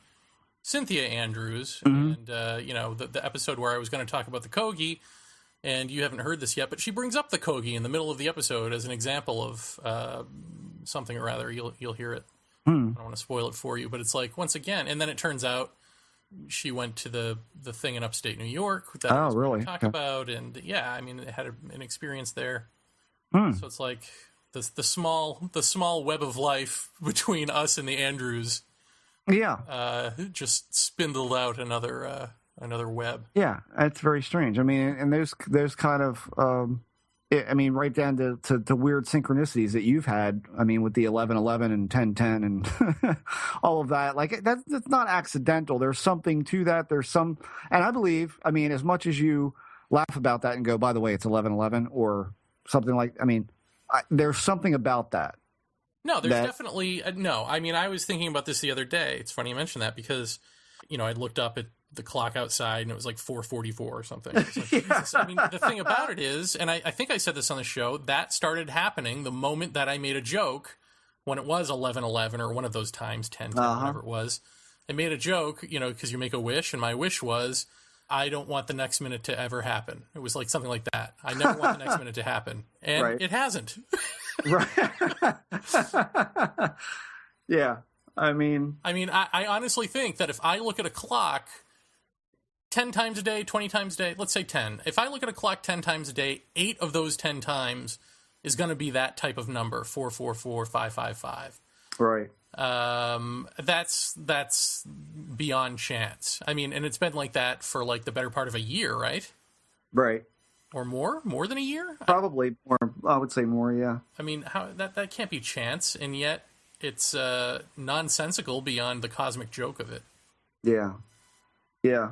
Synthia Andrews, and the episode where I was going to talk about the Kogi, and you haven't heard this yet, but she brings up the Kogi in the middle of the episode as an example of something or other. You'll hear it. I don't want to spoil it for you, but it's like, once again, and then it turns out she went to the thing in upstate New York that I was going to talk about, and I mean, it had an experience there. So it's like the small web of life between us and the Andrews. Just spindled out another web. Yeah, that's very strange. I mean, and there's kind of, right down to weird synchronicities that you've had. I mean, with the 11:11 and 10:10 and all of that. Like that's not accidental. There's something to that. And I believe, I mean, as much as you laugh about that and go, by the way, it's 11:11 or something like. I mean, there's something about that. No, there's definitely no. I mean, I was thinking about this the other day. It's funny you mention that because, I looked up at the clock outside and it was like 4:44 or something. Like, Jesus. I mean, the thing about it is, and I think I said this on the show, that started happening the moment that I made a joke when it was 11:11 or one of those times, 10:10, whatever it was. I made a joke, because you make a wish, and my wish was, I don't want the next minute to ever happen. It was like something like that. I never want the next minute to happen. And it hasn't. Right. Yeah. I mean, I honestly think that if I look at a clock 10 times a day, 20 times a day, let's say 10. If I look at a clock 10 times a day, 8 of those 10 times is going to be that type of number, 444, 555. Right. That's beyond chance. I mean, and it's been like that for like the better part of a year, right? Right. Or more than a year? Probably more. I would say more. Yeah. I mean, how that can't be chance, and yet it's nonsensical beyond the cosmic joke of it. Yeah. Yeah.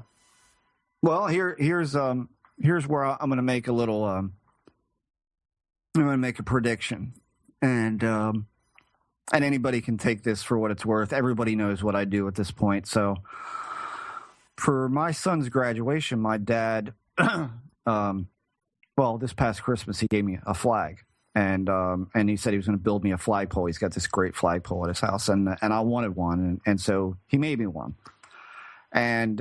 Well, here's where I'm going to make a little. I'm going to make a prediction, and anybody can take this for what it's worth. Everybody knows what I do at this point. So, for my son's graduation, my dad. Well, this past Christmas, he gave me a flag, and he said he was going to build me a flagpole. He's got this great flagpole at his house, and I wanted one, and so he made me one. And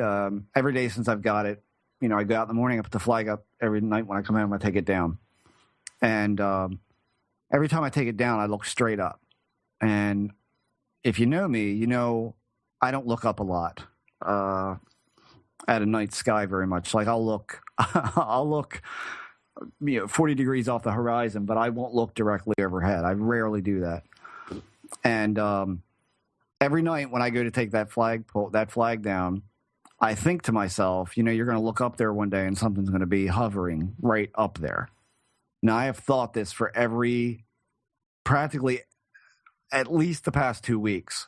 every day since I've got it, I go out in the morning, I put the flag up. Every night when I come home, I take it down. And every time I take it down, I look straight up. And if you know me, you know I don't look up a lot at a night sky very much. Like I'll look 40 degrees off the horizon, but I won't look directly overhead. I rarely do that. And every night when I go to take that flag down, I think to myself, you're going to look up there one day and something's going to be hovering right up there. Now, I have thought this for practically at least the past 2 weeks.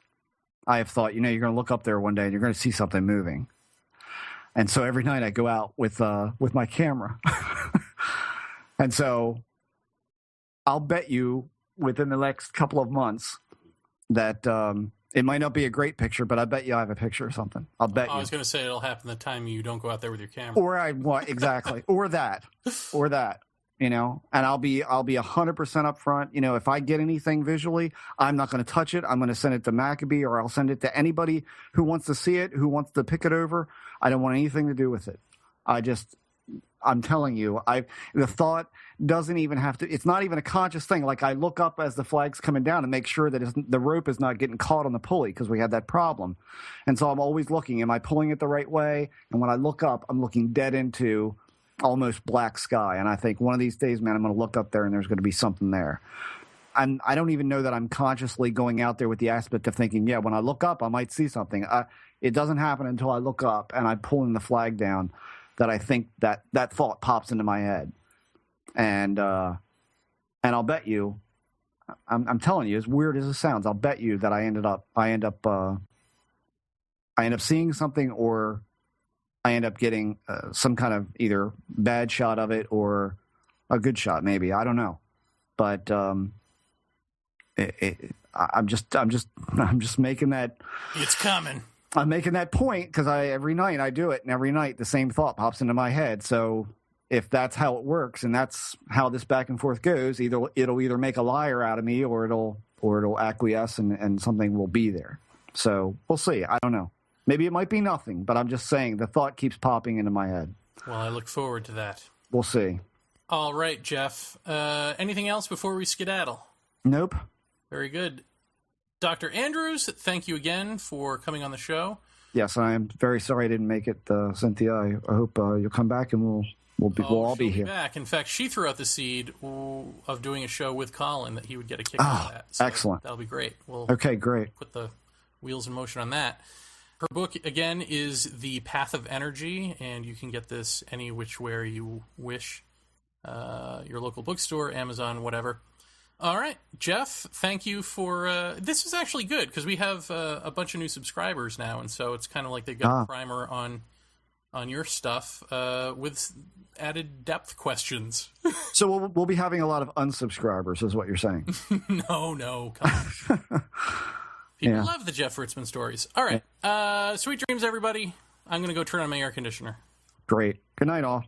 I have thought, you're going to look up there one day and you're going to see something moving. And so every night I go out with my camera. And so I'll bet you within the next couple of months that it might not be a great picture, but I bet you I have a picture or something. I'll bet you. I was going to say it'll happen the time you don't go out there with your camera. Exactly. or that. And I'll be 100% upfront. If I get anything visually, I'm not going to touch it. I'm going to send it to Maccabee, or I'll send it to anybody who wants to see it, who wants to pick it over. I don't want anything to do with it. I'm telling you, the thought doesn't even have to. It's not even a conscious thing. Like I look up as the flag's coming down and make sure that the rope is not getting caught on the pulley, because we had that problem. And so I'm always looking. Am I pulling it the right way? And when I look up, I'm looking dead into almost black sky. And I think one of these days, man, I'm going to look up there and there's going to be something there. And I don't even know that I'm consciously going out there with the aspect of thinking, yeah, when I look up, I might see something. It doesn't happen until I look up and I'm pulling the flag down that I think that thought pops into my head. And I'll bet you, I'm telling you, as weird as it sounds, I'll bet you that I end up seeing something, or I end up getting some kind of either bad shot of it or a good shot, maybe. I don't know, but I'm just making that. It's coming. I'm making that point because every night I do it, and every night the same thought pops into my head. So if that's how it works, and that's how this back and forth goes, it'll either make a liar out of me, or it'll acquiesce, and something will be there. So we'll see. I don't know. Maybe it might be nothing, but I'm just saying the thought keeps popping into my head. Well, I look forward to that. We'll see. All right, Jeff. Anything else before we skedaddle? Nope. Very good. Dr. Andrews, thank you again for coming on the show. Yes, I am very sorry I didn't make it, Synthia. I hope you'll come back and we'll all be here. Back. In fact, she threw out the seed of doing a show with Colin that he would get a kick out of that. So excellent. That'll be great. Okay, great. Put the wheels in motion on that. Her book, again, is The Path of Energy, and you can get this any which where you wish. Your local bookstore, Amazon, whatever. All right, Jeff, thank you for... this is actually good, because we have a bunch of new subscribers now, and so it's kind of like they got a primer on your stuff with added depth questions. So we'll be having a lot of unsubscribers, is what you're saying. No, come on. People love the Jeff Ritzman stories. All right, sweet dreams, everybody. I'm going to go turn on my air conditioner. Great. Good night, all.